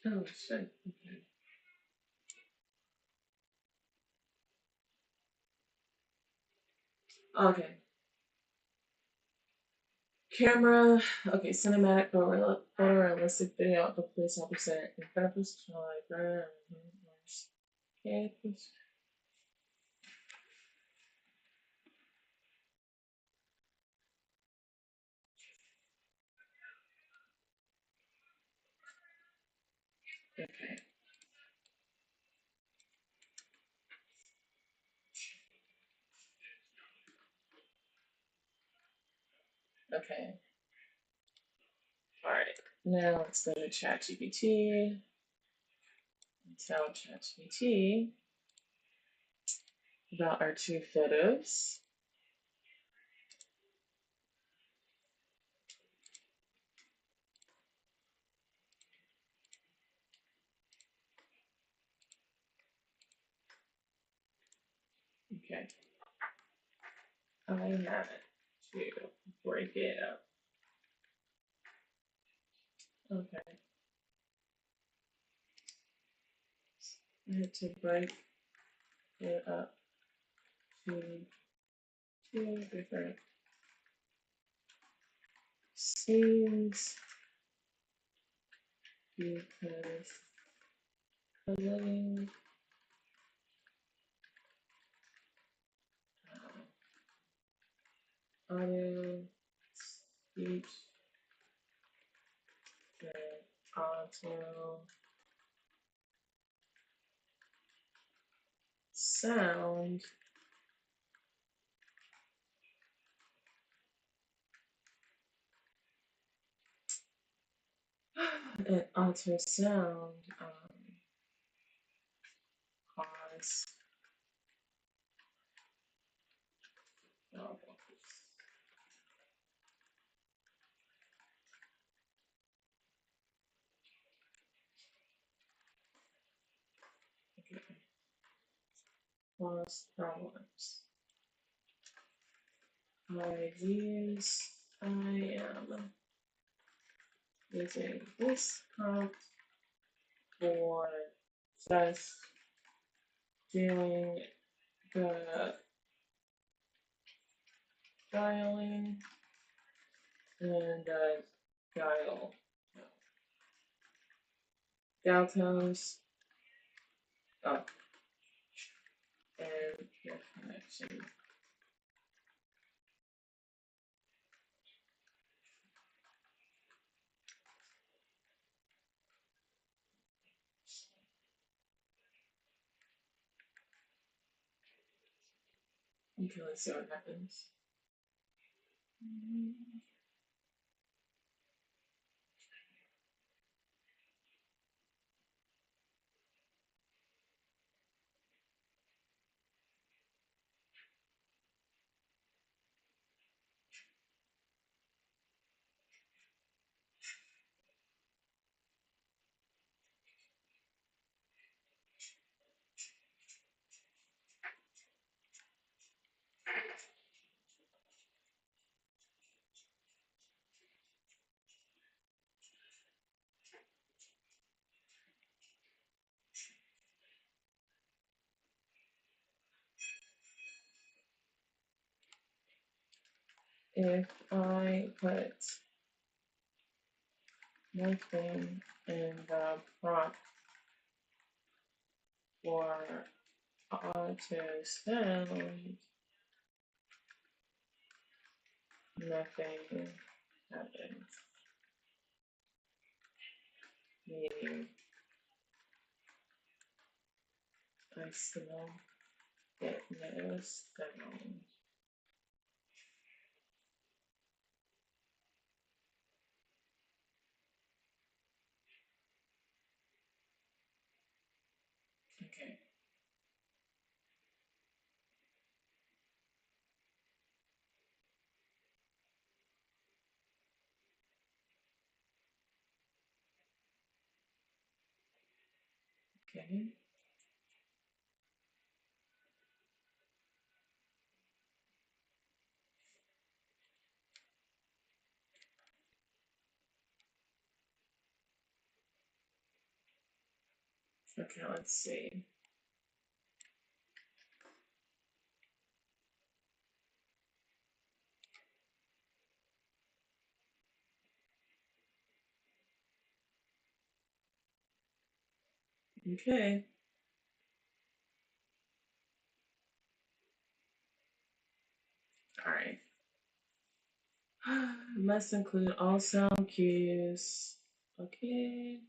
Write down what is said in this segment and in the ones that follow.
Oh shit. Okay. Okay. Camera. Okay. Cinematic photorealistic video of the police officer in front of his child. Okay. Okay. Okay. All right. Now let's go to ChatGPT. Tell ChatGPT about our two photos. Okay. I have to break it up. Okay. I had to break it up to two different scenes because coloring audio, speech, and audio, sound, and auto sound cause. Oh, okay. Cause problems. I am using this prompt for just doing the dialing and dial dial tones up and your connection. Okay, let's see what happens. If I put nothing in the prompt for auto sound, nothing happens. Meaning I still get no sound. Okay. Okay. Okay, let's see. Okay. All right. Must include all sound cues. Okay.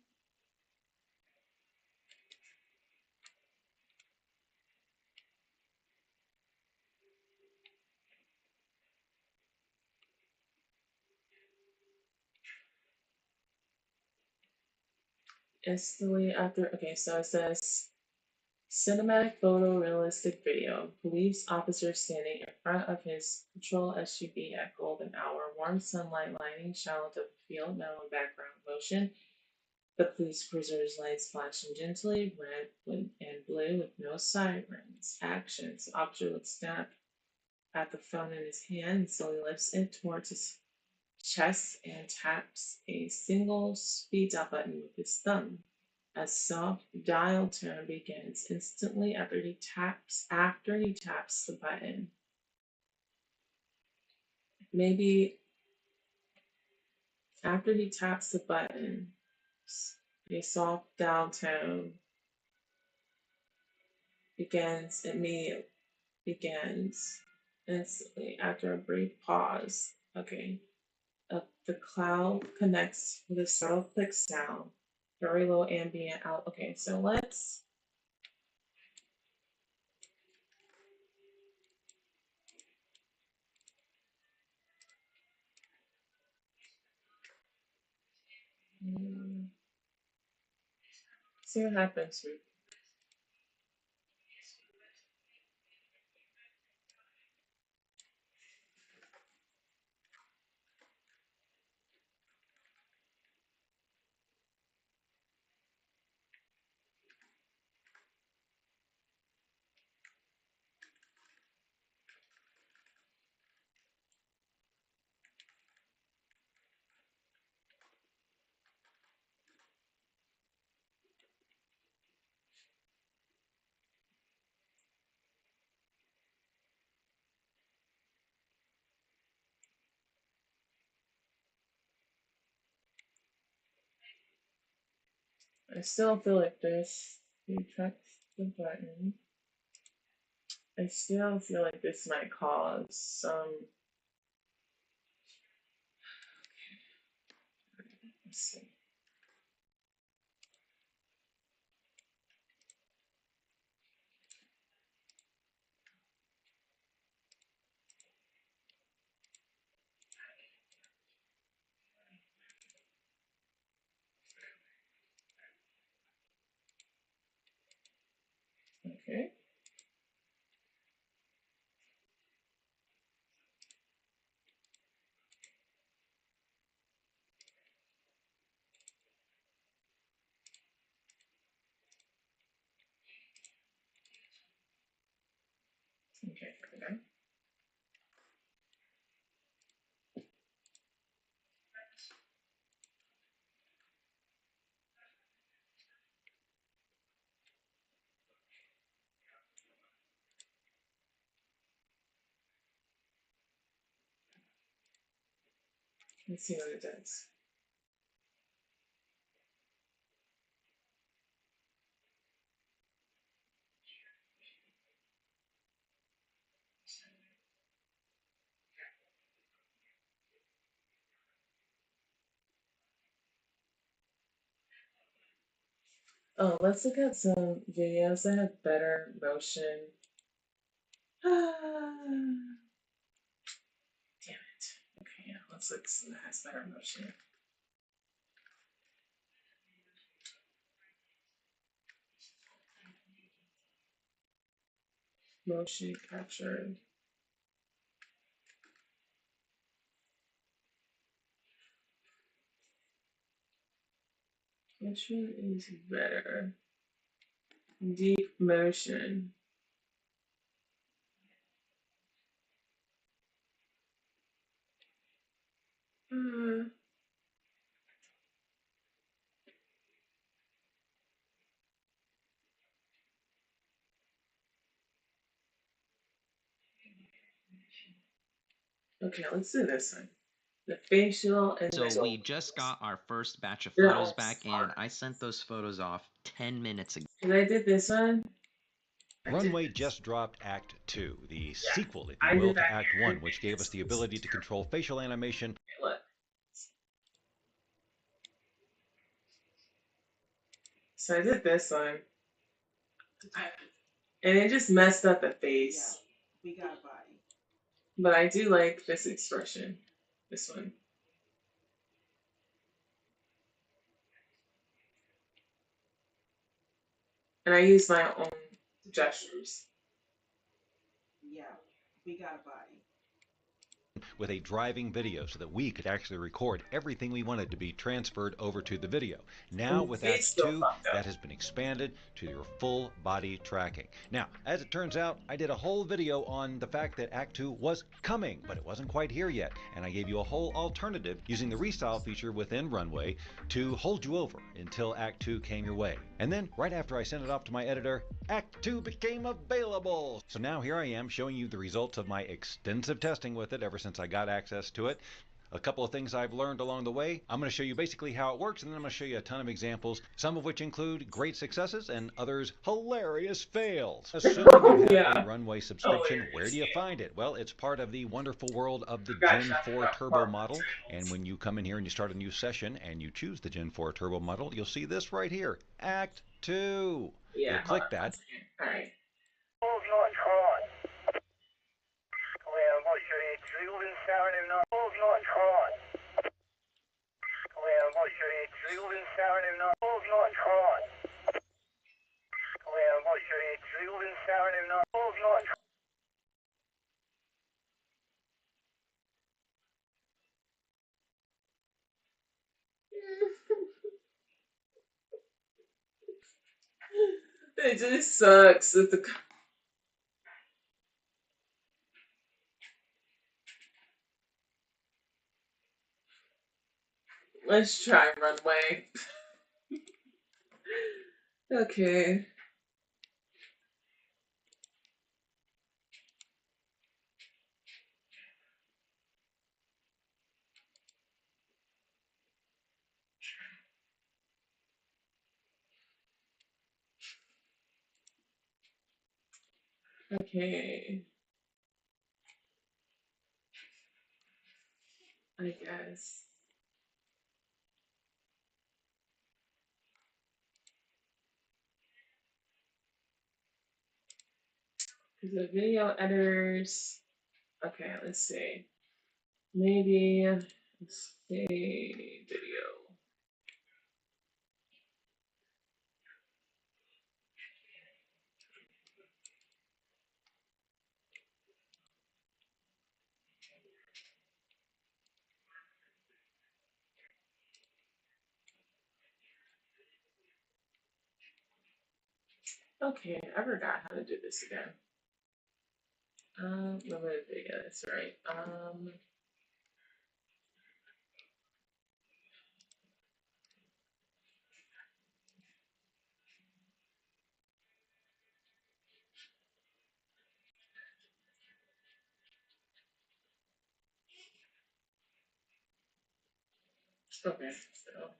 Instantly after. Okay, so it says cinematic photorealistic video. Police officer standing in front of his patrol SUV at golden hour. Warm sunlight lining shallow of the field, mellow background motion. The police cruiser's lights flashing gently, red and blue with no sirens. Actions. The officer looks down at the phone in his hand and slowly lifts it towards his chest and taps a single speed up button with his thumb. A soft dial tone begins instantly after he taps the button. Maybe after he taps the button, a soft dial tone begins immediately begins instantly after a brief pause. Okay. The cloud connects with a subtle click sound, very low ambient out. Okay, so let's mm, see what happens. I still feel like this. You touch the button. I still feel like this might cause some. Let's see. Okay. Okay. Here Let's see what it does. Oh, let's look at some videos that have better motion. Ah, damn it. Okay, yeah, let's look at some that has better motion. Motion captured. Which one is better? Deep motion. Uh, Okay, let's do this one. The facial and So mental we just photos. got our first batch of They're photos all back, and I sent those photos off 10 minutes ago. and I did this one. I did Runway this. just dropped Act 2, the Yeah, sequel, if you I will, did to that Act here. 1, which gave us the ability to control facial animation. Okay, look. So I did this one, and it just messed up the face. Yeah, we got a body. But I do like this expression. This one. And I use my own gestures. Yeah, we got a body. With a driving video so that we could actually record everything we wanted to be transferred over to the video. Now And the with face Act still 2, fucked that up. has been expanded to your full body tracking. Now, as it turns out, I did a whole video on the fact that Act 2 was coming, but it wasn't quite here yet, and I gave you a whole alternative using the restyle feature within Runway to hold you over until Act 2 came your way. And then, right after I sent it off to my editor, Act 2 became available! So now here I am showing you the results of my extensive testing with it ever since I got access to it. A couple of things I've learned along the way. I'm going to show you basically how it works, and then I'm going to show you a ton of examples, some of which include great successes and others hilarious fails. Assuming you have Yeah. a Runway subscription, where do you find it? Well, it's part of the wonderful world of the Gen 4 Turbo model, and when you come in here and you start a new session and you choose the Gen 4 Turbo model, you'll see this right here, Act 2. Yeah. You'll click that. All right. It just sucks that the. Let's try Runway. Okay. Okay. I guess. The video editors. Okay, let's see. Maybe let's see video. Okay, I forgot how to do this again. Limited video, that's right. Okay, so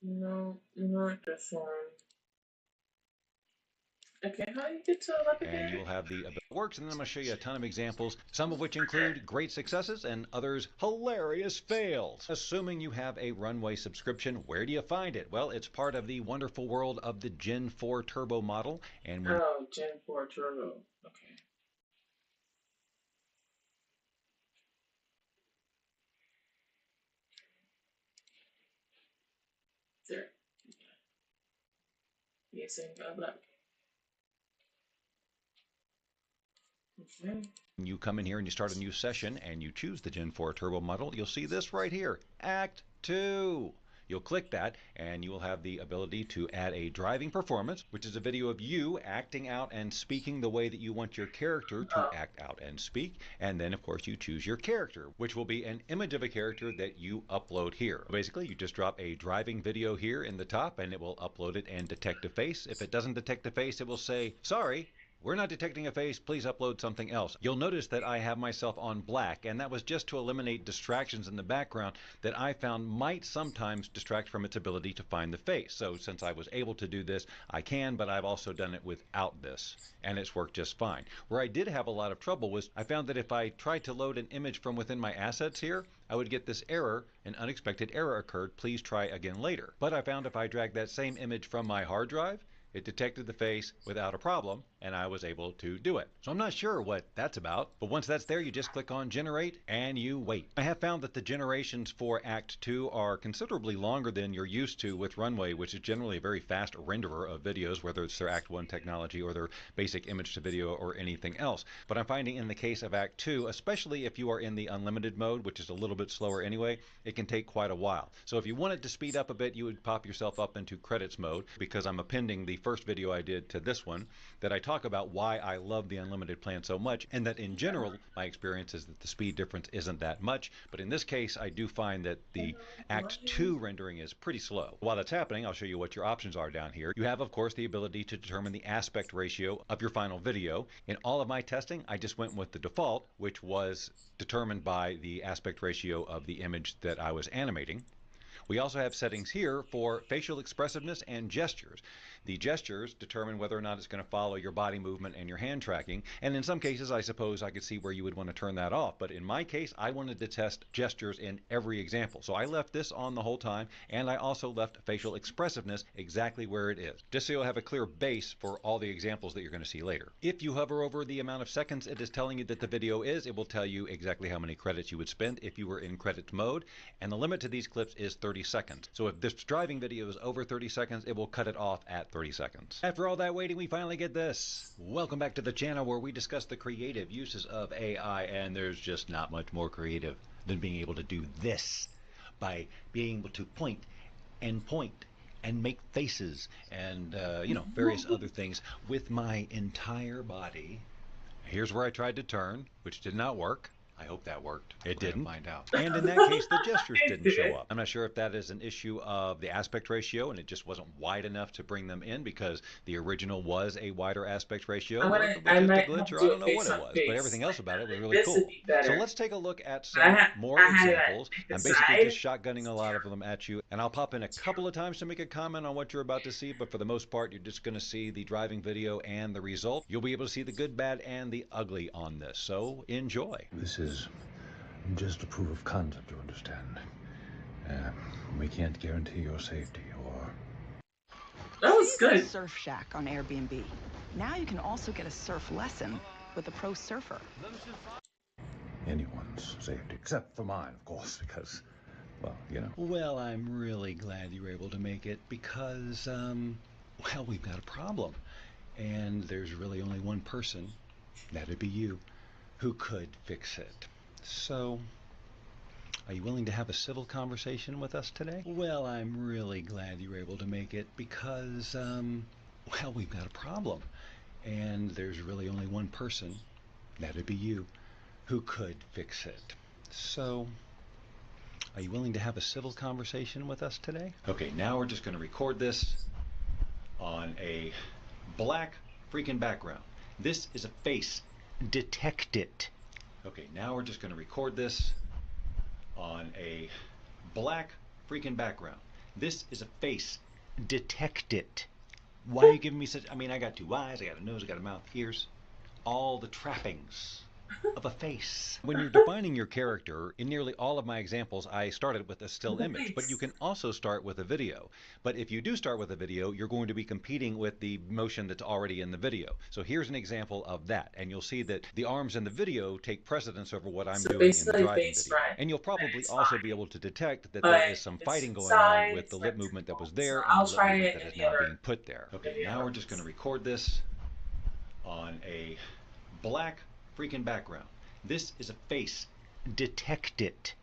no, not this one. Okay, how do you get to 11 And you will have the works, and then I'm going to show you a ton of examples, some of which include great successes and others hilarious fails. Assuming you have a Runway subscription, where do you find it? Well, it's part of the wonderful world of the Gen 4 Turbo model, and when Gen 4 Turbo. Okay. There. Using blah. Okay. you come in here and you start a new session and you choose the Gen 4 Turbo model, you'll see this right here, Act 2. You'll click that and you will have the ability to add a driving performance, which is a video of you acting out and speaking the way that you want your character to act out and speak. And then, of course, you choose your character, which will be an image of a character that you upload here. Basically, you just drop a driving video here in the top and it will upload it and detect a face. If it doesn't detect a face, it will say, sorry, we're not detecting a face, please upload something else. You'll notice that I have myself on black, and that was just to eliminate distractions in the background that I found might sometimes distract from its ability to find the face. So since I was able to do this, I can, but I've also done it without this, and it's worked just fine. Where I did have a lot of trouble was I found that if I tried to load an image from within my assets here, I would get this error, an unexpected error occurred, please try again later. But I found if I dragged that same image from my hard drive, it detected the face without a problem, and I was able to do it. So I'm not sure what that's about, but once that's there, you just click on Generate, and you wait. I have found that the generations for Act 2 are considerably longer than you're used to with Runway, which is generally a very fast renderer of videos, whether it's their Act 1 technology or their basic image to video or anything else. But I'm finding in the case of Act 2, especially if you are in the unlimited mode, which is a little bit slower anyway, it can take quite a while. So if you wanted to speed up a bit, you would pop yourself up into credits mode, because I'm appending the first video I did to this one that I talk about why I love the unlimited plan so much, and that in general my experience is that the speed difference isn't that much, but in this case I do find that the Act 2 rendering is pretty slow. While that's happening, I'll show you what your options are down here. You have, of course, the ability to determine the aspect ratio of your final video. In all of my testing, I just went with the default, which was determined by the aspect ratio of the image that I was animating. We also have settings here for facial expressiveness and gestures. The gestures determine whether or not it's going to follow your body movement and your hand tracking. And in some cases, I suppose I could see where you would want to turn that off. But in my case, I wanted to test gestures in every example. So I left this on the whole time, and I also left facial expressiveness exactly where it is, just so you'll have a clear base for all the examples that you're going to see later. If you hover over the amount of seconds it is telling you that the video is, it will tell you exactly how many credits you would spend if you were in credits mode. And the limit to these clips is 30 seconds. So if this driving video is over 30 seconds, it will cut it off at 30 seconds. After all that waiting, we finally get this. Welcome back to the channel where we discuss the creative uses of AI, and there's just not much more creative than being able to do this by being able to point and make faces and various other things with my entire body. Here's where I tried to turn, which did not work. I hope that worked. It didn't. Find out. And in that case, the gestures didn't show up. I'm not sure if that is an issue of the aspect ratio and it just wasn't wide enough to bring them in because the original was a wider aspect ratio, or if it was just a glitch, or I don't know what it was. But everything else about it was really cool. So let's take a look at some more examples. I'm basically just shotgunning a lot of them at you, and I'll pop in a couple of times to make a comment on what you're about to see, but for the most part, you're just going to see the driving video and the result. You'll be able to see the good, bad, and the ugly on this. So enjoy. This is just a proof of concept, you understand. We can't guarantee your safety or... That was good. Surf Shack on Airbnb. Now you can also get a surf lesson with a pro surfer. anyone's safety, except for mine, of course, because, well, you know. Well, I'm really glad you were able to make it because, well, we've got a problem. And there's really only one person, that'd be you, who could fix it. So, are you willing to have a civil conversation with us today? Well, I'm really glad you were able to make it because, well, we've got a problem. And there's really only one person, that'd be you, who could fix it. So, are you willing to have a civil conversation with us today? Okay, now we're just going to record this on a black freaking background. This is a face. Detect it. Okay, now we're just going to record this on a black freaking background. This is a face. Detect it. Why are you giving me such... I mean, I got 2 eyes, I got a nose, I got a mouth, ears. All the trappings of a face. When you're defining your character, in nearly all of my examples, I started with a still image, but you can also start with a video. But if you do start with a video, you're going to be competing with the motion that's already in the video. So here's an example of that, and you'll see that the arms in the video take precedence over what I'm doing in the driving video. And you'll probably also be able to detect that there is some fighting going on with the lip movement that was there and the lip movement that is now being put there. Okay, now we're just going to record this on a black freaking background. This is a face. Detect it.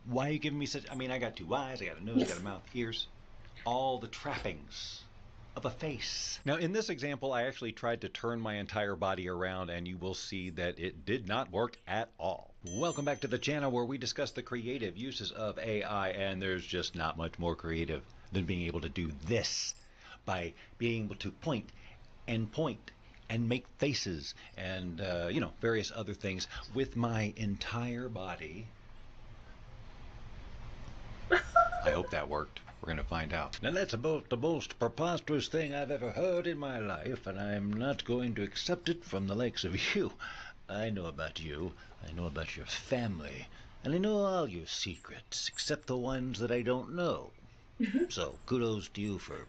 Why are you giving me such... I mean, I got 2 eyes, I got a nose, I got a mouth, ears. All the trappings of a face. Now, in this example, I actually tried to turn my entire body around, and you will see that it did not work at all. Welcome back to the channel where we discuss the creative uses of AI, and there's just not much more creative than being able to do this by being able to point and make faces and, various other things with my entire body. I hope that worked. We're going to find out. Now, that's about the most preposterous thing I've ever heard in my life, and I'm not going to accept it from the likes of you. I know about you. I know about your family. And I know all your secrets, except the ones that I don't know. So, kudos to you for,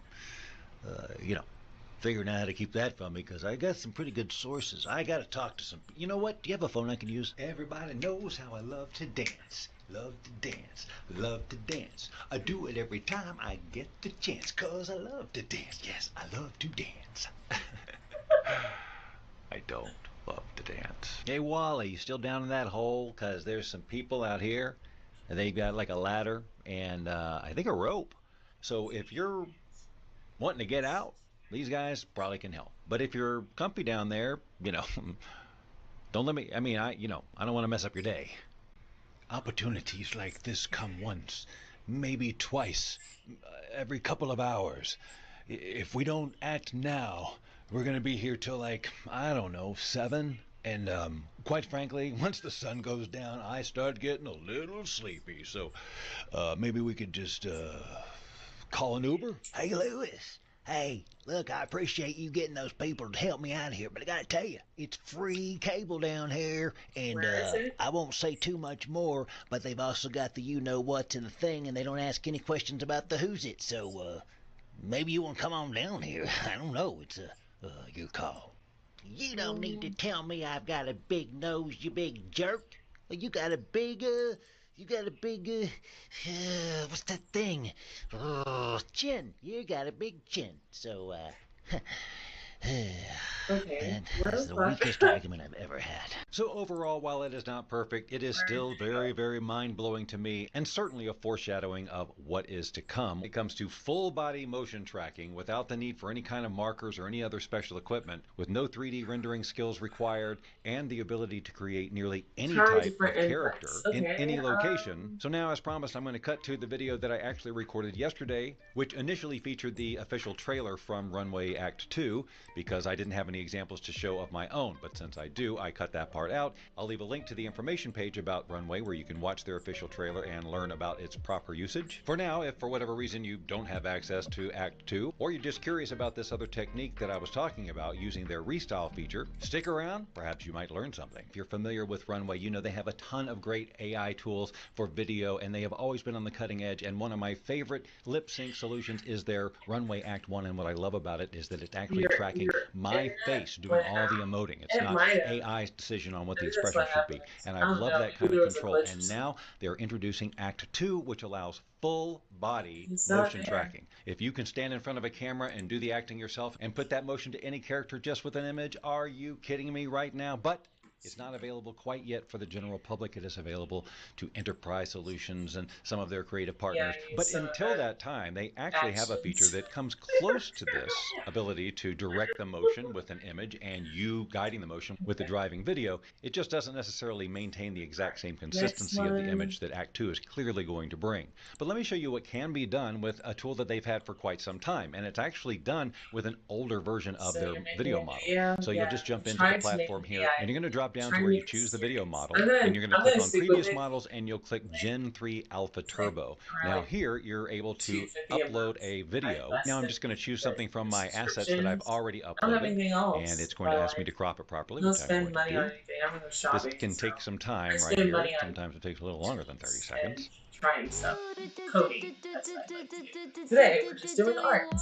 figuring out how to keep that from me, because I got some pretty good sources. I got to talk to some... You know what? Do you have a phone I can use? Everybody knows how I love to dance. Love to dance. Love to dance. I do it every time I get the chance, because I love to dance. Yes, I love to dance. I don't love to dance. Hey, Wally, you still down in that hole? Because there's some people out here, and they've got like a ladder and I think a rope. So if you're wanting to get out, these guys probably can help. But if you're comfy down there, don't let me, I don't want to mess up your day. Opportunities like this come once, maybe twice, every couple of hours. If we don't act now, we're going to be here till I don't know, 7. And quite frankly, once the sun goes down, I start getting a little sleepy. So maybe we could just call an Uber. Hey, Lewis. Hey, look, I appreciate you getting those people to help me out here, but I gotta tell you, it's free cable down here, and Where is it? I won't say too much more, but they've also got the you-know-what's in the thing, and they don't ask any questions about the who's it, so maybe you want to come on down here. I don't know, it's your call. You don't need to tell me I've got a big nose, you big jerk. You got a big, what's that thing? Chin. You got a big chin. So, Okay, that's the weakest argument I've ever had. So overall, while it is not perfect, it is still very, very mind-blowing to me, and certainly a foreshadowing of what is to come. It comes to full body motion tracking without the need for any kind of markers or any other special equipment, with no 3D rendering skills required, and the ability to create nearly any type of character in any location. So now, as promised, I'm going to cut to the video that I actually recorded yesterday, which initially featured the official trailer from Runway Act 2, because I didn't have any examples to show of my own, but since I do, I cut that part out. I'll leave a link to the information page about Runway where you can watch their official trailer and learn about its proper usage. For now, if for whatever reason you don't have access to Act 2, or you're just curious about this other technique that I was talking about using their restyle feature, stick around, perhaps you might learn something. If you're familiar with Runway, you know they have a ton of great AI tools for video, and they have always been on the cutting edge, and one of my favorite lip sync solutions is their Runway Act 1, and what I love about it is that it's actually tracking my face doing all the emoting. It's not AI's decision on what the expression should be. And I love that kind of control. And now they're introducing Act 2, which allows full body motion tracking. If you can stand in front of a camera and do the acting yourself and put that motion to any character just with an image, are you kidding me right now? But it's not available quite yet for the general public. It is available to Enterprise Solutions and some of their creative partners. But until that time, they actually have a feature that comes close to this ability to direct the motion with an image and you guiding the motion with the driving video. It just doesn't necessarily maintain the exact same consistency of the image that Act 2 is clearly going to bring. But let me show you what can be done with a tool that they've had for quite some time. And it's actually done with an older version of their video model. So you'll just jump into the platform here, and you're going to drop down to where you choose the video model, and you're going to click on previous models, and you'll click Gen 3 Alpha Turbo. Now here you're able to upload a video. Now I'm just going to choose something from my assets that I've already uploaded, and it's going to ask me to crop it properly, which I'm going to do. This can take some time right here. Sometimes it takes a little longer than 30 seconds. Trying stuff, coding. That's what I like to do. Today we're just doing art.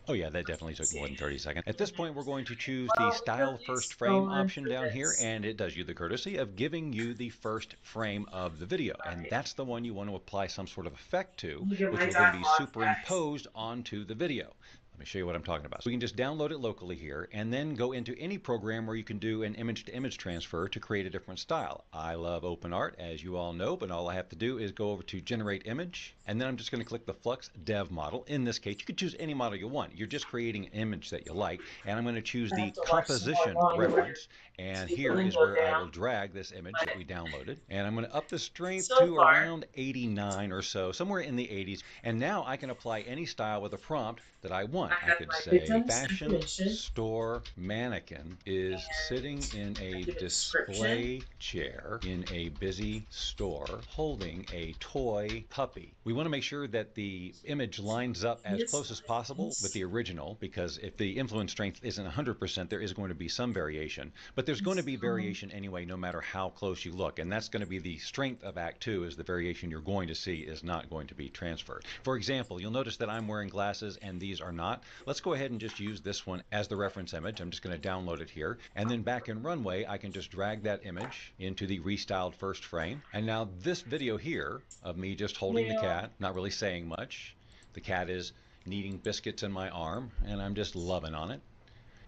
Oh yeah, that definitely took more than 30 seconds. At this point, we're going to choose the Style First Frame option down here, and it does you the courtesy of giving you the first frame of the video. And that's the one you want to apply some sort of effect to, which will then be superimposed onto the video. Let me show you what I'm talking about. So we can just download it locally here and then go into any program where you can do an image-to-image transfer to create a different style. I love OpenArt, as you all know, but all I have to do is go over to Generate Image, and then I'm just going to click the Flux Dev model. In this case, you could choose any model you want. You're just creating an image that you like, and I'm going to choose the composition reference, and here is where I will drag this image that we downloaded, and I'm going to up the strength to around 89 or so, somewhere in the 80s, and now I can apply any style with a prompt that I want. I I have could my say victim's fashion information store mannequin is sitting in and I a give a description. display chair in a busy store holding a toy puppy. We want to make sure that the image lines up as His close as possible with the original, because if the influence strength isn't 100%, there is going to be some variation. But there's going to be variation anyway, no matter how close you look. And that's going to be the strength of Act 2, is the variation you're going to see is not going to be transferred. For example, you'll notice that I'm wearing glasses and these are not. Let's go ahead and just use this one as the reference image. I'm just going to download it here. And then back in Runway, I can just drag that image into the restyled first frame. And now this video here of me just holding the Well, cat, not really saying much. The cat is kneading biscuits in my arm, and I'm just loving on it.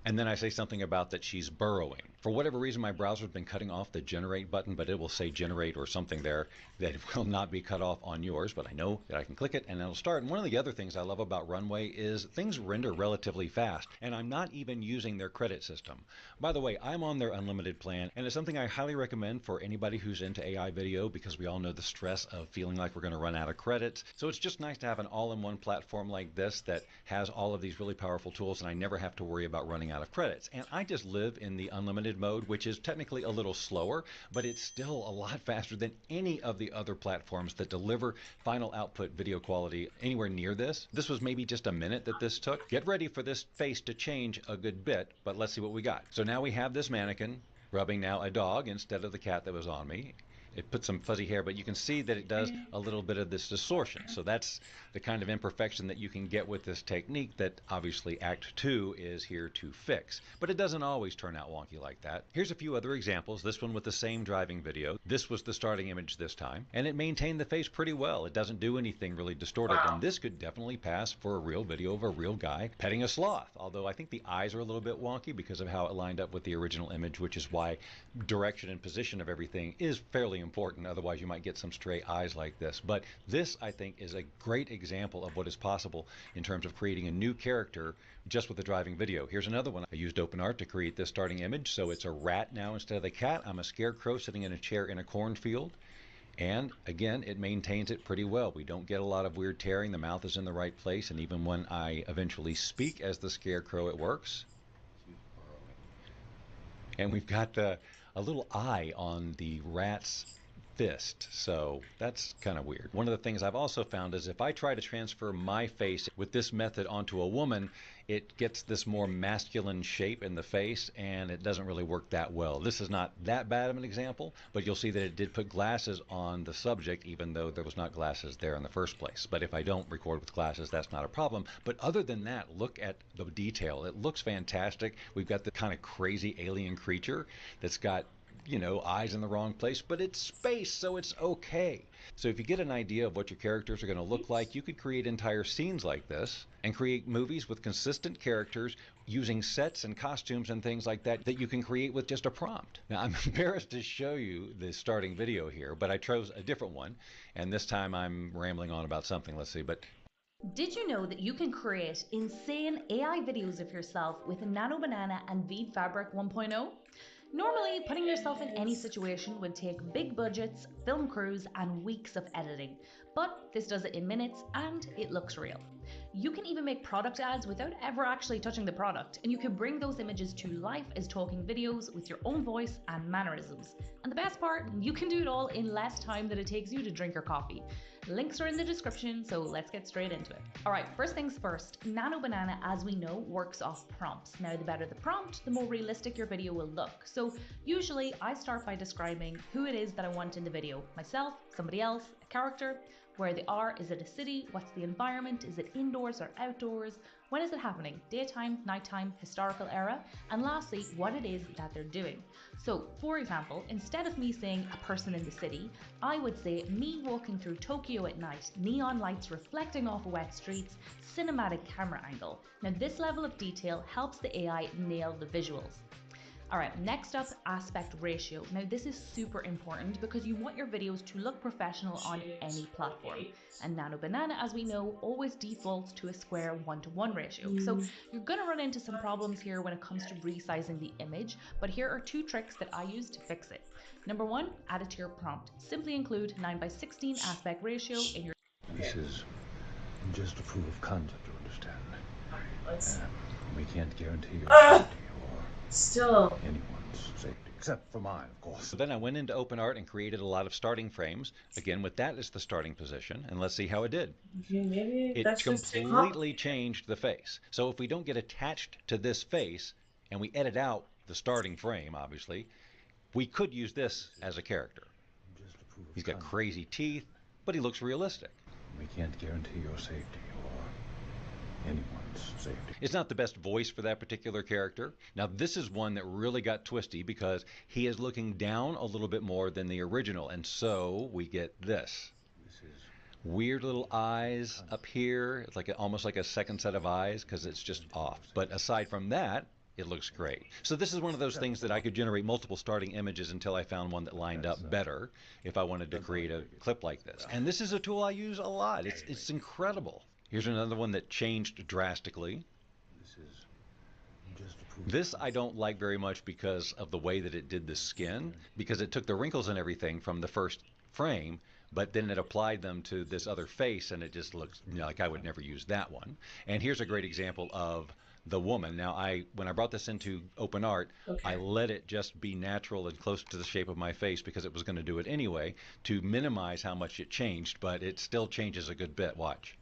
And then I say something about that she's burrowing. For whatever reason, my browser's been cutting off the generate button, but it will say generate or something there that will not be cut off on yours, but I know that I can click it and it'll start. And one of the other things I love about Runway is things render relatively fast, and I'm not even using their credit system. By the way, I'm on their unlimited plan, and it's something I highly recommend for anybody who's into AI video, because we all know the stress of feeling like we're going to run out of credits. So it's just nice to have an all-in-one platform like this that has all of these really powerful tools, and I never have to worry about running out of credits. And I just live in the unlimited mode, which is technically a little slower, but it's still a lot faster than any of the other platforms that deliver final output video quality anywhere near this. This was maybe just a minute that this took. Get ready for this face to change a good bit, but let's see what we got. So now we have this mannequin rubbing now a dog instead of the cat that was on me. It puts some fuzzy hair, but you can see that it does a little bit of this distortion. So that's the kind of imperfection that you can get with this technique that obviously Act 2 is here to fix. But it doesn't always turn out wonky like that. Here's a few other examples. This one with the same driving video. This was the starting image this time, and it maintained the face pretty well. It doesn't do anything really distorted, wow. and this could definitely pass for a real video of a real guy petting a sloth, although I think the eyes are a little bit wonky because of how it lined up with the original image, which is why direction and position of everything is fairly important. Otherwise you might get some stray eyes like this. But this, I think, is a great example of what is possible in terms of creating a new character just with the driving video. Here's another one. I used OpenArt to create this starting image, so it's a rat now instead of the cat. I'm a scarecrow sitting in a chair in a cornfield. And again, it maintains it pretty well. We don't get a lot of weird tearing. The mouth is in the right place, and even when I eventually speak as the scarecrow, it works. And we've got a little eye on the rat's fist, so that's kind of weird. One of the things I've also found is if I try to transfer my face with this method onto a woman, it gets this more masculine shape in the face, and it doesn't really work that well. This is not that bad of an example, but you'll see that it did put glasses on the subject, even though there was not glasses there in the first place. But if I don't record with glasses, that's not a problem. But other than that, look at the detail. It looks fantastic. We've got the kind of crazy alien creature that's got, you know, eyes in the wrong place, but it's space, so it's okay. So if you get an idea of what your characters are going to look like, you could create entire scenes like this and create movies with consistent characters using sets and costumes and things like that that you can create with just a prompt. Now, I'm embarrassed to show you the starting video here, but I chose a different one, and this time I'm rambling on about something. Let's see, but did you know that you can create insane AI videos of yourself with Nano Banana and Veed Fabric 1.0? Normally, putting yourself in any situation would take big budgets, film crews, and weeks of editing. But this does it in minutes, and it looks real. You can even make product ads without ever actually touching the product, and you can bring those images to life as talking videos with your own voice and mannerisms. And the best part, you can do it all in less time than it takes you to drink your coffee. Links are in the description, so let's get straight into it. Alright, first things first, Nano Banana, as we know, works off prompts. Now, the better the prompt, the more realistic your video will look. So usually I start by describing who it is that I want in the video. Myself, somebody else, a character, where they are, is it a city, what's the environment, is it indoors or outdoors, when is it happening, daytime, nighttime, historical era, and lastly, what it is that they're doing. So, for example, instead of me saying a person in the city, I would say me walking through Tokyo at night, neon lights reflecting off wet streets, cinematic camera angle. Now, this level of detail helps the AI nail the visuals. Alright, next up, aspect ratio. Now this is super important because you want your videos to look professional on any platform. And Nano Banana, as we know, always defaults to a square 1:1 ratio. So you're going to run into some problems here when it comes to resizing the image, but here are 2 tricks that I use to fix it. Number 1, add it to your prompt. Simply include 9:16 aspect ratio in your... This is just a proof of concept, you understand. Alright, let's. We can't guarantee your Ah! safety or Still. anyone's safety, except for mine, of course. So then I went into OpenArt and created a lot of starting frames, again with that as the starting position, and let's see how it did. Okay, maybe It that's just too completely complicated. changed the face. So if we don't get attached to this face and we edit out the starting frame, obviously, we could use this as a character. Just a proof of He's got conduct. crazy teeth, but he looks realistic. We can't guarantee your safety or anyone's safety. It's not the best voice for that particular character. Now this is one that really got twisty because he is looking down a little bit more than the original, and so we get this. This is Weird little eyes up here. It's like almost like a second set of eyes because it's just off. But aside from that, it looks great. So this is one of those things that I could generate multiple starting images until I found one that lined up better if I wanted to create a clip like this. And this is a tool I use a lot. It's incredible. Here's another one that changed drastically. this is just a proof. This I don't like very much because of the way that it did the skin, because it took the wrinkles and everything from the first frame, but then it applied them to this other face, and it just looks, you know, like I would never use that one. And here's a great example of the woman. Now, when I brought this into OpenArt, I let it just be natural and close to the shape of my face because it was going to do it anyway to minimize how much it changed, but it still changes a good bit. Watch.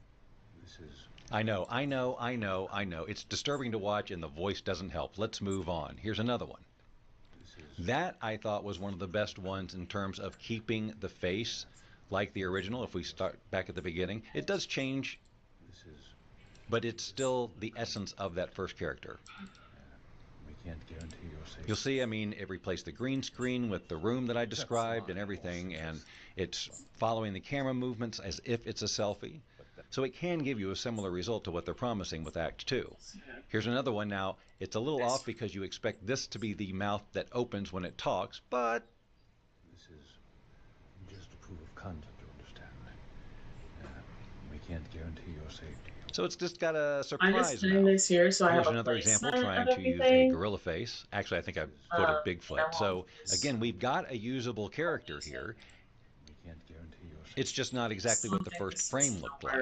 This is I know. It's disturbing to watch, and the voice doesn't help. Let's move on. Here's another one. this is That I thought was one of the best ones in terms of keeping the face like the original. If we start back at the beginning, it does change, this is but it's still the essence of that first character. we can't guarantee your safety. You'll see, I mean, it replaced the green screen with the room that I described and everything, and it's following the camera movements as if it's a selfie. So it can give you a similar result to what they're promising with Act 2. Here's another one now. It's a little off because you expect this to be the mouth that opens when it talks, but This is just a proof of concept, you understand. We can't guarantee your safety. so it's just got a I'm surprise just putting mouth. this here so I Here's have a another example placement trying of to use a everything. gorilla face. Actually, I think I put a Bigfoot. So again, we've got a usable character here. We can't guarantee your safety. It's just not exactly what the first frame looked like.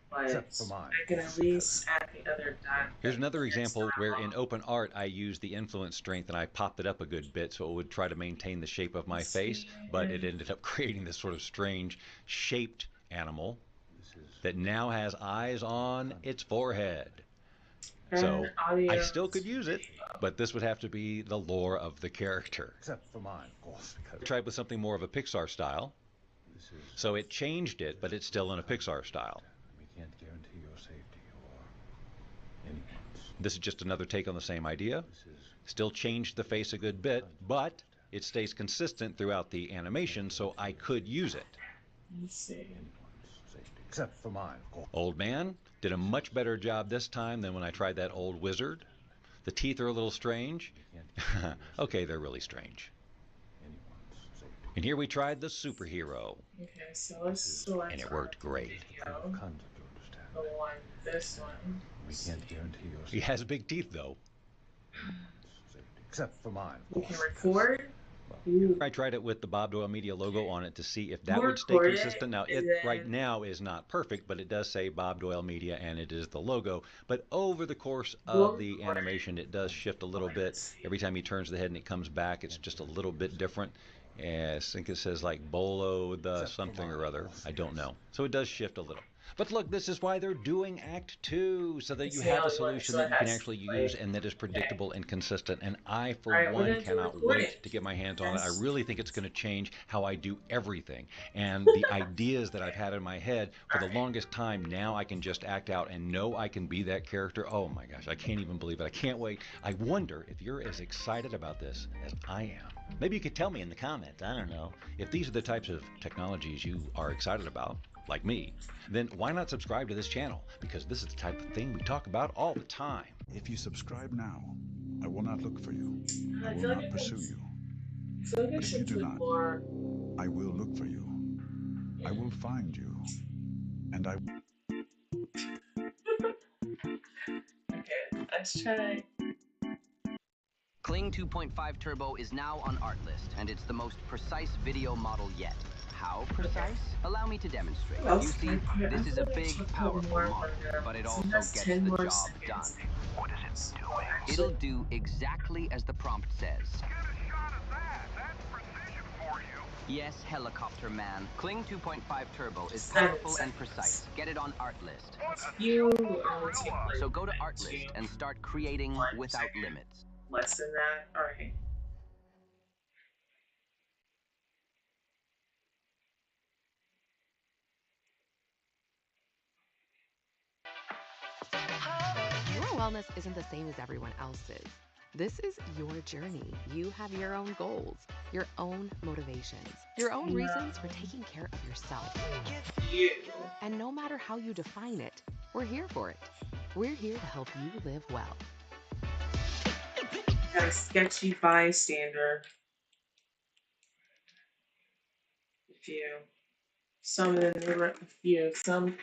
But Except for mine. I can at least add the other dot. Here's another example where in OpenArt I used the influence strength and I popped it up a good bit so it would try to maintain the shape of my face, but it ended up creating this sort of strange shaped animal This is that now has eyes on its forehead. And So audio. I still could use it, but this would have to be the lore of the character. except for mine, of course, because I tried with something more of a Pixar style, this is so it changed it, but it's still in a Pixar style. we can't guarantee your safety or anyone's. This is just another take on the same idea. This is Still changed the face a good bit, but it stays consistent throughout the animation, so I could use it. Let's see. anyone's safety, except for mine, of course. Old man did a much better job this time than when I tried that old wizard. The teeth are a little strange. We can't guarantee your Okay, they're really strange. anyone's safety. And here we tried the superhero, Okay, so let's select and it our worked great. video. Proof of concept, you understand. The one, this one. We can't guarantee your He safety. has big teeth, though. Safety, except for mine, of We course. can record. Ooh. I tried it with the Bob Doyle Media logo on it to see if that We'll would stay record it, consistent. Now, and it right then- now is not perfect, but it does say Bob Doyle Media, and it is the logo. But over the course We'll of the record it. animation, it does shift a little bit. Every time he turns the head and it comes back, it's just a little bit different. I think it says like Bolo the something or other. I don't know. So it does shift a little. But look, this is why they're doing Act 2, so that you See have how a it works, solution so that it you can has, actually like- use and that is predictable and consistent. And I, for Alright, we're one, gonna do cannot recording. wait to get my hands on it. I Yes. really think it's going to change how I do everything. And the ideas that I've had in my head for the longest time, now I can just act out and know I can be that character. Oh my gosh, I can't even believe it. I can't wait. I wonder if you're as excited about this as I am. Maybe you could tell me in the comments, I don't know, if these are the types of technologies you are excited about, like me, then why not subscribe to this channel? Because this is the type of thing we talk about all the time. If you subscribe now, I will not look for you. I I will feel like not I pursue should- you. I feel like I But if you should do put not, more. I will look for you. I will find you. And I Okay, let's try. Kling 2.5 Turbo is now on Artlist, and it's the most precise video model yet. How precise? Allow me to demonstrate. Well, You see, I this is a feel like I big, should put powerful more, model, but it so it also has gets 10 the more job done. seconds. What is it doing? It'll do exactly as the prompt says. Get a shot at that. That's precision for you. Yes, helicopter man. Kling 2.5 Turbo is 7 powerful and seconds. precise. Get it on Artlist. What a You simple will only take gorilla. like So go to 1 Artlist and start to creating 1 without second. limits. Less than that? Alright. Your wellness isn't the same as everyone else's. This is your journey. You have your own goals, your own motivations, your own reasons for taking care of yourself. You. And no matter how you define it, we're here for it. We're here to help you live well. Got a sketchy bystander. A few. Some of the neighbor, a few. Some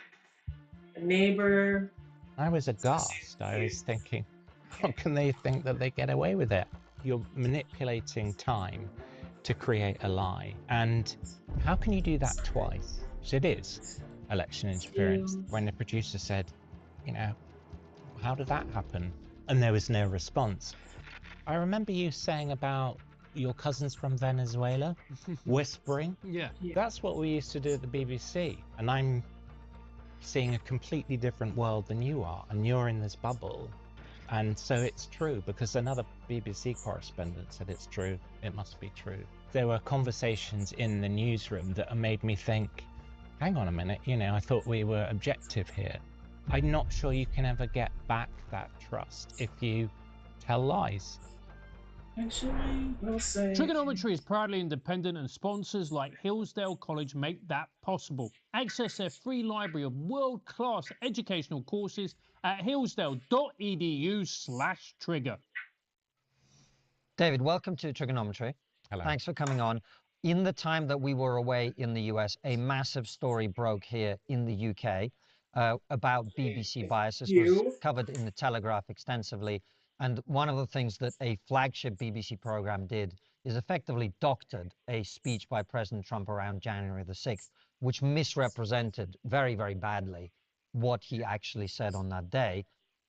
neighbor. I was aghast. I was thinking, how can they think that they get away with it? You're manipulating time to create a lie. And how can you do that twice? So it is election interference. When the producer said, you know, how did that happen? And there was no response. I remember you saying about your cousins from Venezuela whispering. Yeah. That's what we used to do at the BBC. And I'm seeing a completely different world than you are, and you're in this bubble. And so it's true, because another BBC correspondent said it's true, it must be true. There were conversations in the newsroom that made me think, hang on a minute, you know, I thought we were objective here. I'm not sure you can ever get back that trust if you tell lies. Actually, we'll say. Trigonometry is proudly independent, and sponsors like Hillsdale College make that possible. Access their free library of world-class educational courses at hillsdale.edu/trigger. David, welcome to Trigonometry. Hello. Thanks for coming on. In the time that we were away in the US, a massive story broke here in the UK about BBC biases. Was covered in the Telegraph extensively. And one of the things that a flagship BBC program did is effectively doctored a speech by President Trump around January the 6th, which misrepresented very, very badly what he actually said on that day.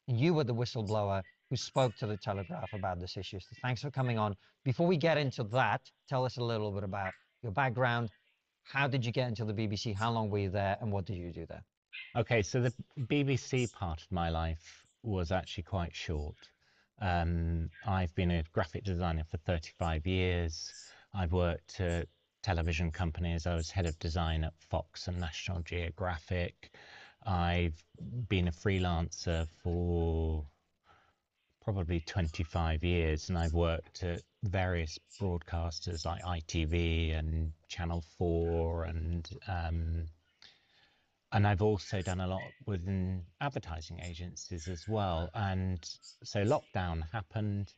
You were the whistleblower who spoke to the Telegraph about this issue. So thanks for coming on. Before we get into that, tell us a little bit about your background. How did you get into the BBC? How long were you there? And what did you do there? Okay, so the BBC part of my life was actually quite short. I've been a graphic designer for 35 years. I've worked at television companies. I was head of design at Fox and National Geographic. I've been a freelancer for probably 25 years, and I've worked at various broadcasters like ITV and Channel 4, and I've also done a lot within advertising agencies as well. And so lockdown happened,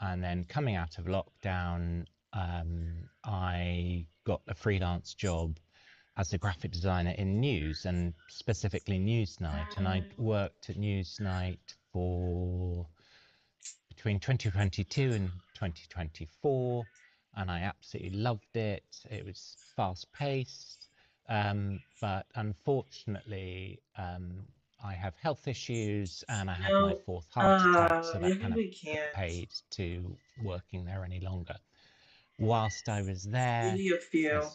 and then coming out of lockdown, I got a freelance job as a graphic designer in news, and specifically Newsnight. And I worked at Newsnight for between 2022 and 2024, and I absolutely loved it. It was fast-paced. But unfortunately, I have health issues, and I had my fourth heart attack, so that kind of paid to working there any longer. Whilst I was there, I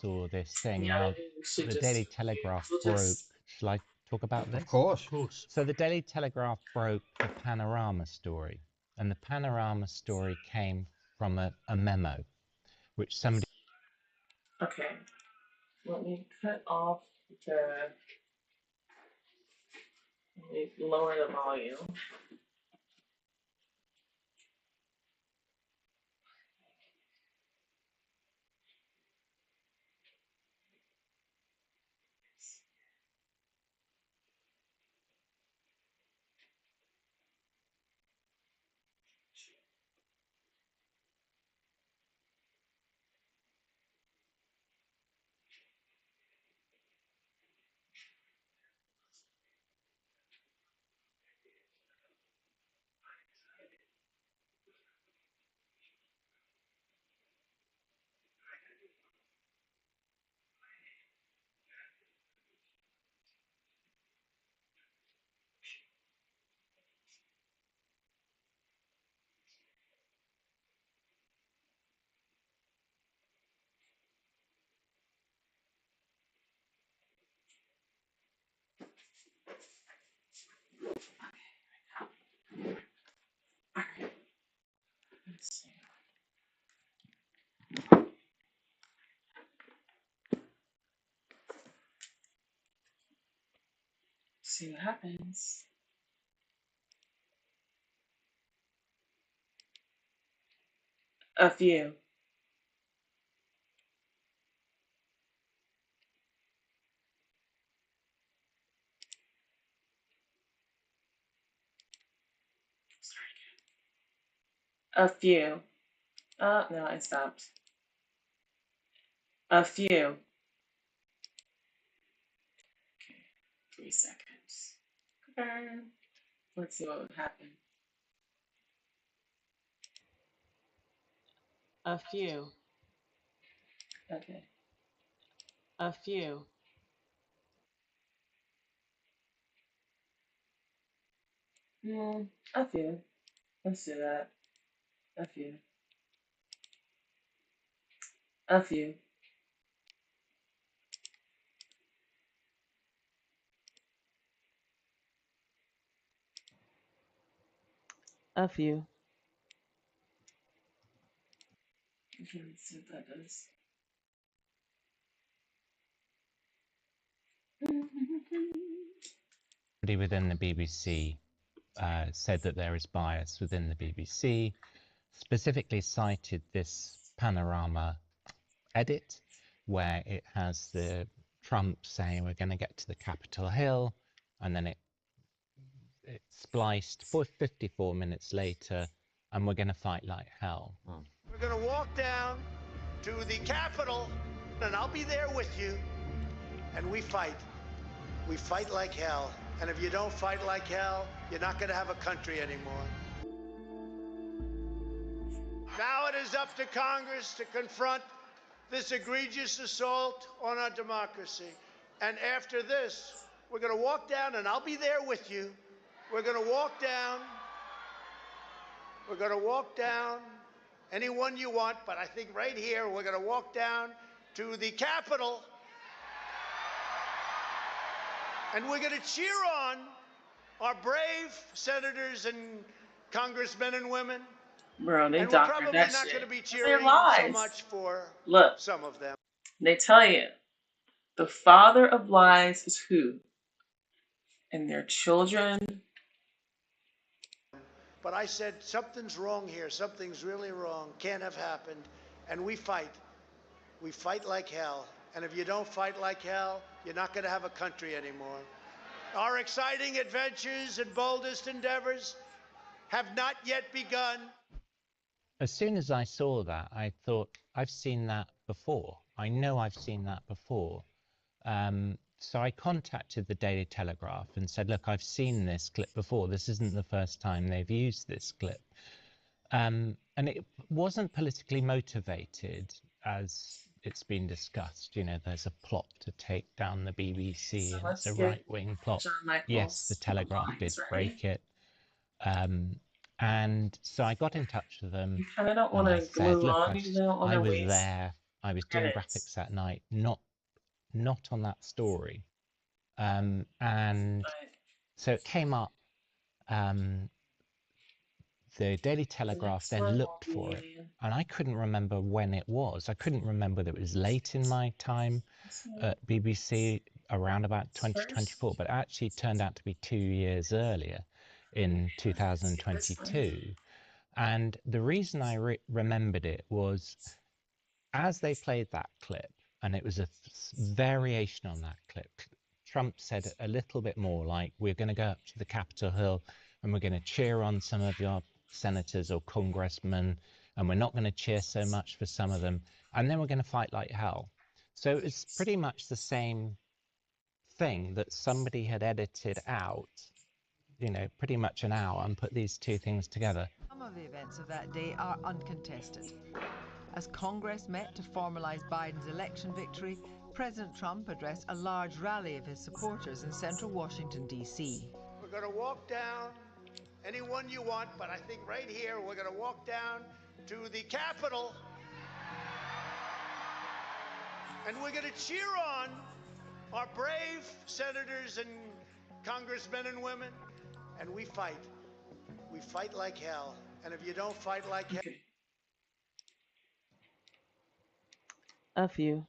saw this thing. Now, the Daily Telegraph broke. Shall I talk about this? Of course. So the Daily Telegraph broke the Panorama story, and the Panorama story came from a memo, which somebody... Okay. Let me cut off the. Let me lower the volume. See what happens. A few. A few. Oh, no, I stopped. A few. Okay, 3 seconds. Confirm. Let's see what would happen. A few. Okay. A few. A few. Let's do that. A few. A few. A few. Okay, let's see what that does. Within the BBC said that there is bias within the BBC, specifically cited this panorama edit where it has the Trump saying we're going to get to the Capitol Hill, and then it spliced for 54 minutes later, and we're going to fight like hell. We're going to walk down to the Capitol, and I'll be there with you, and we fight. We fight like hell. And if you don't fight like hell, you're not going to have a country anymore. Now it is up to Congress to confront this egregious assault on our democracy. And after this, we're going to walk down, and I'll be there with you. We're going to walk down. We're going to walk down anyone you want, but I think right here, we're going to walk down to the Capitol. And we're going to cheer on our brave senators and congressmen and women. Bro, they and we're doctored probably that not shit. going to be They're cheering lies. so much for Look, some of them. they tell you the father of lies is who? And their children. But I said, something's wrong here. Something's really wrong. Can't have happened. And we fight. We fight like hell. And if you don't fight like hell, you're not going to have a country anymore. Our exciting adventures and boldest endeavors have not yet begun. As soon as I saw that, I thought, I've seen that before. I know I've seen that before. So I contacted the Daily Telegraph and said, look, I've seen this clip before. This isn't the first time they've used this clip. And it wasn't politically motivated, as it's been discussed. You know, there's a plot to take down the BBC, So and let's it's a get right-wing plot. John Michael's Yes, the Telegraph did lines, right? break it. And so I got in touch with them. You kind of don't And want I to said, move look, on. You don't want I to was waste there. I was doing credits. graphics that night, not on that story. And so it came up. The Daily Telegraph then looked for it, and I couldn't remember when it was. I couldn't remember that it was late in my time at BBC, around about 2024, but it actually turned out to be 2 years earlier in 2022. And the reason I remembered it was as they played that clip, and it was a variation on that clip, Trump said a little bit more like, we're going to go up to the Capitol Hill and we're going to cheer on some of your senators or congressmen, and we're not going to cheer so much for some of them, and then we're going to fight like hell. So it's pretty much the same thing that somebody had edited out, you know, pretty much an hour, and put these two things together. Some of the events of that day are uncontested. As Congress met to formalize Biden's election victory, President Trump addressed a large rally of his supporters in central Washington, D.C. We're going to walk down anyone you want, but I think right here we're going to walk down to the Capitol. And we're going to cheer on our brave senators and congressmen and women. And we fight. We fight like hell. And if you don't fight like hell... A few.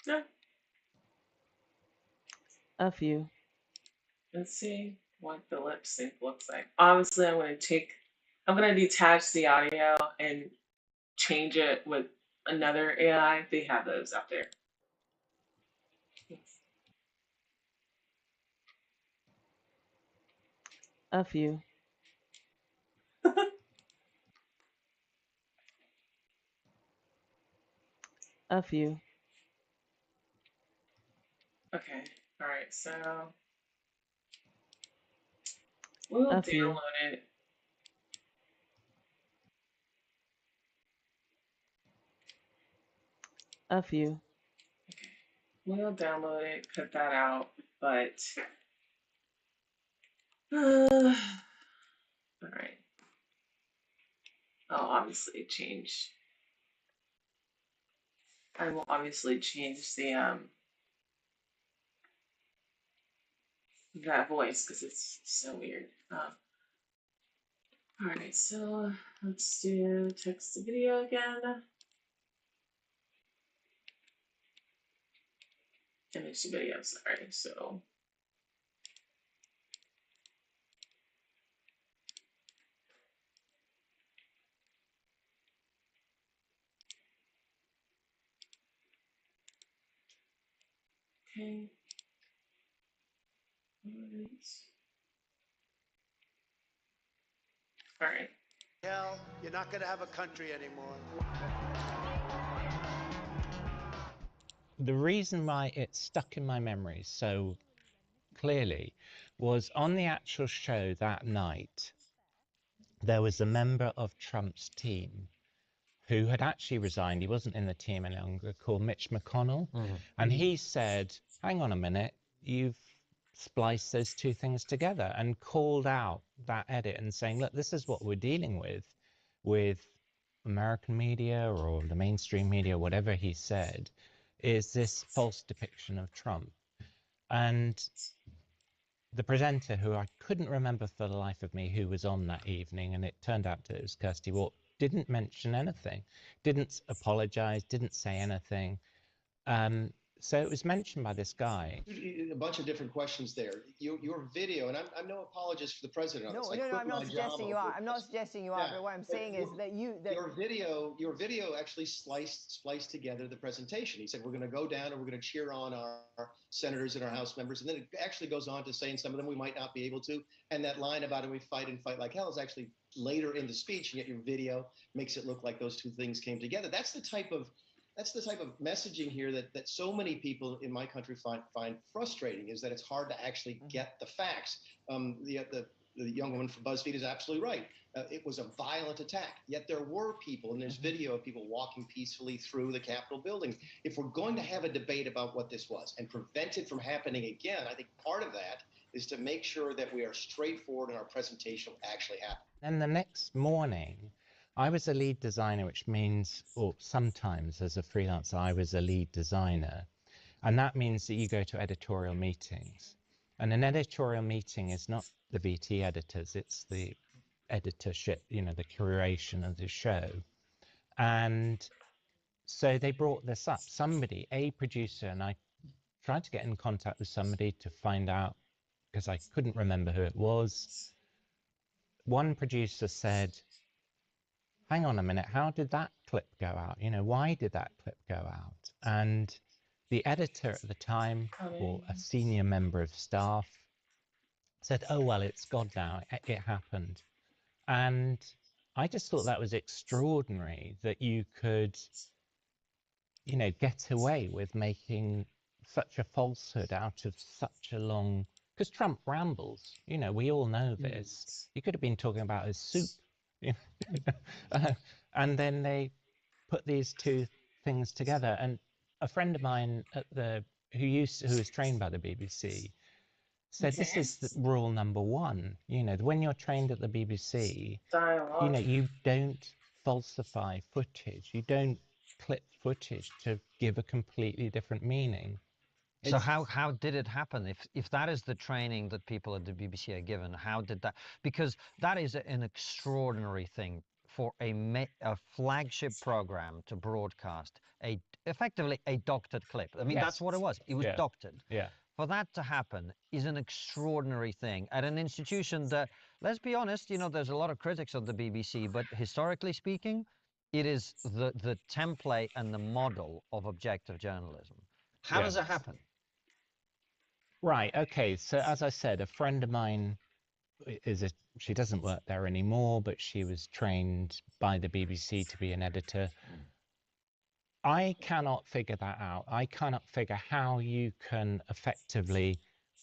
Yeah. A few. Let's see what the lip sync looks like. Obviously, I'm gonna detach the audio and change it with another AI. They have those out there. A few. A few. Okay, all right, so we'll A few. download it. A few. We'll download it, cut that out, but all right. I'll obviously change. I will obviously change the that voice because it's so weird. All right, so let's do text to video again. Image to video, sorry. So okay. All right. Hell, you're not going to have a country anymore. The reason why it stuck in my memory so clearly was on the actual show that night, there was a member of Trump's team who had actually resigned. He wasn't in the team any longer, called Mitch McConnell. And he said, hang on a minute, you've spliced those two things together, and called out that edit and saying, look, this is what we're dealing with American media or the mainstream media, whatever he said, is this false depiction of Trump. And the presenter, who I couldn't remember for the life of me who was on that evening, and it turned out that it was Kirsty Ward, didn't mention anything, didn't apologize, didn't say anything. So it was mentioned by this guy. A bunch of different questions there. Your video, and I'm no apologist for the president on this. No, I'm not suggesting you are. I'm not suggesting you are. But what I'm saying is that your video actually spliced together the presentation. He said we're going to go down and we're going to cheer on our senators and our House members, and then it actually goes on to say, in some of them we might not be able to. And that line about it, we fight and fight like hell, is actually later in the speech, and yet your video makes it look like those two things came together. That's the type of messaging here that so many people in my country find frustrating, is that it's hard to actually get the facts. The young woman from BuzzFeed is absolutely right. It was a violent attack, yet there were people, and there's video of people walking peacefully through the Capitol building. If we're going to have a debate about what this was and prevent it from happening again, I think part of that is to make sure that we are straightforward in our presentation of what actually happened. And the next morning, I was a lead designer, which means, or sometimes as a freelancer, I was a lead designer. And that means that you go to editorial meetings. And an editorial meeting is not the VT editors, it's the editorship, you know, the curation of the show. And so they brought this up. Somebody, a producer, and I tried to get in contact with somebody to find out, because I couldn't remember who it was. One producer said, hang on a minute, how did that clip go out? You know, why did that clip go out? And the editor at the time, or a senior member of staff, said, oh, well, it's gone now, it happened. And I just thought that was extraordinary that you could, you know, get away with making such a falsehood out of such a long, because Trump rambles, you know, we all know this. He could have been talking about his soup. And then they put these two things together. And a friend of mine at who was trained by the BBC said, this is the rule number one. You know, when you're trained at the BBC, Dialogue. you know, you don't falsify footage. You don't clip footage to give a completely different meaning. So how did it happen? If that is the training that people at the BBC are given, how did that? Because that is an extraordinary thing for a flagship program to broadcast effectively a doctored clip. I mean, that's what it was. It was doctored. Yeah. for that to happen is an extraordinary thing at an institution that, let's be honest, you know, there's a lot of critics of the BBC, but historically speaking, it is the template and the model of objective journalism. How does it happen? Right. Okay. So as I said, a friend of mine she doesn't work there anymore, but she was trained by the BBC to be an editor. I cannot figure that out. I cannot figure how you can effectively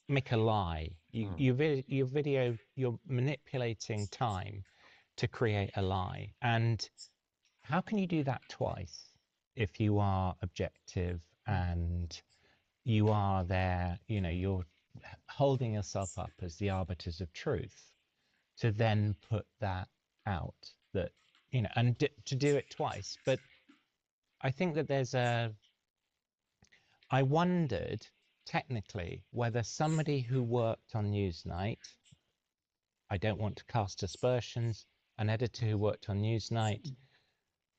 make a lie. Your video, you're manipulating time to create a lie. And how can you do that twice if you are objective and you are there, you know, you're holding yourself up as the arbiters of truth, to then put that out, that, you know, and to do it twice. But I think that I wondered technically whether somebody who worked on Newsnight, I don't want to cast aspersions, an editor who worked on Newsnight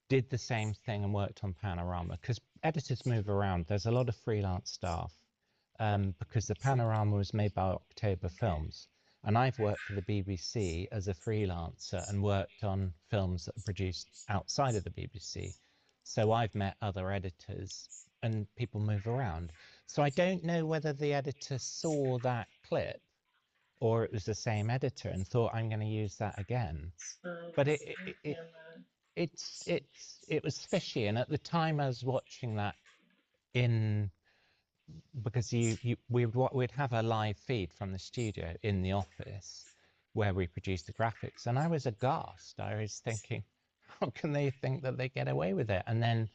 did the same thing and worked on Panorama, because editors move around. There's a lot of freelance staff because the Panorama was made by October Films. And I've worked for the BBC as a freelancer and worked on films that are produced outside of the BBC. So I've met other editors and people move around. So I don't know whether the editor saw that clip or it was the same editor and thought, I'm going to use that again. But it was fishy. And at the time I was watching that because we'd have a live feed from the studio in the office where we produced the graphics, and I was aghast. I was thinking, how can they think that they get away with it? And then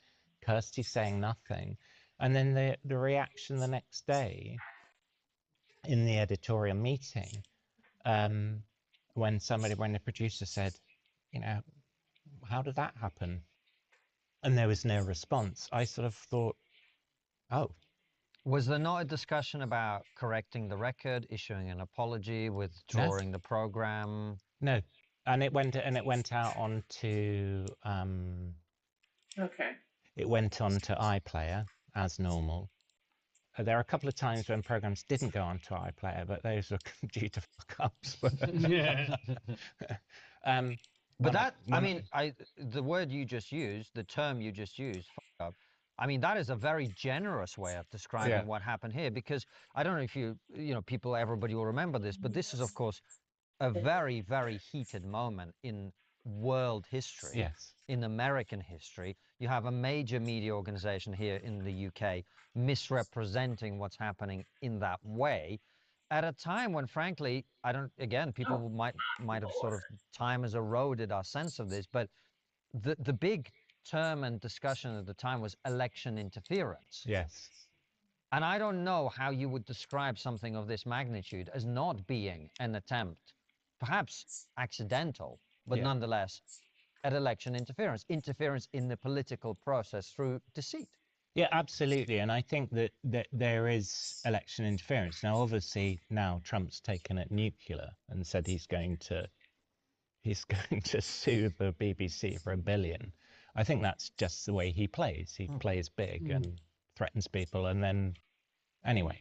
Kirsty saying nothing, and then the reaction the next day in the editorial meeting, when the producer said, you know, how did that happen? And there was no response. I sort of thought, oh. Was there not a discussion about correcting the record, issuing an apology, withdrawing the program? No, and it went out onto it went on to iPlayer as normal. There are a couple of times when programs didn't go onto iPlayer, but those were due to fuck-ups. Yeah. But that, I mean, the word you just used, the term you just used, fuck up, I mean, that is a very generous way of describing what happened here, because I don't know if everybody will remember this, but this is, of course, a very, very heated moment in world history, in American history. You have a major media organization here in the UK misrepresenting what's happening in that way at a time when, frankly, people might have sort of, time has eroded our sense of this, but the big term and discussion at the time was election interference. Yes. And I don't know how you would describe something of this magnitude as not being an attempt, perhaps accidental, but nonetheless, at election interference in the political process through deceit. Yeah, absolutely. And I think that there is election interference. Now, obviously, now Trump's taken it nuclear and said he's going to sue the BBC for $1 billion. I think that's just the way he plays. He plays big and threatens people, and then anyway.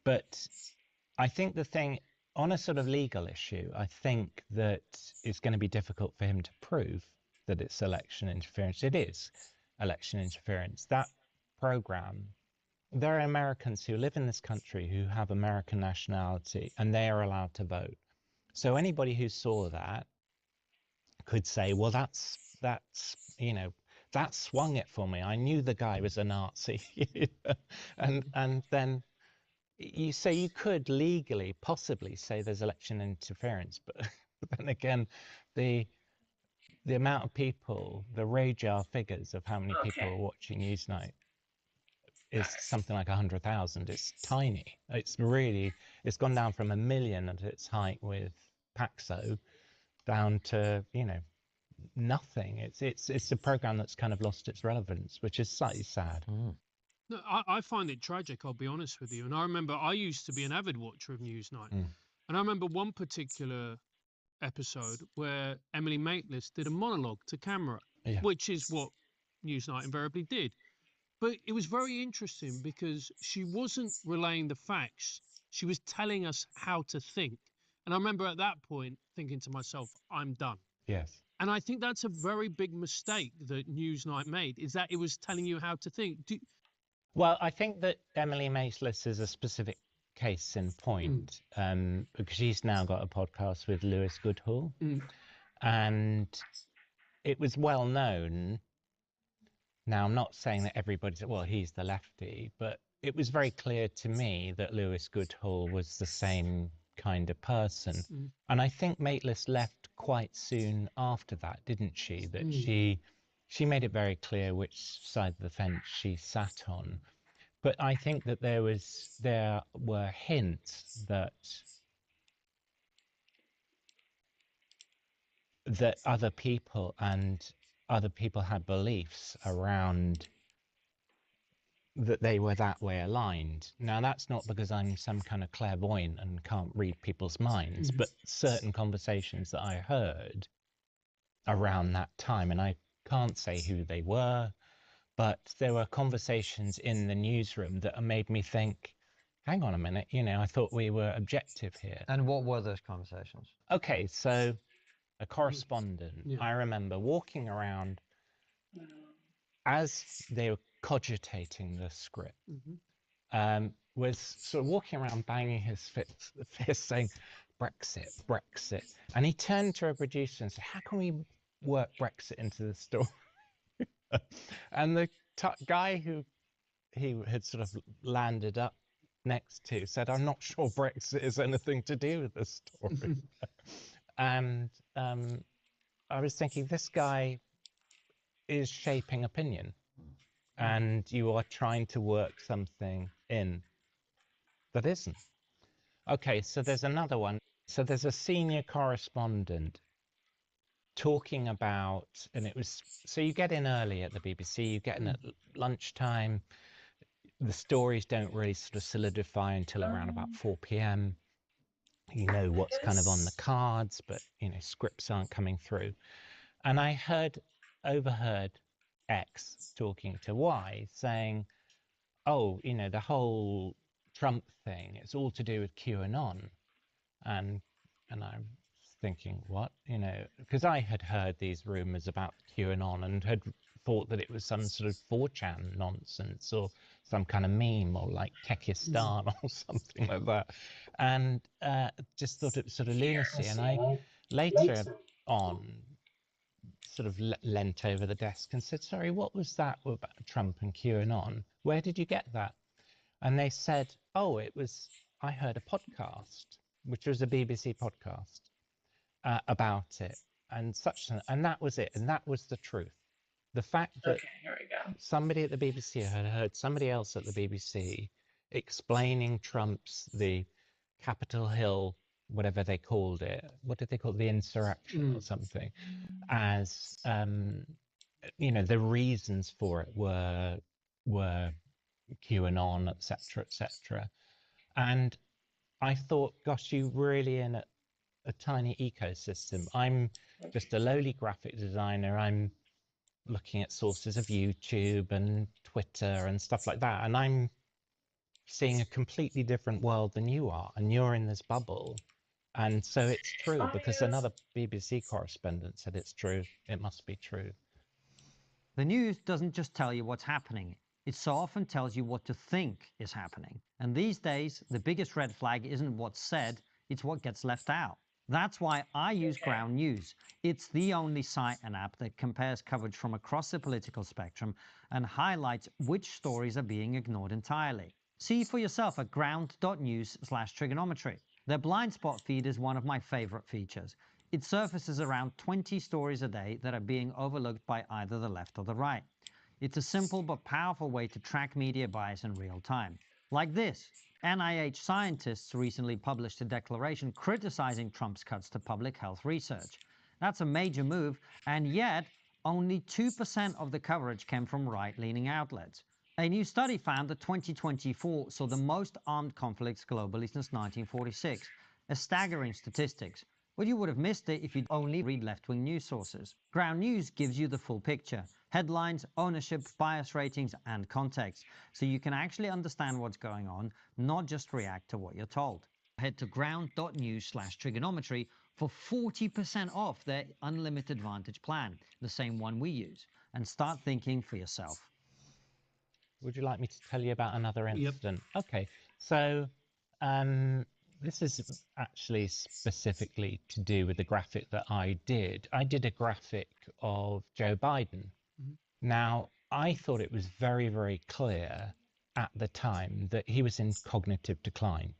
But I think the thing on a sort of legal issue, I think that it's going to be difficult for him to prove that it's election interference. It is election interference. That program, there are Americans who live in this country who have American nationality, and they are allowed to vote. So anybody who saw that could say, well, that's you know, that swung it for me. I knew the guy was a Nazi. and then you could legally possibly say there's election interference, but then again, the amount of people, the radar figures of how many people are watching Newsnight is something like 100,000. It's tiny. It's gone down from 1 million at its height with Paxo down to, you know, nothing. It's a program that's kind of lost its relevance, which is slightly sad. No, I find it tragic, I'll be honest with you. And I remember I used to be an avid watcher of Newsnight. And I remember one particular episode where Emily Maitlis did a monologue to camera, which is what Newsnight invariably did. But it was very interesting because she wasn't relaying the facts. She was telling us how to think. And I remember at that point thinking to myself, I'm done. Yes. And I think that's a very big mistake that Newsnight made, is that it was telling you how to think. Well, I think that Emily Maitlis is a specific case in point, because she's now got a podcast with Lewis Goodhall. And it was well known. Now, I'm not saying that everybody's, well, he's the lefty, but it was very clear to me that Lewis Goodhall was the same kind of person. And I think Maitlis left quite soon after that, didn't she? That she made it very clear which side of the fence she sat on. But I think that there were hints that other people had beliefs around that they were that way aligned. Now, that's not because I'm some kind of clairvoyant and can't read people's minds, but certain conversations that I heard around that time, and I can't say who they were, but there were conversations in the newsroom that made me think, hang on a minute, I thought we were objective here. And what were those conversations? Okay, so a correspondent, I remember walking around as they were cogitating the script, was sort of walking around banging his fist saying, Brexit, Brexit. And he turned to a producer and said, how can we work Brexit into the story? And the guy who he had sort of landed up next to said, I'm not sure Brexit has anything to do with the story. And I was thinking, this guy is shaping opinion, and you are trying to work something in that isn't. Okay, so there's another one. So there's a senior correspondent talking about, and it was, so you get in early at the BBC, you get in at lunchtime, the stories don't really sort of solidify until around about 4 p.m. You know what's kind of on the cards, but scripts aren't coming through. And I overheard X talking to Y saying, oh, the whole Trump thing, it's all to do with QAnon. And I was thinking, what? Because I had heard these rumors about QAnon and had thought that it was some sort of 4chan nonsense or some kind of meme or like Kekistan or something like that. And just thought it was sort of lunacy. And I later on sort of leant over the desk and said, sorry, what was that about Trump and QAnon? Where did you get that? And they said, oh, I heard a podcast, which was a BBC podcast about it, and that was it, and that was the truth. The fact that somebody at the BBC had heard somebody else at the BBC explaining the Capitol Hill, whatever they called it, what did they call it, the insurrection or something, as the reasons for it were QAnon, etc., etc. And I thought, gosh, you really in a tiny ecosystem. I'm just a lowly graphic designer. I'm looking at sources of YouTube and Twitter and stuff like that, and I'm seeing a completely different world than you are, and you're in this bubble. And so it's true, because another BBC correspondent said it's true. It must be true. The news doesn't just tell you what's happening. It so often tells you what to think is happening. And these days, the biggest red flag isn't what's said, it's what gets left out. That's why I use Ground News. It's the only site and app that compares coverage from across the political spectrum and highlights which stories are being ignored entirely. See for yourself at ground.news/trigonometry. Their blind spot feed is one of my favorite features. It surfaces around 20 stories a day that are being overlooked by either the left or the right. It's a simple but powerful way to track media bias in real time. Like this. NIH scientists recently published a declaration criticizing Trump's cuts to public health research. That's a major move, and yet only 2% of the coverage came from right-leaning outlets. A new study found that 2024 saw the most armed conflicts globally since 1946, a staggering statistics. But you would have missed it if you'd only read left-wing news sources. Ground News gives you the full picture. headlines, ownership, bias ratings, and context, so you can actually understand what's going on, not just react to what you're told. Head to ground.news/trigonometry for 40% off their Unlimited Vantage plan, the same one we use, and start thinking for yourself. Would you like me to tell you about another incident? Yep. Okay, so this is actually specifically to do with the graphic that I did. I did a graphic of Joe Biden. Mm-hmm. Now, I thought it was very, very clear at the time that he was in cognitive decline.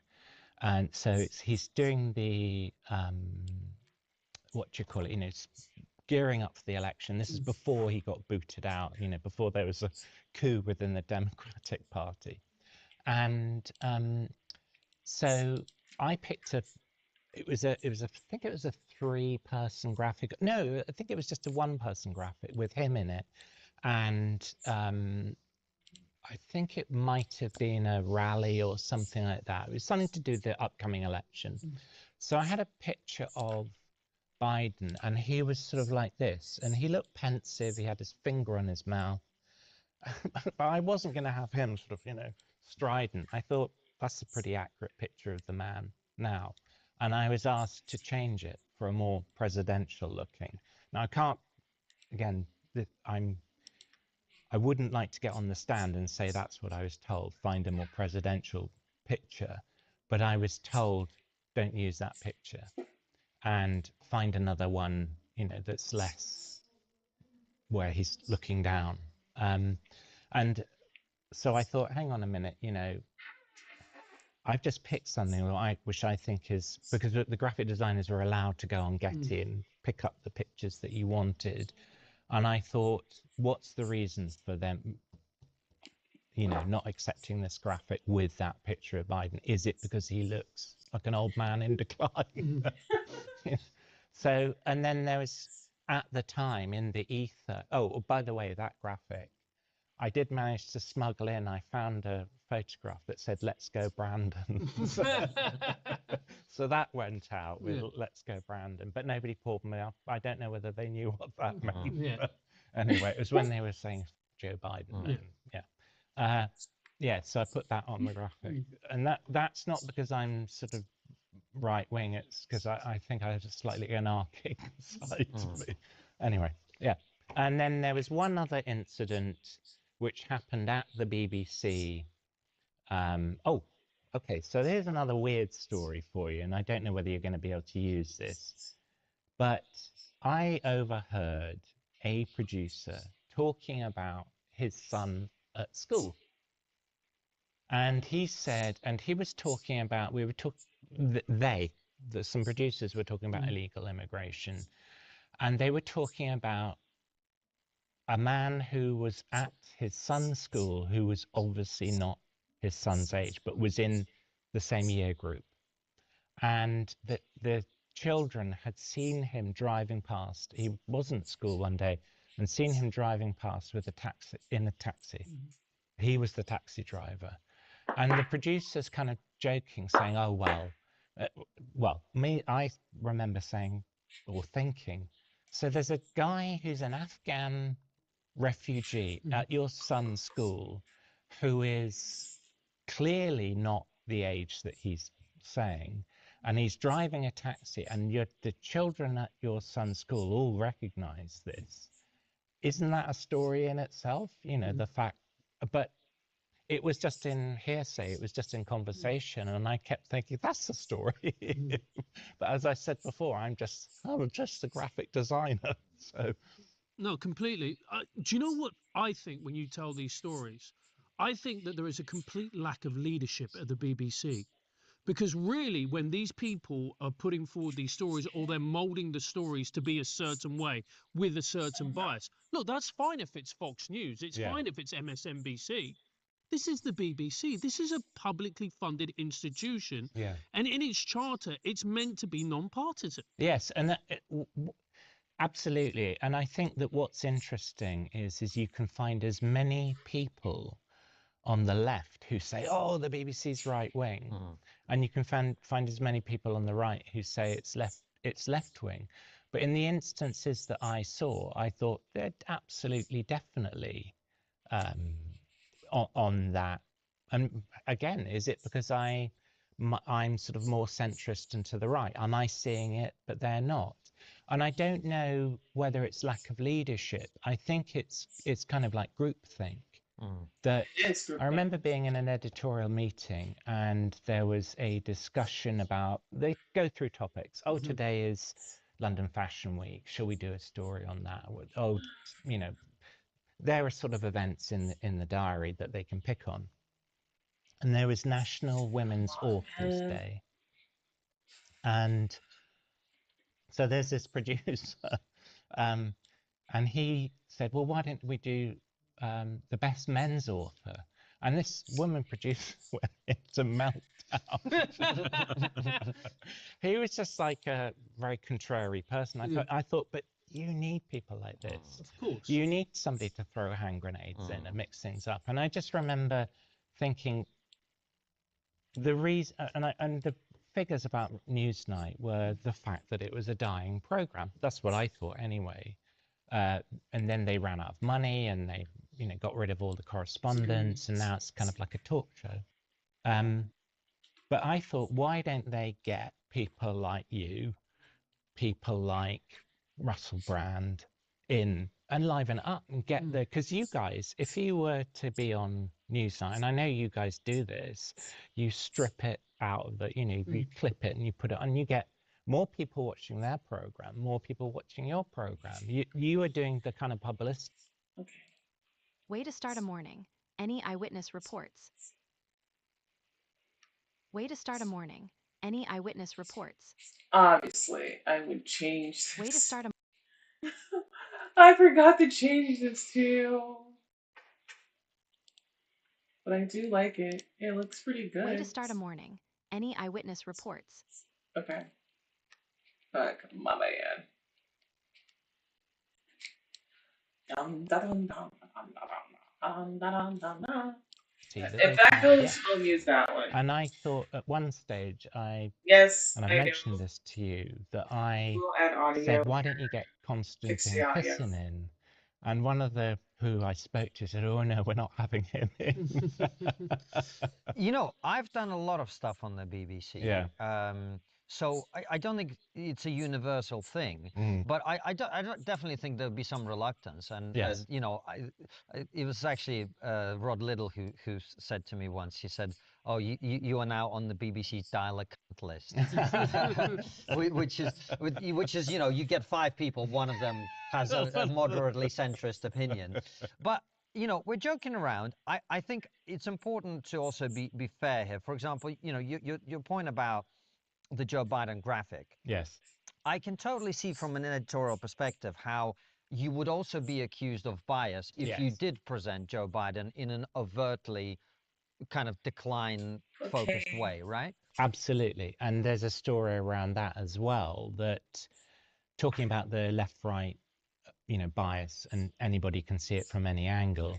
And so he's doing the, what do you call it, you know, gearing up for the election. This is before he got booted out, you know, before there was a coup within the Democratic Party. And so I picked I think it was a 3-person graphic. No, I think it was just a 1-person graphic with him in it. And I think it might have been a rally or something like that. It was something to do with the upcoming election. So I had a picture of Biden, and he was sort of like this, and he looked pensive. He had his finger on his mouth. But I wasn't going to have him sort of, you know, strident. I thought that's a pretty accurate picture of the man now. And I was asked to change it for a more presidential looking. Now, I can't, again, I wouldn't like to get on the stand and say that's what I was told, find a more presidential picture. But I was told, don't use that picture and find another one, you know, that's less where he's looking down. And so I thought, hang on a minute, you know, I've just picked something which I think is, because the graphic designers were allowed to go on Getty and pick up the pictures that you wanted. And I thought, what's the reason for them, you know, not accepting this graphic with that picture of Biden? Is it because he looks like an old man in decline? So, and then there was, at the time, in the ether, oh, by the way, that graphic, I did manage to smuggle in, I found a photograph that said, "Let's go Brandon." So that went out with "Let's go Brandon," but nobody pulled me up. I don't know whether they knew what that meant. Yeah. Anyway, it was when they were saying Joe Biden. Yeah, so I put that on the graphic. And that's not because I'm sort of right-wing, it's because I think I have a slightly anarchic side to me. Anyway, yeah. And then there was one other incident which happened at the BBC. Oh, okay, so there's another weird story for you, and I don't know whether you're going to be able to use this, but I overheard a producer talking about his son at school. And he said, and he was talking about, some producers were talking about illegal immigration, and they were talking about a man who was at his son's school who was obviously not his son's age, but was in the same year group. And the children had seen him driving past. He wasn't at school one day and seen him driving past with in a taxi. He was the taxi driver. And the producer's kind of joking, saying, oh, well, I remember saying or thinking, so there's a guy who's an Afghan refugee at your son's school who is clearly not the age that he's saying, and he's driving a taxi, and the children at your son's school all recognize this. Isn't that a story in itself? You know, the fact, but it was just in hearsay, it was just in conversation, and I kept thinking, that's the story. But as I said before, I'm just a graphic designer, so. No, completely. Do you know what I think when you tell these stories? I think that there is a complete lack of leadership at the BBC. Because really, when these people are putting forward these stories, or they're molding the stories to be a certain way with a certain bias, look, that's fine if it's Fox News. It's fine if it's MSNBC. This is the BBC. This is a publicly funded institution. Yeah. And in its charter, it's meant to be non-partisan. Yes, and absolutely. And I think that what's interesting is you can find as many people on the left who say, oh, the BBC's right wing. And you can find as many people on the right who say it's left wing. But in the instances that I saw, I thought they're absolutely, definitely on that. And again, is it because I'm sort of more centrist and to the right? Am I seeing it, but they're not? And I don't know whether it's lack of leadership. I think it's kind of like groupthink. That I remember being in an editorial meeting and there was a discussion about, they go through topics. Oh, today is London Fashion Week. Shall we do a story on that? Oh, you know, there are sort of events in the diary that they can pick on. And there was National Women's Authors Day. And so there's this producer, and he said, well, why don't we do the best men's author? And this woman producer went into meltdown. He was just like a very contrary person. I thought, but you need people like this. Of course. You need somebody to throw hand grenades in and mix things up. And I just remember thinking, the reason, and the figures about Newsnight were the fact that it was a dying program. That's what I thought anyway. And then they ran out of money, and they, got rid of all the correspondence, and now it's kind of like a talk show. But I thought, why don't they get people like you, people like Russell Brand in and liven up and get the, because you guys, if you were to be on Newsnight, and I know you guys do this, you strip it out of the, you clip it and you put it on, you get more people watching their program, more people watching your program. You are doing the kind of publicity. Okay. Way to start a morning. Any eyewitness reports. Way to start a morning. Any eyewitness reports. Obviously, I would change this. Way to start a I forgot to change this too. But I do like it. It looks pretty good. Way to start a morning. Any eyewitness reports. Okay. Come on, man. Dum, dum, dum, dum, dum, dum, dum, dum. If that goes, we'll use that one. And I thought at one stage, yes, and I mentioned this to you, that I said, why don't you get Konstantin Kissin in? And one of the who I spoke to said, oh no, we're not having him in. I've done a lot of stuff on the BBC. Yeah. So I don't think it's a universal thing, but I definitely think there'll be some reluctance. And, yes. It was actually Rod Little who said to me once, he said, oh, you are now on the BBC's dial a cunt list, which is, you get 5 people, one of them has a moderately centrist opinion. But we're joking around. I think it's important to also be fair here. For example, your point about the Joe Biden graphic. Yes. I can totally see from an editorial perspective how you would also be accused of bias if you did present Joe Biden in an overtly kind of decline-focused way, right? Absolutely. And there's a story around that as well, that talking about the left-right, bias, and anybody can see it from any angle.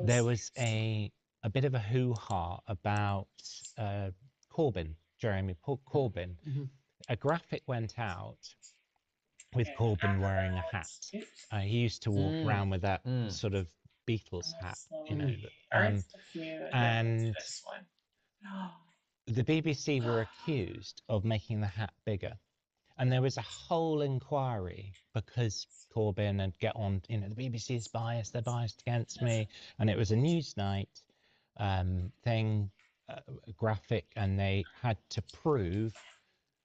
There was a bit of a hoo-ha about Corbyn. Jeremy Corbyn. A graphic went out with Corbyn wearing a hat. He used to walk around with that sort of Beatles hat, and the BBC were accused of making the hat bigger. And there was a whole inquiry because Corbyn had get on, the BBC is biased, they're biased against me. And it was a Newsnight thing, graphic, and they had to prove,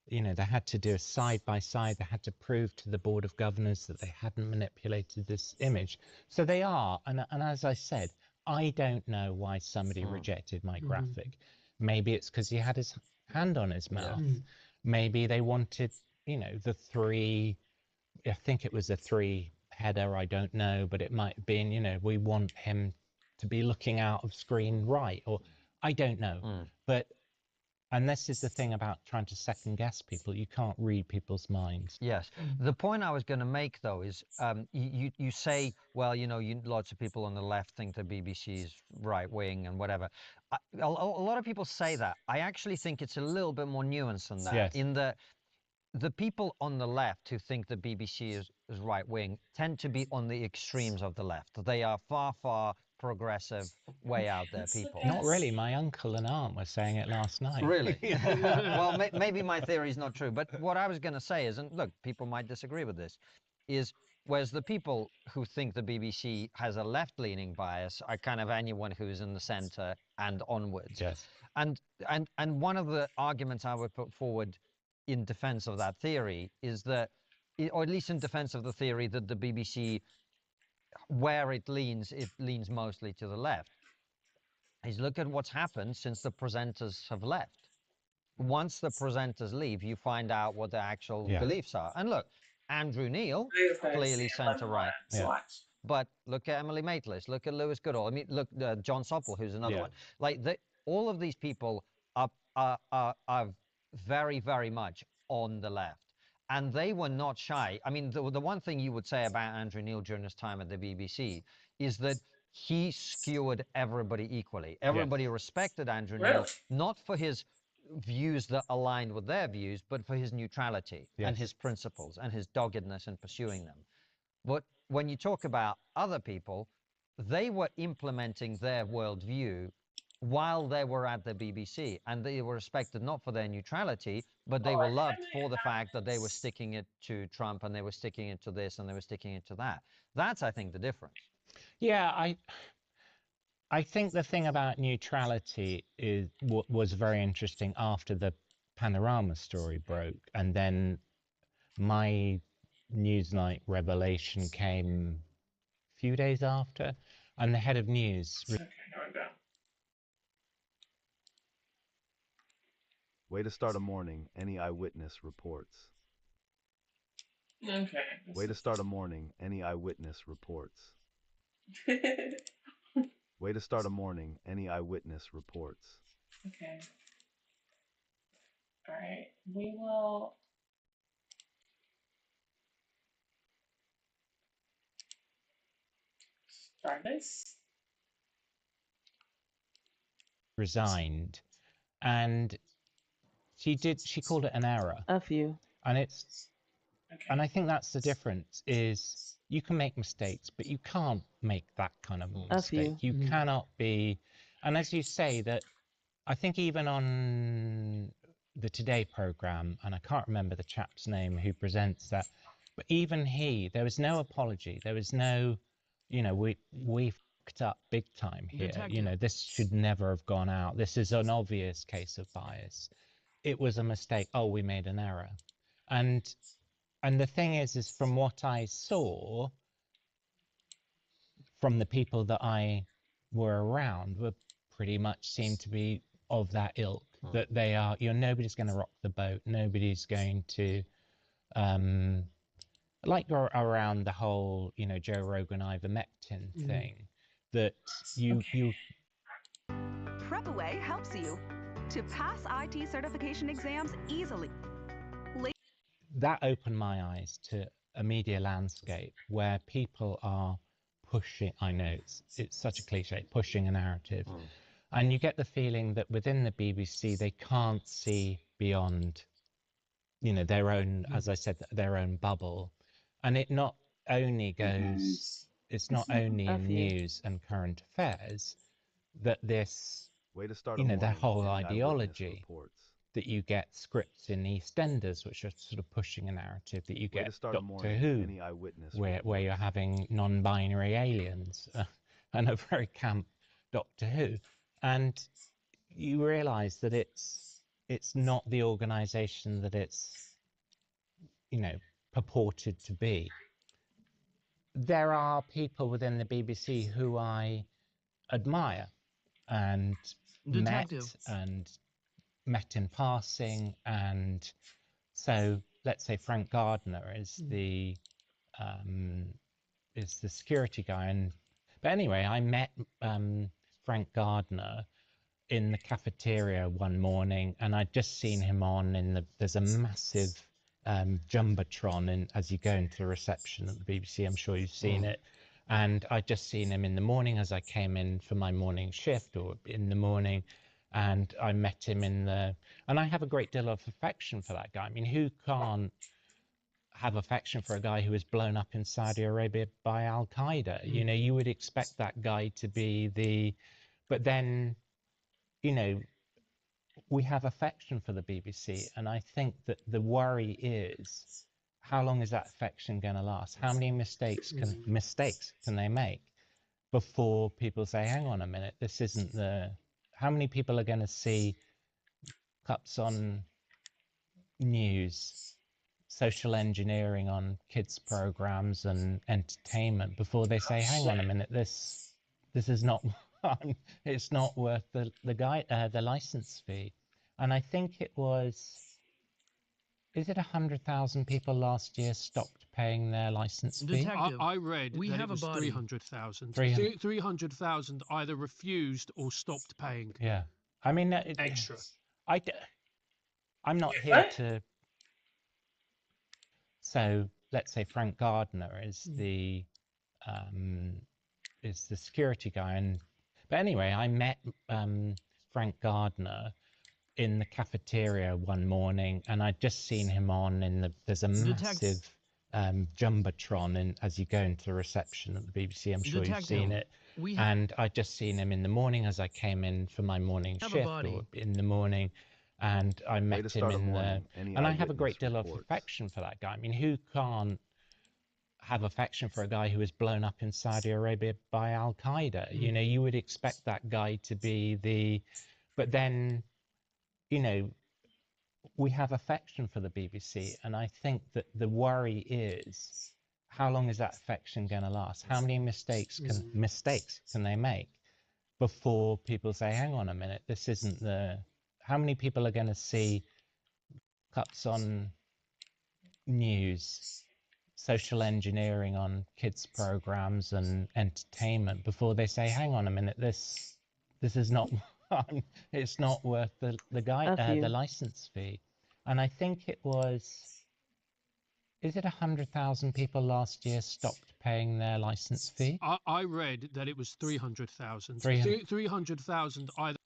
they had to do a side by side. They had to prove to the Board of Governors that they hadn't manipulated this image. So they are, and as I said, I don't know why somebody rejected my graphic. Maybe it's because he had his hand on his mouth. Maybe they wanted, the 3. I think it was a 3 header. I don't know, but it might have been, we want him to be looking out of screen right, or I don't know. But, and this is the thing about trying to second guess people, you can't read people's minds. Yes. The point I was going to make, though, is you say, well, lots of people on the left think the BBC is right wing and whatever. A lot of people say that. I actually think it's a little bit more nuanced than that. Yes. In that the people on the left who think the BBC is right wing tend to be on the extremes of the left. They are far, far progressive, way out there people. Not really. My uncle and aunt were saying it last night. Really? Well, maybe my theory is not true. But what I was going to say is, and look, people might disagree with this, is whereas the people who think the BBC has a left-leaning bias are kind of anyone who's in the center and onwards. Yes. And one of the arguments I would put forward in defense of that theory is that, or at least in defense of the theory that the BBC, where it leans mostly to the left, is look at what's happened since the presenters have left. Once the presenters leave, you find out what their actual beliefs are. And look, Andrew Neil, clearly centre-right. But look at Emily Maitlis, look at Lewis Goodall. I mean, look, John Soppel, who's another one. Like, all of these people are very, very much on the left. And they were not shy. I mean, the one thing you would say about Andrew Neil during his time at the BBC is that he skewered everybody equally. Everybody respected Andrew Neil, not for his views that aligned with their views, but for his neutrality and his principles and his doggedness in pursuing them. But when you talk about other people, they were implementing their worldview while they were at the BBC, and they were respected not for their neutrality, but they were loved for the fact that they were sticking it to Trump, and they were sticking it to this, and they were sticking it to that. That's, I think, the difference. Yeah, I think the thing about neutrality was very interesting after the Panorama story broke, and then my Newsnight revelation came a few days after, and the head of news. Okay, here we go. Way to start a morning, any eyewitness reports. Okay. Way to start a morning, any eyewitness reports. Way to start a morning, any eyewitness reports. Okay. All right. We will start this. Resigned, and she called it an error. A few. And and I think that's the difference, is you can make mistakes, but you can't make that kind of mistake. You cannot be, and as you say, that I think even on the Today programme, and I can't remember the chap's name who presents that, but even there was no apology. There was no, we fucked up big time here. This should never have gone out. This is an obvious case of bias. It was a mistake. Oh, we made an error. And the thing is from what I saw from the people that I were around were pretty much seemed to be of that ilk, that they are, nobody's going to rock the boat. Nobody's going to, like around the whole, Joe Rogan, ivermectin thing, that you PrepAway helps you to pass IT certification exams easily. That opened my eyes to a media landscape where people are pushing, I know it's such a cliche, pushing a narrative. And you get the feeling that within the BBC, they can't see beyond, their own, as I said, their own bubble. And it not only goes, it's not only in news and current affairs that this, their whole ideology, that you get scripts in EastEnders which are sort of pushing a narrative, that you get Doctor Who, where you're having non-binary aliens and a very camp Doctor Who, and you realise that it's not the organisation that it's purported to be. There are people within the BBC who I admire and met in passing, and so let's say Frank Gardner is the security guy, but anyway, I met Frank Gardner in the cafeteria one morning, and I'd just seen him on there's a massive jumbotron as you go into the reception at the BBC. I'm sure you've seen it. And I'd just seen him in the morning as I came in for my morning shift, or in the morning, and I met him and I have a great deal of affection for that guy. I mean, who can't have affection for a guy who was blown up in Saudi Arabia by Al Qaeda? You know, you would expect that guy to be but then, you know, we have affection for the BBC, and I think that the worry is, how long is that affection going to last? How many mistakes can they make before people say, hang on a minute, this isn't how many people are going to see cuts on news, social engineering on kids programs and entertainment before they say, hang on a minute, this is not it's not worth the license fee? And I think it was, is it 100,000 people last year stopped paying their license fee? Detective, I read that it was 300,000. 300,000 either refused or stopped paying. Yeah. I mean, Extra. I'm not here to. So let's say Frank Gardner is the security guy, but anyway, I met Frank Gardner in the cafeteria one morning, and I'd just seen him on there's a massive jumbotron as you go into the reception at the BBC. I'm sure you've seen it. And I'd just seen him in the morning as I came in for my morning shift, or in the morning, and I met him in the. And I have a great deal of affection for that guy. I mean, who can't have affection for a guy who was blown up in Saudi Arabia by Al Qaeda? You know, you would expect that guy to be but then, you know, we have affection for the BBC, and I think that the worry is, how long is that affection going to last? How many mistakes can they make before people say, hang on a minute, this isn't how many people are going to see cuts on news, social engineering on kids programs and entertainment before they say, hang on a minute, this is not it's not worth the license fee? And I think it was, is it 100,000 people last year stopped paying their license fee? I read that it was 300,000. 300,000 either.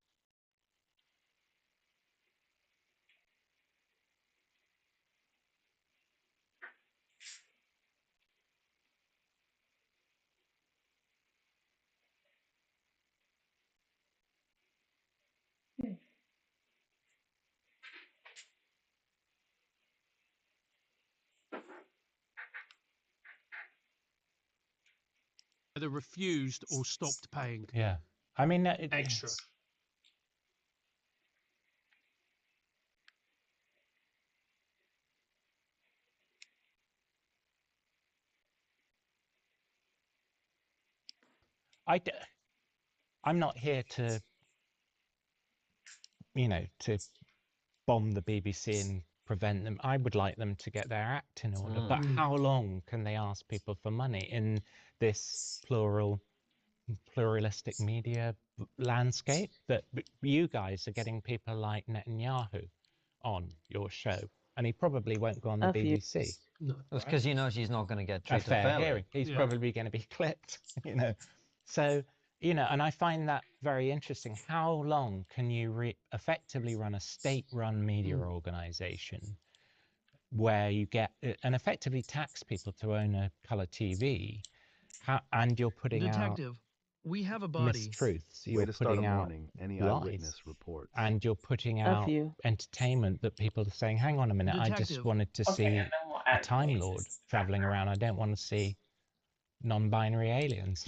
Either refused or stopped paying. Yeah. I mean, extra. I'm not here to, you know, to bomb the BBC and prevent them. I would like them to get their act in order. But how long can they ask people for money in this pluralistic media landscape that you guys are getting people like Netanyahu on your show, and he probably won't go on the BBC? No, that's because he knows he's not going to get treated a fair fairly. hearing. He's probably going to be clipped, you know. So, you know, and I find that very interesting. How long can you effectively run a state-run media organization where you get and effectively tax people to own a color TV, and you're putting Detective, we have a body. Mistruths. Way You're to start putting a out morning. Any lies, eyewitness reports. and you're putting out entertainment that people are saying, hang on a minute, I just wanted to see a Time Lord traveling around. I don't want to see non-binary aliens.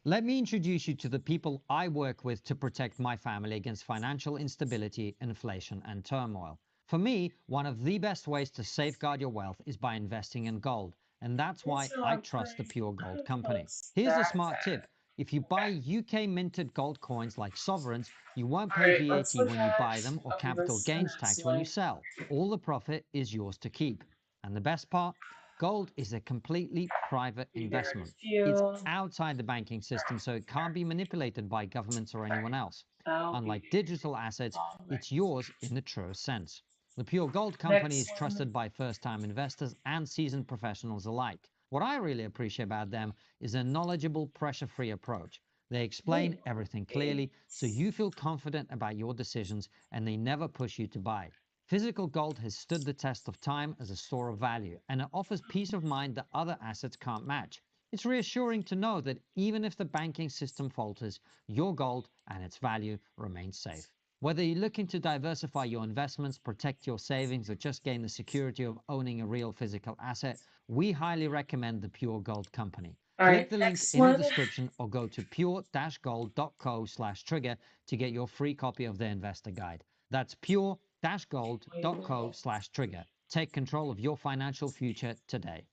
Let me introduce you to the people I work with to protect my family against financial instability, inflation, and turmoil. For me, one of the best ways to safeguard your wealth is by investing in gold, and that's why I trust the Pure Gold Company. Here's a smart tip. If you buy UK minted gold coins like sovereigns, you won't pay VAT when you buy them or capital gains tax when you sell. All the profit is yours to keep. And the best part? Gold is a completely private investment. It's outside the banking system, so it can't be manipulated by governments or anyone else. Unlike digital assets, it's yours in the truest sense. The Pure Gold Company is trusted by first-time investors and seasoned professionals alike. What I really appreciate about them is a knowledgeable, pressure-free approach. They explain everything clearly so you feel confident about your decisions and they never push you to buy. Physical gold has stood the test of time as a store of value, and it offers peace of mind that other assets can't match. It's reassuring to know that even if the banking system falters, your gold and its value remain safe. Whether you're looking to diversify your investments, protect your savings, or just gain the security of owning a real physical asset, we highly recommend the Pure Gold Company. Click the link in the description or go to pure-gold.co/trigger to get your free copy of the investor guide. That's pure-gold.co/trigger. Take control of your financial future today.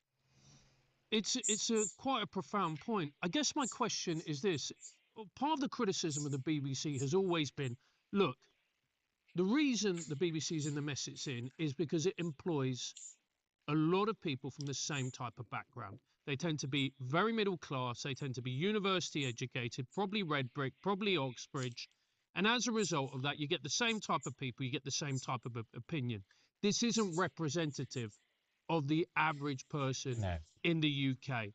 It's a quite a profound point. I guess my question is this. Part of the criticism of the BBC has always been, look, the reason the BBC is in the mess it's in is because it employs a lot of people from the same type of background. They tend to be very middle class. They tend to be university educated, probably Red Brick, probably Oxbridge. And as a result of that, you get the same type of people, you get the same type of opinion. This isn't representative of the average person in the UK.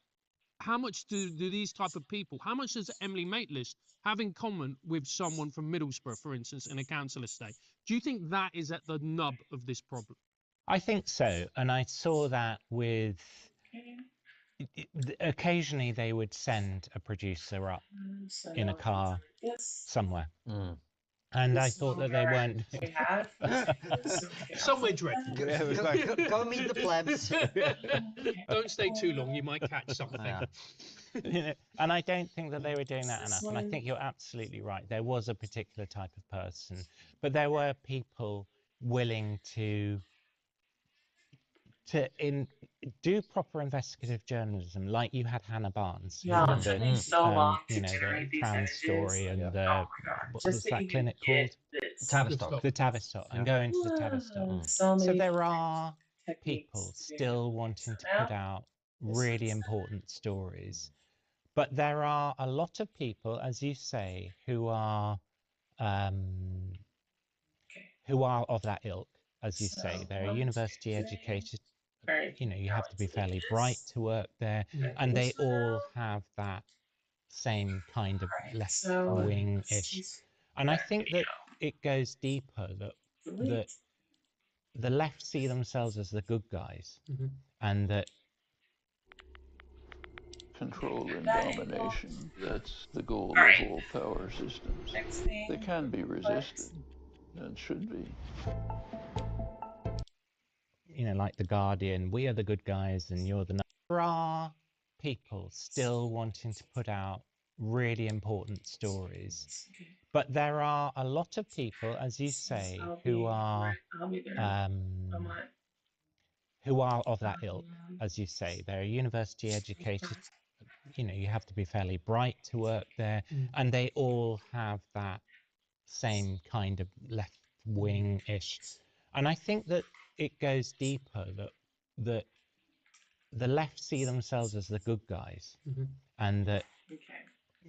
How much do these type of people, how much does Emily Maitlis have in common with someone from Middlesbrough, for instance, in a council estate? Do you think that is at the nub of this problem? I think so. And I saw that with, occasionally they would send a producer up in a car somewhere. And I thought that they weren't. Somewhere dreadful. Yeah, it was like, go meet the plebs. Don't stay too long, you might catch something. And I don't think that they were doing that enough. And I think you're absolutely right. There was a particular type of person, but there were people willing to do proper investigative journalism, like you had Hannah Barnes, who did the, the trans story and the what was that clinic called? Tavistock. The Tavistock, and go into the Tavistock. So there are people still wanting to put out really important stories, but there are a lot of people, as you say, who are of that ilk, as you say. They're university educated. You have to be fairly bright to work there, and they all have that same kind of left-wing-ish. And I think that it goes deeper, that the left see themselves as the good guys, and that Control and domination, that's the goal of all power systems. They can be resisted, and should be. Like The Guardian, we are the good guys and you're the... There are people still wanting to put out really important stories, but there are a lot of people, as you say, who are of that ilk, as you say. They're university educated. You have to be fairly bright to work there, and they all have that same kind of left-wing-ish. And I think that it goes deeper, that the left see themselves as the good guys, and that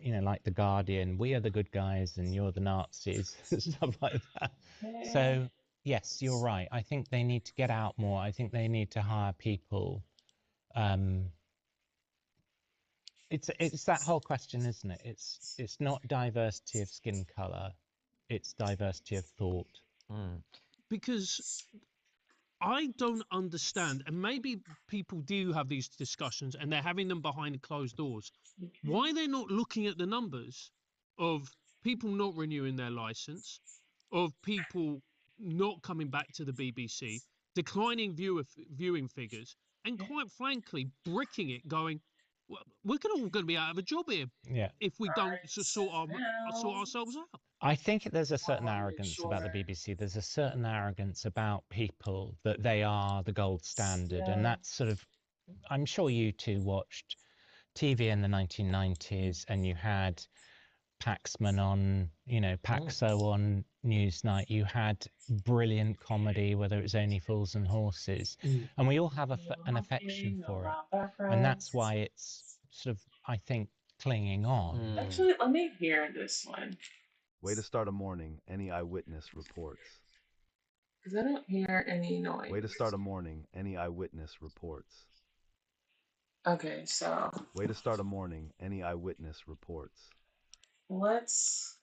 like The Guardian, we are the good guys and you're the Nazis, stuff like that. So yes, you're right. I think they need to get out more. I think they need to hire people. It's that whole question, isn't it? It's not diversity of skin color, it's diversity of thought. Because I don't understand, and maybe people do have these discussions and they're having them behind closed doors, why they're not looking at the numbers of people not renewing their license, of people not coming back to the BBC, declining viewing figures, and quite frankly, bricking it, going, well, we're all going to be out of a job here if we don't sort ourselves out. I think there's a certain arrogance about the BBC. There's a certain arrogance about people that they are the gold standard. And that's sort of, I'm sure you two watched TV in the 1990s and you had Paxman on, Paxo on Newsnight. You had brilliant comedy, whether it was Only Fools and Horses. And we all have an affection for it. And that's why it's sort of, I think, clinging on. Actually, let me hear this one. Way to start a morning, any eyewitness reports. Because I don't hear any noise. Way to start a morning, any eyewitness reports. Okay, so. Way to start a morning, any eyewitness reports. let's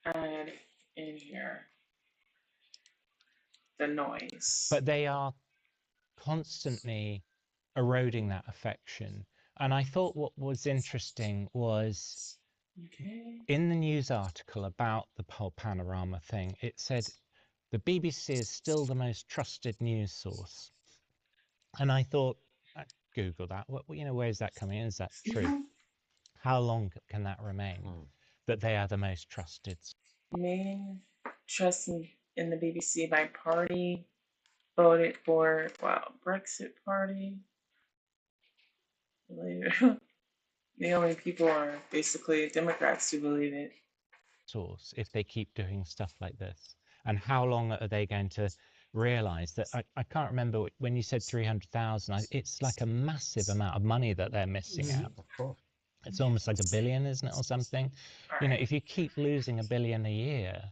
add in here the noise. But they are constantly eroding that affection. And I thought what was interesting was in the news article about the whole panorama thing, it said the BBC is still the most trusted news source. And I thought, I Google that. Where is that coming in? Is that true? How long can that remain? That they are the most trusted? Main trust in the BBC by party voted for, Brexit party. The only people are basically Democrats who believe it. Source if they keep doing stuff like this, and how long are they going to realize that? I can't remember when you said 300,000. It's like a massive amount of money that they're missing out. It's almost like $1 billion, isn't it, or something? If you keep losing $1 billion a year,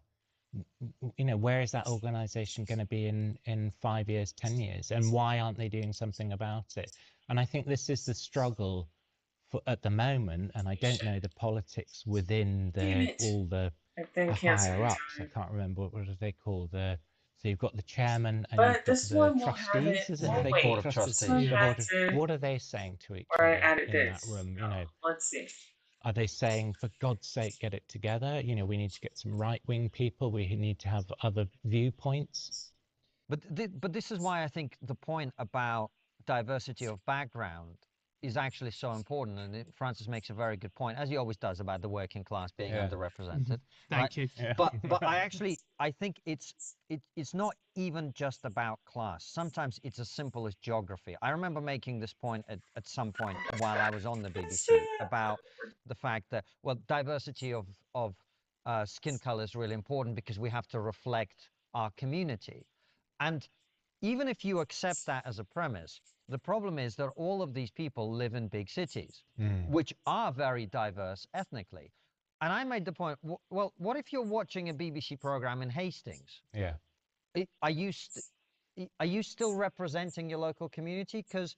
where is that organization going to be in 5 years, 10 years, and why aren't they doing something about it? And I think this is the struggle at the moment, and I don't know the politics within all the higher ups. I can't remember what do they call the. So you've got the chairman and you've got the trustees. Is it? They call trustees. What are they saying to each other in that room? Let's see. Are they saying, for God's sake, get it together? We need to get some right-wing people. We need to have other viewpoints. But this is why I think the point about diversity of background is actually so important, and Francis makes a very good point, as he always does, about the working class being underrepresented. Thank you. Yeah. But I think it's not even just about class. Sometimes it's as simple as geography. I remember making this point at some point while I was on the BBC about the fact that, well, diversity of skin color is really important because we have to reflect our community. And even if you accept that as a premise, the problem is that all of these people live in big cities, which are very diverse ethnically. And I made the point, well, what if you're watching a BBC program in Hastings? Yeah. Are you still representing your local community? Because,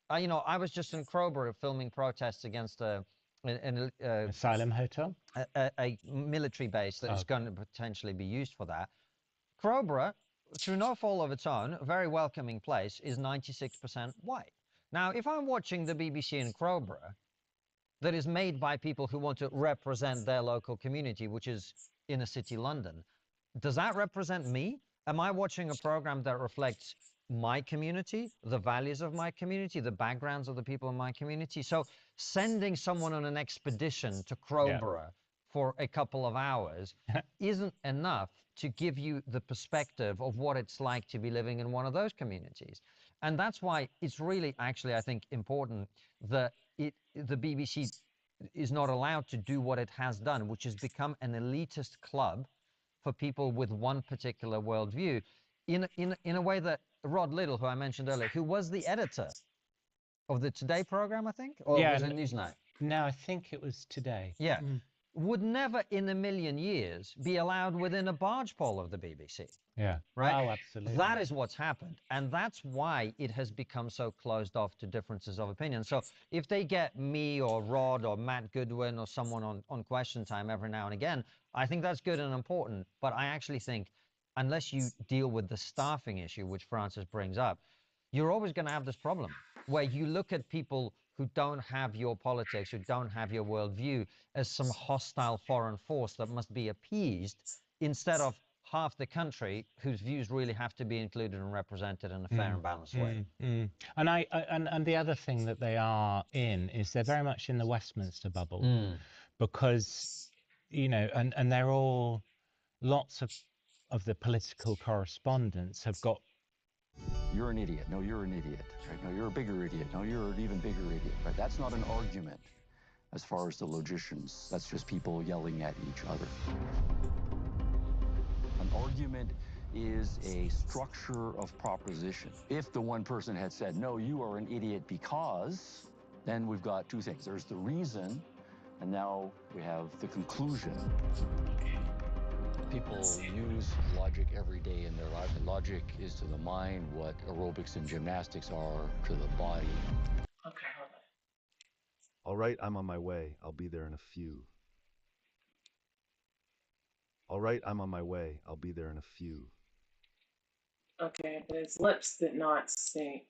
I was just in Crowborough filming protests against an asylum hotel, a military base that is going to potentially be used for that. Crowborough, through no fault of its own, a very welcoming place, is 96% white. Now, if I'm watching the BBC in Crowborough, that is made by people who want to represent their local community, which is inner city London, does that represent me? Am I watching a program that reflects my community, the values of my community, the backgrounds of the people in my community? So sending someone on an expedition to Crowborough for a couple of hours isn't enough to give you the perspective of what it's like to be living in one of those communities. And that's why it's really actually, I think, important that the BBC is not allowed to do what it has done, which is become an elitist club for people with one particular worldview, in a way that Rod Little, who I mentioned earlier, who was the editor of the Today program, I think, or was it Newsnight? No, I think it was Today. Yeah. Would never in a million years be allowed within a barge pole of the BBC. Yeah. Right? Oh, absolutely. That is what's happened. And that's why it has become so closed off to differences of opinion. So if they get me or Rod or Matt Goodwin or someone on Question Time every now and again, I think that's good and important. But I actually think unless you deal with the staffing issue, which Francis brings up, you're always going to have this problem where you look at people who don't have your politics, who don't have your worldview, as some hostile foreign force that must be appeased, instead of half the country whose views really have to be included and represented in a fair and balanced way. And the other thing that they are in is they're very much in the Westminster bubble, because, and they're all, lots of the political correspondents have got. You're an idiot. No, you're an idiot. Right? No, you're a bigger idiot. No, you're an even bigger idiot. Right? That's not an argument as far as the logicians. That's just people yelling at each other. An argument is a structure of proposition. If the one person had said, no, you are an idiot because, then we've got two things. There's the reason, and now we have the conclusion. People use logic every day in their life. Logic is to the mind what aerobics and gymnastics are to the body. Okay, hold on. All right, I'm on my way. I'll be there in a few. All right, I'm on my way. I'll be there in a few. Okay, but his lips did not sync.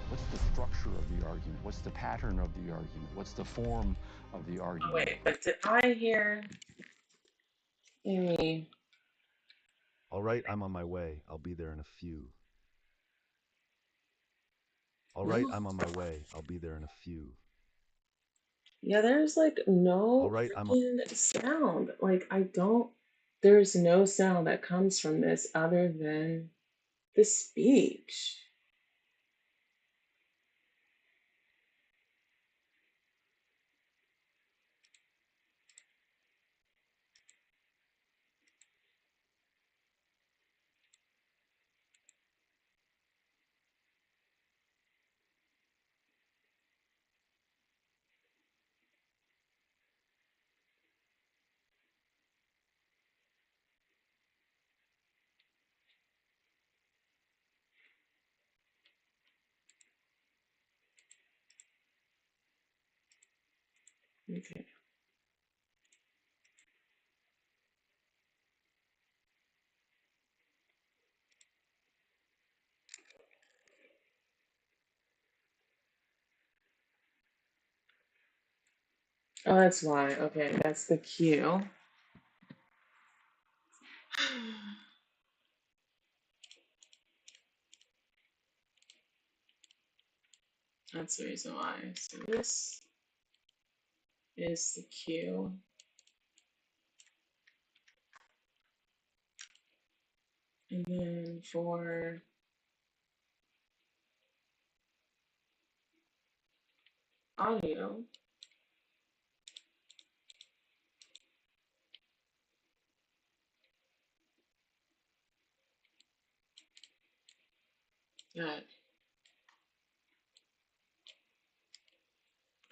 What's the structure of the argument? What's the pattern of the argument? What's the form of the argument? Oh, wait, but did I hear any? All right, I'm on my way. I'll be there in a few. All right, I'm on my way. I'll be there in a few. Yeah, there's like no freaking sound. Like, there's no sound that comes from this other than the speech. Okay. Oh, that's why. Okay, that's the cue. That's the reason why. So this is the cue. And then for audio, that,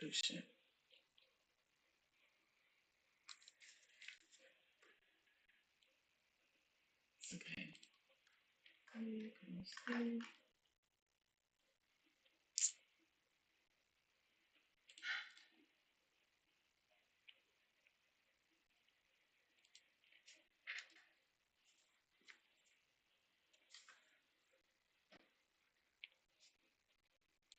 oh shit. Okay.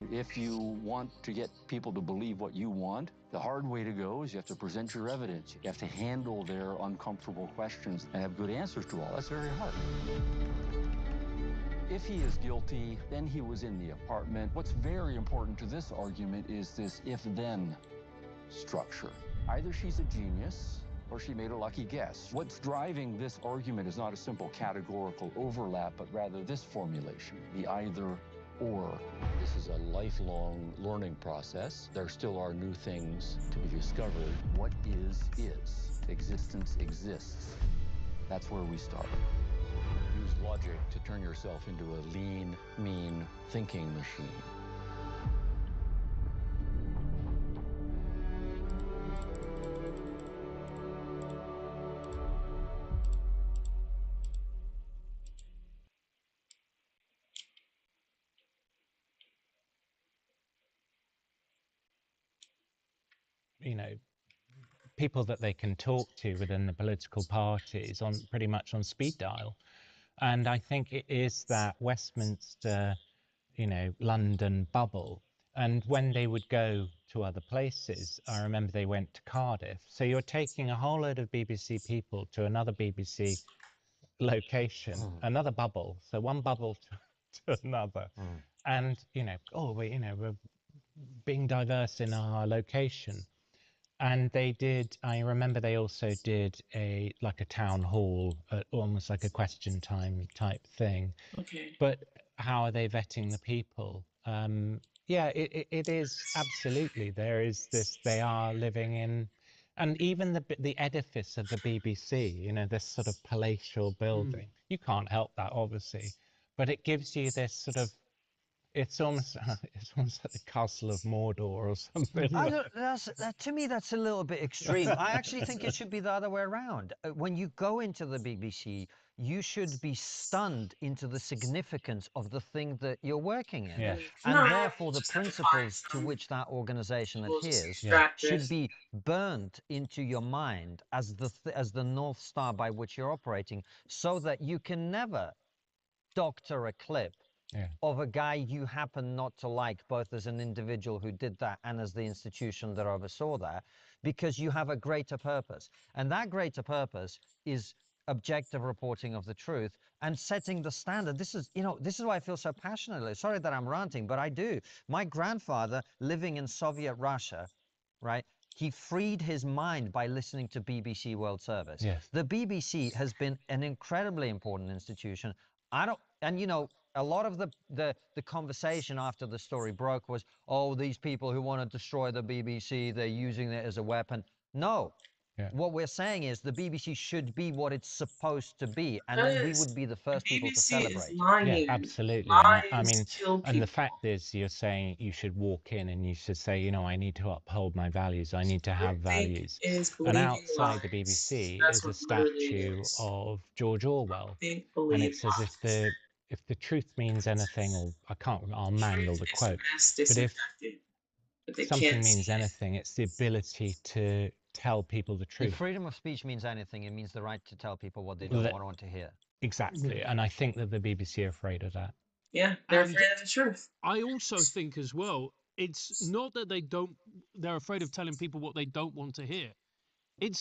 If you want to get people to believe what you want, the hard way to go is you have to present your evidence. You have to handle their uncomfortable questions and have good answers to all. That's very hard. If he is guilty, then he was in the apartment. What's very important to this argument is this if-then structure. Either she's a genius or she made a lucky guess. What's driving this argument is not a simple categorical overlap, but rather this formulation, the either or. This is a lifelong learning process. There still are new things to be discovered. What is. Existence exists. That's where we start. Use logic to turn yourself into a lean, mean thinking machine. You know, people that they can talk to within the political parties on pretty much on speed dial. And I think it is that Westminster, you know, London bubble. And when they would go to other places, I remember they went to Cardiff. So you're taking a whole load of BBC people to another BBC location, another bubble. So one bubble to another. And, you know, oh, we're being diverse in our location. And they did, I remember they also did like a town hall, almost like a question time type thing. Okay. But how are they vetting the people? Yeah, it is absolutely. There is this, they are living in, and even the edifice of the BBC, you know, this sort of palatial building, you can't help that, obviously, but it gives you this sort of, it's almost like the Castle of Mordor or something. To me, that's a little bit extreme. I actually think it should be the other way around. When you go into the BBC, you should be stunned into the significance of the thing that you're working in. Yeah. And therefore, the principles to which that organization adheres should be burnt into your mind as the North Star by which you're operating, so that you can never doctor a clip of a guy you happen not to like, both as an individual who did that and as the institution that oversaw that, because you have a greater purpose. And that greater purpose is objective reporting of the truth and setting the standard. This is, this is why I feel so passionately. Sorry that I'm ranting, but I do. My grandfather, living in Soviet Russia, right? He freed his mind by listening to BBC World Service. Yes. The BBC has been an incredibly important institution. A lot of the conversation after the story broke was, oh, these people who want to destroy the BBC, they're using it as a weapon. No. Yeah. What we're saying is the BBC should be what it's supposed to be, and then we would be the first people to celebrate. Yeah, absolutely. And I mean, and the fact is, you're saying you should walk in and you should say, I need to uphold my values. I need to have values. And outside the BBC is a statue of George Orwell. And it's as if the truth means anything, or I'll mangle the quote, but if something means anything, it's the ability to tell people the truth. If freedom of speech means anything, it means the right to tell people what they don't want to hear. Exactly. And I think that the BBC are afraid of that. Yeah, they're afraid of the truth. I also think as well, it's not that they're afraid of telling people what they don't want to hear. It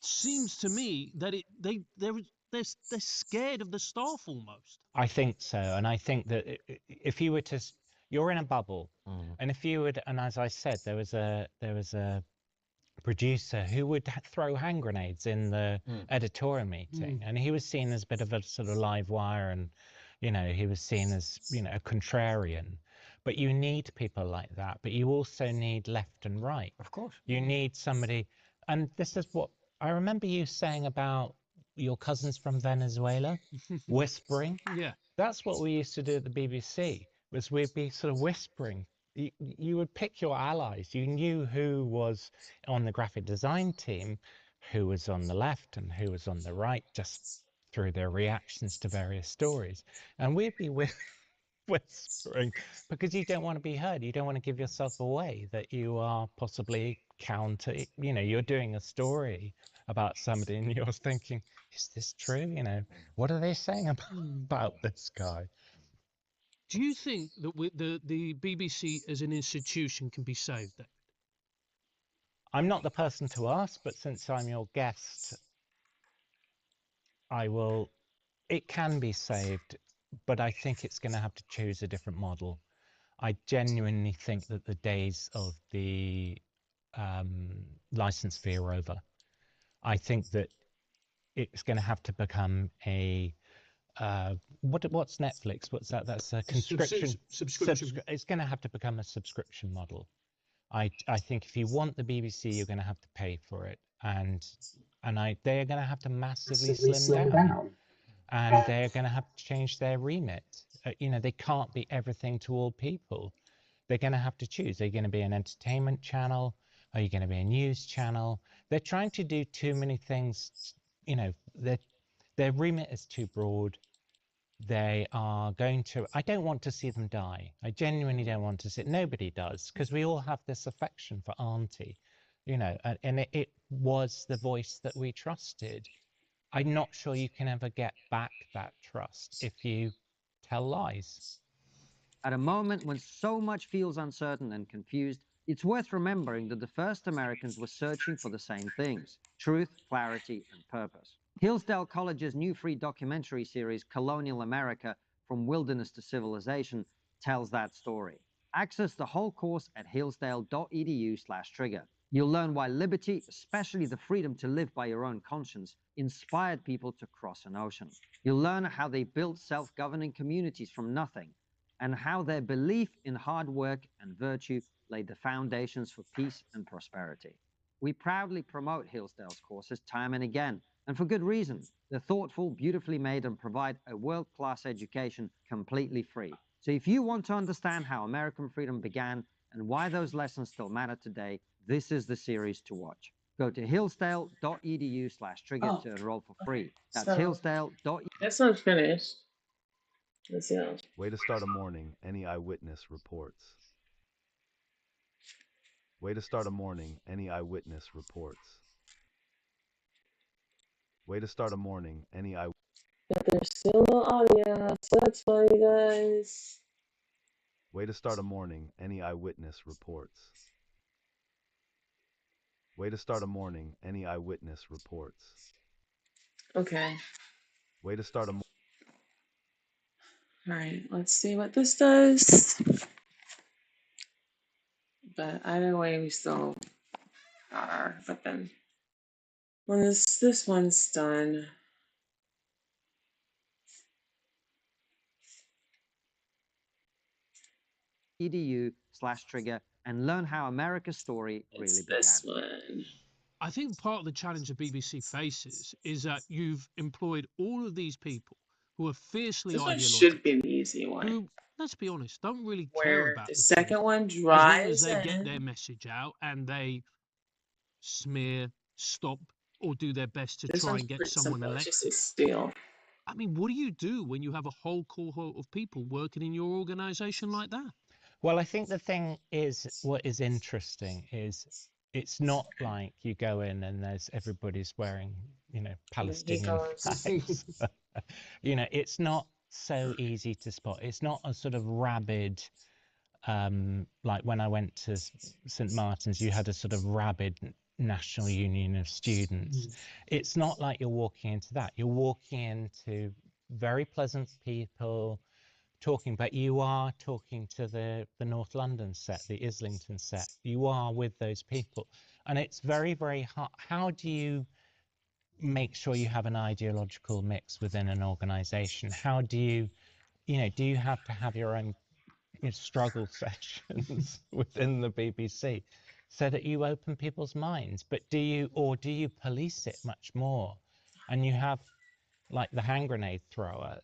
seems to me that they're scared of the staff almost. I think so. And I think that if you were to, you're in a bubble. And if you would, and as I said, there was a producer who would throw hand grenades in the editorial meeting, and he was seen as a bit of a sort of live wire, and he was seen as a contrarian. But you need people like that, but you also need left and right. Of course. You need somebody, and this is what I remember you saying about your cousins from Venezuela whispering. Yeah, that's what we used to do at the BBC, was we'd be sort of whispering. You would pick your allies. You knew who was on the graphic design team, who was on the left and who was on the right, just through their reactions to various stories. And we'd be whispering, because you don't want to be heard. You don't want to give yourself away, that you are possibly you're doing a story about somebody and you're thinking, is this true? What are they saying about this guy? Do you think that the BBC as an institution can be saved, David? I'm not the person to ask, but since I'm your guest, I will. It can be saved, but I think it's going to have to choose a different model. I genuinely think that the days of the license fee are over. I think that it's going to have to become a what's Netflix? What's that? That's a subscription. It's going to have to become a subscription model. I think if you want the BBC, you're going to have to pay for it, and they're going to have to massively slim down, and they're going to have to change their remit. They can't be everything to all people. They're going to have to choose. Are you going to be an entertainment channel? Are you going to be a news channel? They're trying to do too many things. Their remit is too broad. They are going to. I don't want to see them die. I genuinely don't want to see it. Nobody does, because we all have this affection for Auntie, and it was the voice that we trusted. I'm not sure you can ever get back that trust if you tell lies. At a moment when so much feels uncertain and confused, it's worth remembering that the first Americans were searching for the same things: truth, clarity, and purpose. Hillsdale College's new free documentary series, Colonial America, From Wilderness to Civilization, tells that story. Access the whole course at hillsdale.edu/trigger. You'll learn why liberty, especially the freedom to live by your own conscience, inspired people to cross an ocean. You'll learn how they built self-governing communities from nothing, and how their belief in hard work and virtue laid the foundations for peace and prosperity. We proudly promote Hillsdale's courses time and again, and for good reason. They're thoughtful, beautifully made, and provide a world-class education completely free. So if you want to understand how American freedom began and why those lessons still matter today, this is the series to watch. Go to hillsdale.edu/trigger to enroll for free. That's So hillsdale.edu. that's not finished. Let's see. Way to start a morning, any eyewitness reports. Way to start a morning, any eyewitness reports. Way to start a morning, any eye. But there's still no audio, so that's funny, guys. Way to start a morning, any eyewitness reports. Way to start a morning, any eyewitness reports. Okay. Way to start a. Alright, let's see what this does. But either way, we still are. But then when this one's done, edu/trigger and learn how America's story really began. this one. I think part of the challenge the BBC faces is that you've employed all of these people who are fiercely This one ideological. should be an easy one. Who, let's be honest, don't really care Where about the the second truth, one as long as drives they get in. their message out and they smear, stop, or do their best to This try one's and get pretty someone simple. It's elected. just a steal. I mean, what do you do when you have a whole cohort of people working in your organisation like that? Well, I think the thing is, what is interesting is it's not like you go in and there's everybody's wearing, Palestinian flags. It's not so easy to spot. It's not a sort of rabid, like when I went to St. Martin's, you had a sort of rabid National Union of Students. It's not like you're walking into that. You're walking into very pleasant people, talking, but you are talking to the North London set, the Islington set. You are with those people, and it's very, very hard. How do you make sure you have an ideological mix within an organisation? How do you, do you have to have your own struggle sessions within the BBC so that you open people's minds? But do you police it much more? And you have like the hand grenade thrower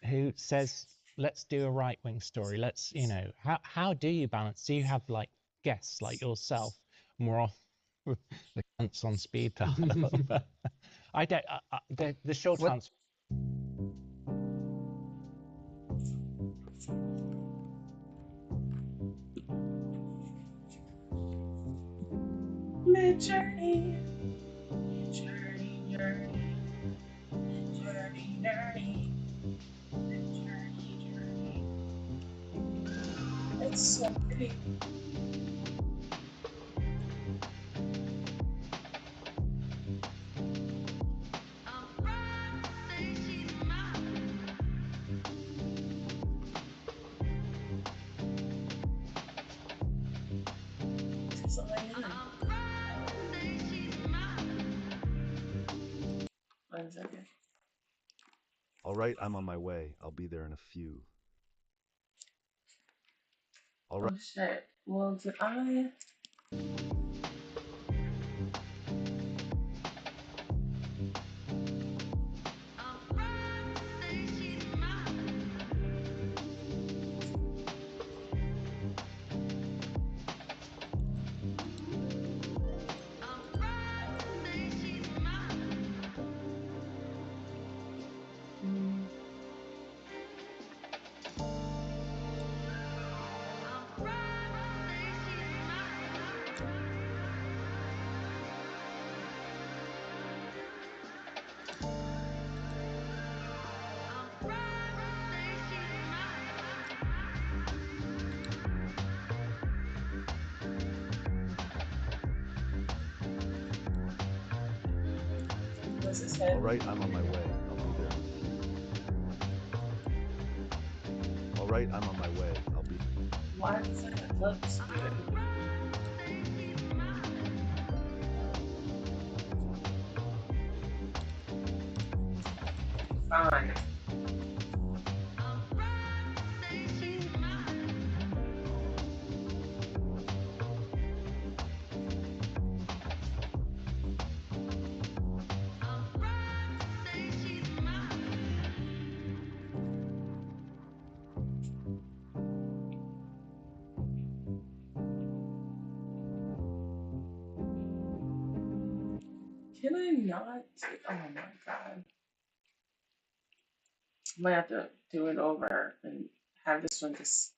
who says, let's do a right-wing story. Let's, how do you balance? Do you have like guests like yourself more often with the cunts on speed dial? I don't, the short answer. Mid-journey. Journey, journey. Journey, journey. Journey, journey. It's so pretty. It's all I know. 1 second. All right, I'm on my way. I'll be there in a few. All right. Oh shit. Well, did I? All right, I'm on my way. I'll be there in a few. All right, I'm on my way. I'll be. Why does that look stupid? Fine. Can I not? Oh my god. I might have to do it over and have this one just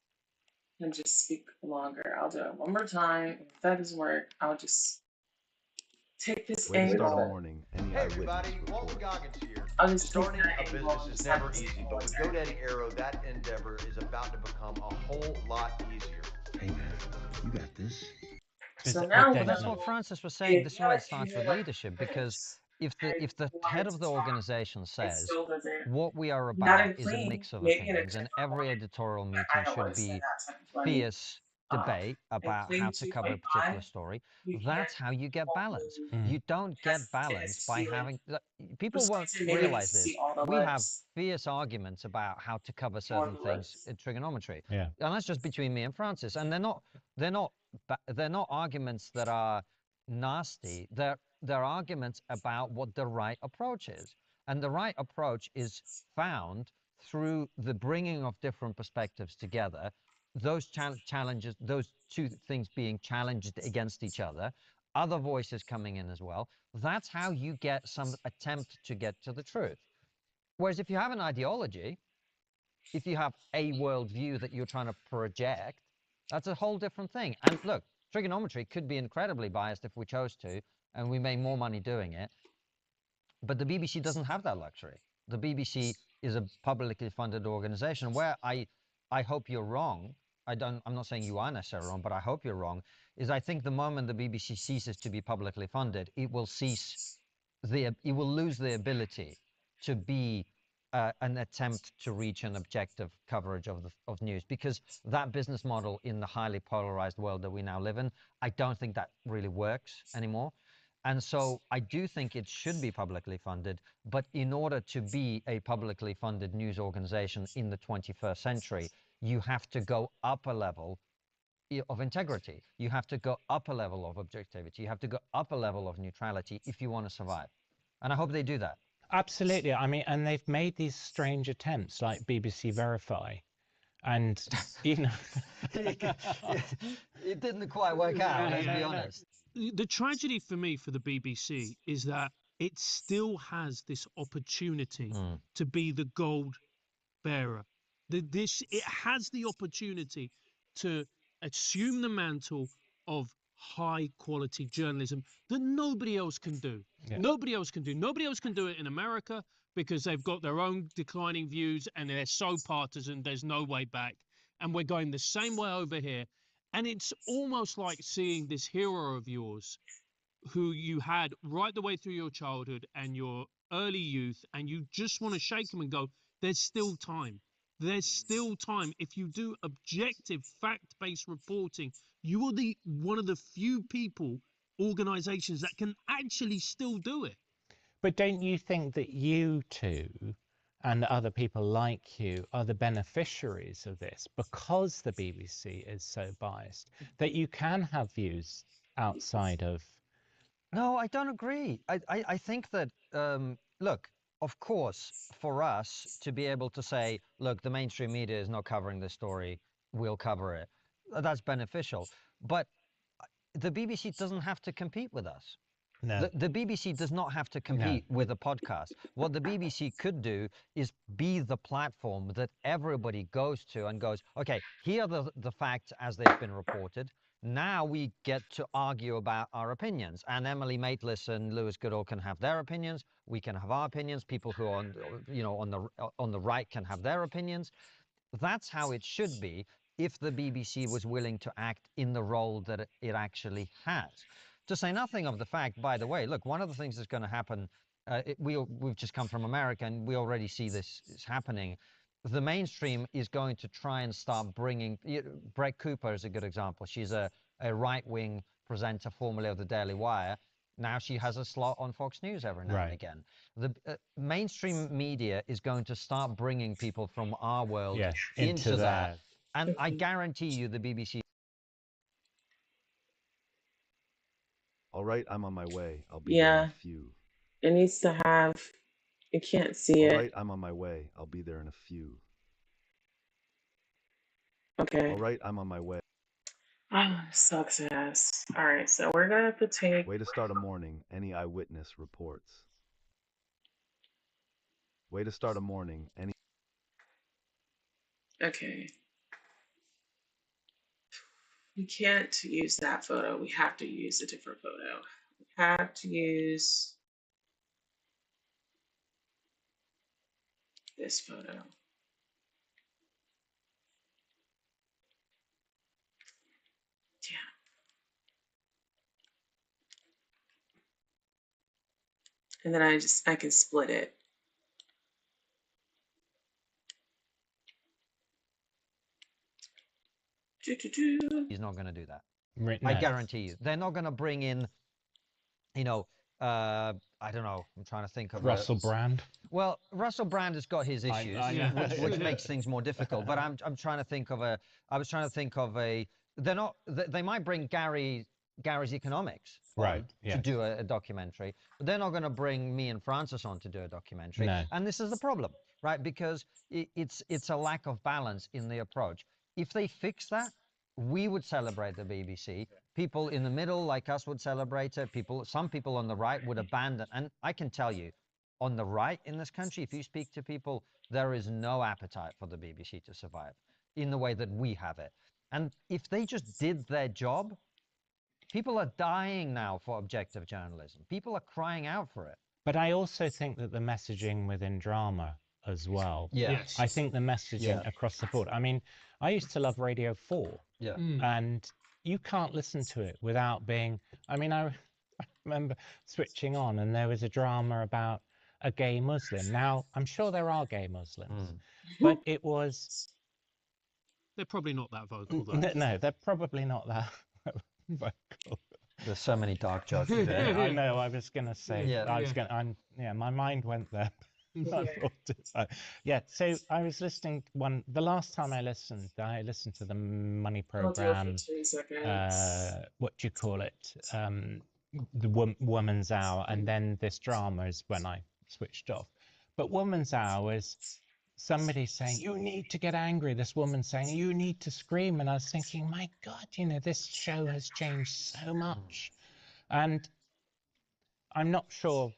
speak longer. I'll do it one more time. If that doesn't work, I'll just take this Way to start a angle. morning. Any Hey eyewitness everybody, Walton report. Goggins here. I'll just take Starting that a angle business and is just have never this easy, angle but with attack. GoDaddy Arrow, that endeavor is about to become a whole lot easier. Hey man, you got this. So now But that's what Francis was saying. This is why it starts with leadership, because if the head of the organization says what we are about is a mix of opinions, and every editorial meeting should be fierce debate about how to cover a particular story, that's how you get balance. You don't get balance by having people won't realize this. We have fierce arguments about how to cover certain things in trigonometry, Yeah. and that's just between me and Francis. And they're not arguments that are nasty. They're arguments about what the right approach is, and the right approach is found through the bringing of different perspectives together, those challenges, those two things being challenged against each other voices coming in as well. That's how you get some attempt to get to the truth. Whereas if you have an ideology, if you have a worldview that you're trying to project, that's a whole different thing. And look, trigonometry could be incredibly biased if we chose to, and we made more money doing it. But the BBC doesn't have that luxury. The BBC is a publicly funded organization where I hope you're wrong. I'm not saying you are necessarily wrong, but I hope you're wrong, is I think the moment the BBC ceases to be publicly funded, it will lose the ability to be an attempt to reach an objective coverage of news, because that business model in the highly polarized world that we now live in, I don't think that really works anymore. And so I do think it should be publicly funded, but in order to be a publicly funded news organization in the 21st century, you have to go up a level of integrity. You have to go up a level of objectivity. You have to go up a level of neutrality if you want to survive. And I hope they do that. Absolutely. I mean, and they've made these strange attempts like BBC Verify. And, you know, it didn't quite work out, let's be honest. The tragedy for me for the BBC is that it still has this opportunity to be the gold bearer. It has the opportunity to assume the mantle of high quality journalism that nobody else can do. Yeah. Nobody else can do. Nobody else can do it in America because they've got their own declining views and they're so partisan, there's no way back. And we're going the same way over here. And it's almost like seeing this hero of yours who you had right the way through your childhood and your early youth, and you just want to shake him and go, there's still time. There's still time. If you do objective, fact-based reporting, you are one of the few organizations that can actually still do it. But don't you think that you two and other people like you are the beneficiaries of this because the BBC is so biased, that you can have views outside of... No, I don't agree. I think that, look, of course, for us to be able to say, look, the mainstream media is not covering this story, we'll cover it, that's beneficial. But the BBC doesn't have to compete with us. No. The BBC does not have to compete with a podcast. What the BBC could do is be the platform that everybody goes to and goes, okay, here are the facts as they've been reported. Now we get to argue about our opinions. And Emily Maitlis and Lewis Goodall can have their opinions. We can have our opinions. People who are on the right can have their opinions. That's how it should be if the BBC was willing to act in the role that it actually has. To say nothing of the fact, by the way, look, one of the things that's going to happen, we've just come from America and we already see this is happening. The mainstream is going to try and start bringing, Brett Cooper is a good example. She's a right-wing presenter formerly of the Daily Wire. Now she has a slot on Fox News every now and again. The mainstream media is going to start bringing people from our world into that. And I guarantee you the BBC... All right, I'm on my way. I'll be there in a few. It needs to have... You can't see it. All right, I'm on my way. I'll be there in a few. Okay. All right, I'm on my way. Oh, sucks ass. All right, so we're gonna have to take. Way to start a morning. Any eyewitness reports. Way to start a morning. Any. Okay. We can't use that photo. We have to use a different photo. We have to use this photo. Yeah. And then I can split it. He's not going to do that. Right, I no. guarantee you. They're not going to bring in, you know, I don't know. I'm trying to think of Russell Brand. Well, Russell Brand has got his issues, which makes things more difficult. But I'm trying to think of a. I was trying to think of a. They're not. They might bring Gary's Economics on to do a documentary, but they're not going to bring me and Francis on to do a documentary. No. And this is the problem, right? Because it's a lack of balance in the approach. If they fix that, we would celebrate the BBC. People in the middle, like us, would celebrate it. Some people on the right would abandon. And I can tell you, on the right in this country, if you speak to people, there is no appetite for the BBC to survive in the way that we have it. And if they just did their job, people are dying now for objective journalism. People are crying out for it. But I also think that the messaging within drama as well. Yes. I think the messaging across the board. I mean, I used to love Radio 4. Yeah. And you can't listen to it without being. I mean, I remember switching on and there was a drama about a gay Muslim. Now, I'm sure there are gay Muslims, but it was. They're probably not that vocal, though. No, they're probably not that vocal. There's so many dark jokes there. I know. I was going to say. Yeah. My mind went there. Yeah. So I was listening. The last time I listened to the money program. What do you call it? The Woman's Hour, and then this drama is when I switched off. But Woman's Hour was somebody saying, you need to get angry. This woman saying, you need to scream. And I was thinking, my God, this show has changed so much. And I'm not sure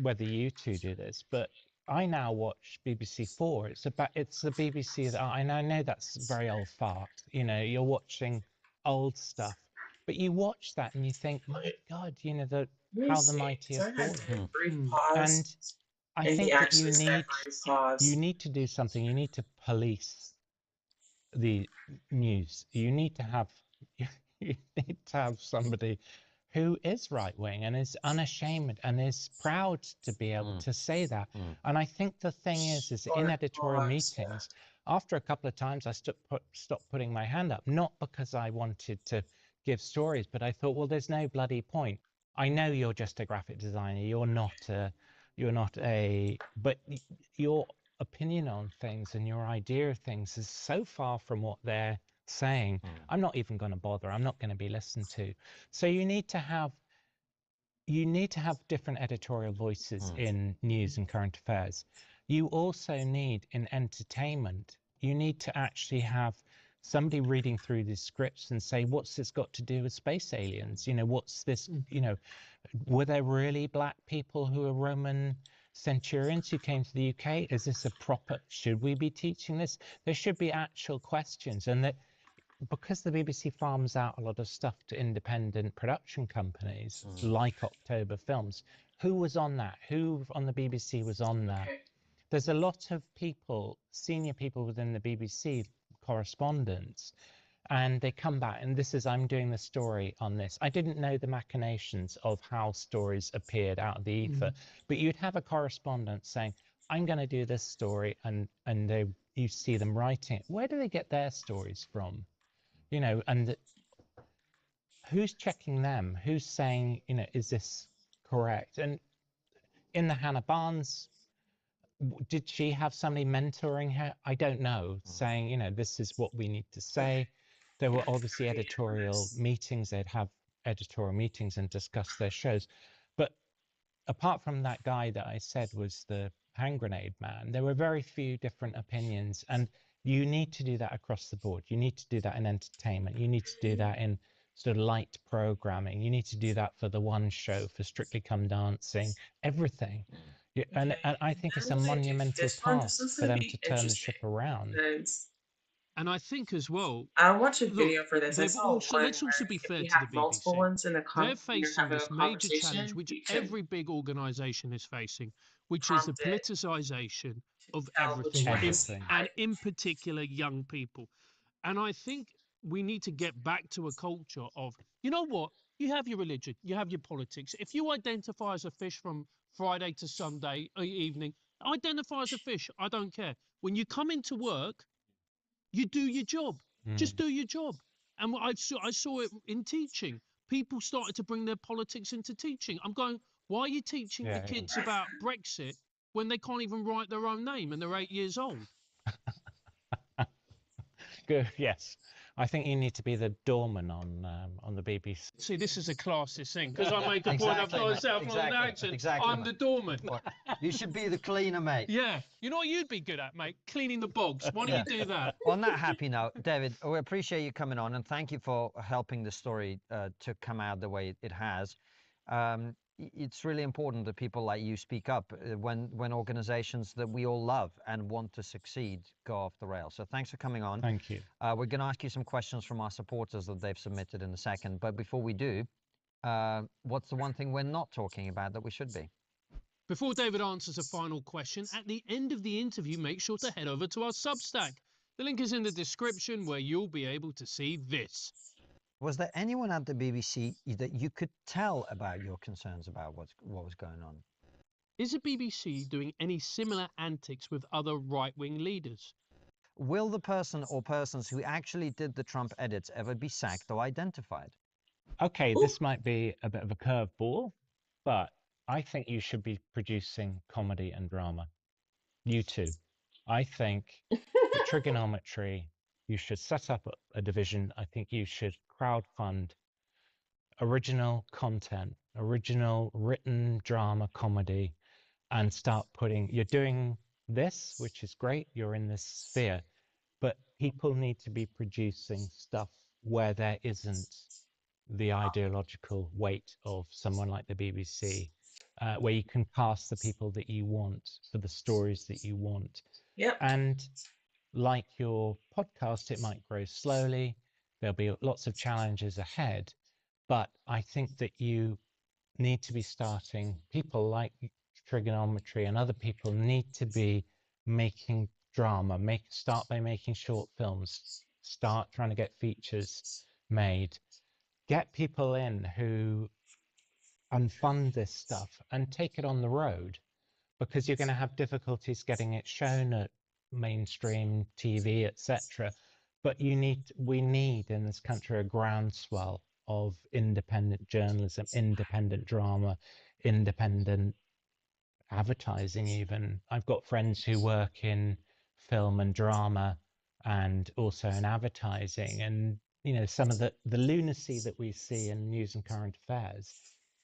whether you two do this, but I now watch BBC 4. It's the BBC that I know that's very old fart. You're watching old stuff. But you watch that and you think, my God, how the mighty have fallen. And I think that you need to do something. You need to police the news. You need to have somebody who is right-wing and is unashamed and is proud to be able to say that. And I think the thing is in editorial meetings, after a couple of times, I stopped putting my hand up, not because I wanted to give stories, but I thought, well, there's no bloody point. I know you're just a graphic designer. But your opinion on things and your idea of things is so far from what they're saying. I'm not even going to bother. I'm not going to be listened to. So you need to have different editorial voices in news and current affairs. You also need in entertainment, you need to actually have somebody reading through these scripts and say, what's this got to do with space aliens? What's this, were there really black people who are Roman centurions who came to the UK? Is this should we be teaching this? There should be actual questions. And that because the BBC farms out a lot of stuff to independent production companies like October Films, who was on that? Who on the BBC was on that? There's a lot of people, senior people within the BBC, correspondents, and they come back and I'm doing the story on this. I didn't know the machinations of how stories appeared out of the ether, but you'd have a correspondent saying, I'm going to do this story, and you see them writing it. Where do they get their stories from? And who's checking them? Who's saying, is this correct? And in the Hannah Barnes, did she have somebody mentoring her? I don't know, saying, this is what we need to say. There were obviously editorial meetings. They'd have editorial meetings and discuss their shows. But apart from that guy that I said was the hand grenade man, there were very few different opinions. And You need to do that across the board. You need to do that in entertainment. You need to do that in sort of light programming. You need to do that for the one show, for Strictly Come Dancing, everything. And I think it's a monumental task for them to turn the ship around. And I think as well, I watched a look, video for this. I they've saw also one let's also where be if fair you to the have multiple BBC. ones in a They're you're facing having a this major challenge, conversation, which you can every big organisation is facing, which is the prompt it politicization of tell which everything, one is Everything. and in particular young people. And I think we need to get back to a culture of, you know what? You have your religion, you have your politics. If you identify as a fish from Friday to Sunday evening, identify as a fish. I don't care. When you come into work, you do your job. Just do your job. And I saw it in teaching. People started to bring their politics into teaching. I'm going, why are you teaching the kids about Brexit when they can't even write their own name and they're 8 years old? Good. Yes, I think you need to be the doorman on the BBC. See, this is a classist thing because I make a point of myself on an accent. I'm the doorman. You should be the cleaner, mate. Yeah, you know what you'd be good at, mate? Cleaning the bogs. Why don't you do that? On that happy note, David, we appreciate you coming on and thank you for helping the story to come out the way it has. It's really important that people like you speak up when organizations that we all love and want to succeed go off the rails. So thanks for coming on. Thank you. We're going to ask you some questions from our supporters that they've submitted in a second. But before we do, what's the one thing we're not talking about that we should be? Before David answers a final question, at the end of the interview, make sure to head over to our Substack. The link is in the description where you'll be able to see this. Was there anyone at the BBC that you could tell about your concerns about what was going on? Is the BBC doing any similar antics with other right-wing leaders? Will the person or persons who actually did the Trump edits ever be sacked or identified? Okay, this might be a bit of a curveball, but I think you should be producing comedy and drama. You too. I think the trigonometry, you should set up a division. I think you should crowdfund original content, original written drama comedy, and start putting, you're doing this, which is great, you're in this sphere, but people need to be producing stuff where there isn't the ideological weight of someone like the BBC, where you can cast the people that you want for the stories that you want. Yep. And like your podcast, it might grow slowly. There'll be lots of challenges ahead, but I think that you need to be starting, people like Trigonometry and other people need to be making drama, start by making short films, start trying to get features made, get people in who unfund this stuff and take it on the road, because you're going to have difficulties getting it shown at mainstream TV, etc. But we need in this country a groundswell of independent journalism, independent drama, independent advertising even. I've got friends who work in film and drama and also in advertising, and you know, some of the lunacy that we see in news and current affairs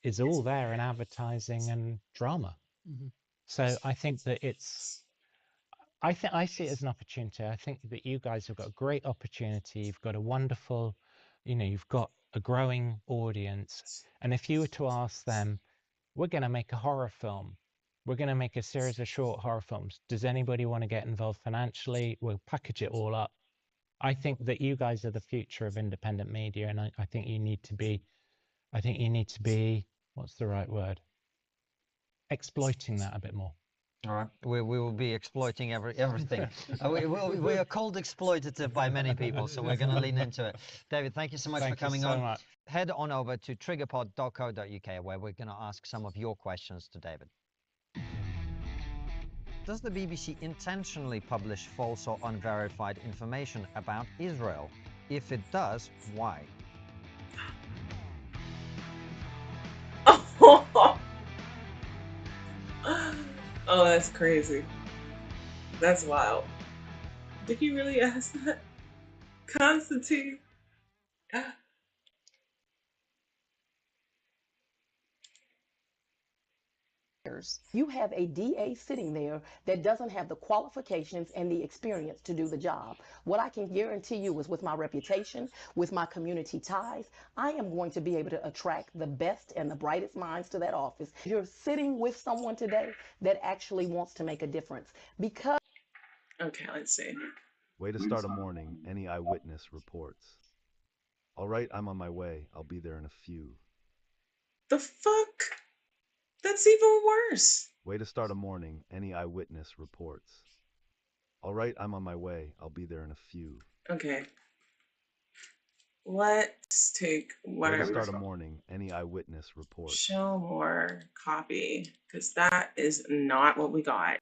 is all there in advertising and drama. Mm-hmm. So I think that I see it as an opportunity. I think that you guys have got a great opportunity. You've got a wonderful, you've got a growing audience. And if you were to ask them, we're going to make a horror film, we're going to make a series of short horror films, does anybody want to get involved financially? We'll package it all up. I think that you guys are the future of independent media, and I think you need to be, what's the right word? Exploiting that a bit more. All right, we will be exploiting everything. We are called exploitative by many people, so we're going to lean into it. David, thank you so much for coming on. Much. Head on over to triggerpod.co.uk, where we're going to ask some of your questions to David. Does the BBC intentionally publish false or unverified information about Israel? If it does, why? Oh, that's crazy. That's wild. Did he really ask that? Constantine? You have a DA sitting there that doesn't have the qualifications and the experience to do the job. What I can guarantee you is with my reputation, with my community ties, I am going to be able to attract the best and the brightest minds to that office. You're sitting with someone today that actually wants to make a difference because... Okay, let's see. Way to start a morning, any eyewitness reports. All right, I'm on my way. I'll be there in a few. The fuck? That's even worse. Way to start a morning, any eyewitness reports. All right, I'm on my way. I'll be there in a few. Okay. Let's take whatever. Way to start a morning, any eyewitness reports. Show more copy, because that is not what we got.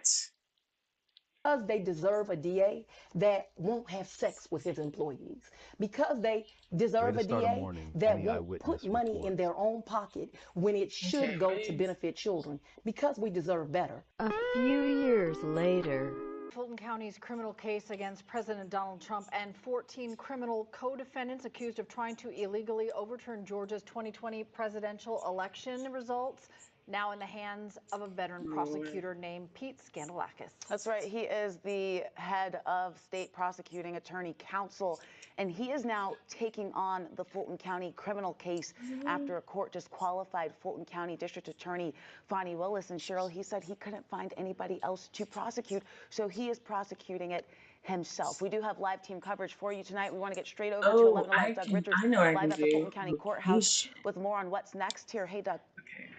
Because they deserve a DA that won't have sex with his employees. Because they deserve a DA that won't put money in their own pocket when it should go to benefit children. Because we deserve better. A few years later. Fulton County's criminal case against President Donald Trump and 14 criminal co-defendants accused of trying to illegally overturn Georgia's 2020 presidential election results now in the hands of a veteran prosecutor named Pete Scandalakis. That's right. He is the head of State Prosecuting Attorney Council, and he is now taking on the Fulton County criminal case after a court disqualified Fulton County District Attorney Fonnie Willis. And Cheryl, he said he couldn't find anybody else to prosecute, so he is prosecuting it himself. We do have live team coverage for you tonight. We want to get straight over to 11 Alive. Doug Richards live at the Fulton County Courthouse with more on what's next here. Hey, Doug. Okay.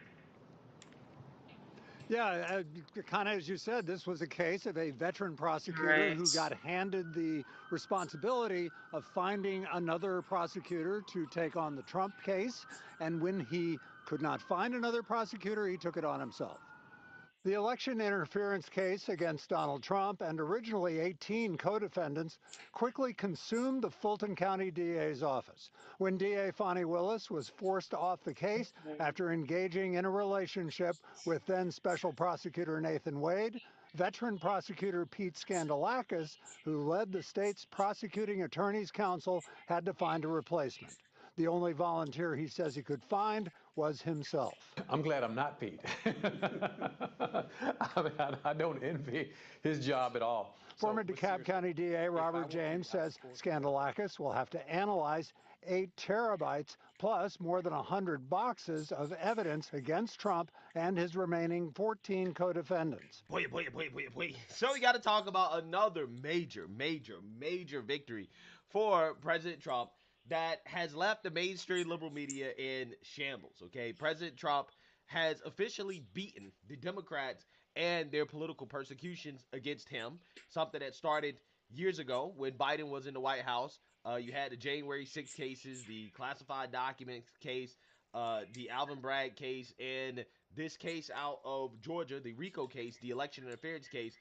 Yeah, kind of as you said, this was a case of a veteran prosecutor who got handed the responsibility of finding another prosecutor to take on the Trump case. And when he could not find another prosecutor, he took it on himself. The election interference case against Donald Trump and originally 18 co-defendants quickly consumed the Fulton County DA's office. When DA Fonnie Willis was forced off the case after engaging in a relationship with then Special Prosecutor Nathan Wade, veteran prosecutor Pete Scandalakis, who led the state's Prosecuting Attorneys Council, had to find a replacement. The only volunteer he says he could find was himself. I'm glad I'm not Pete. I don't envy his job at all. Former DeKalb County DA Robert James says Scandalakis will have to analyze 8 terabytes plus more than 100 boxes of evidence against Trump and his remaining 14 co-defendants. Boy. So we got to talk about another major victory for President Trump that has left the mainstream liberal media in shambles, okay? President Trump has officially beaten the Democrats and their political persecutions against him, something that started years ago when Biden was in the White House. You had the January 6 cases, the classified documents case, the Alvin Bragg case, and this case out of Georgia, the RICO case, the election interference case.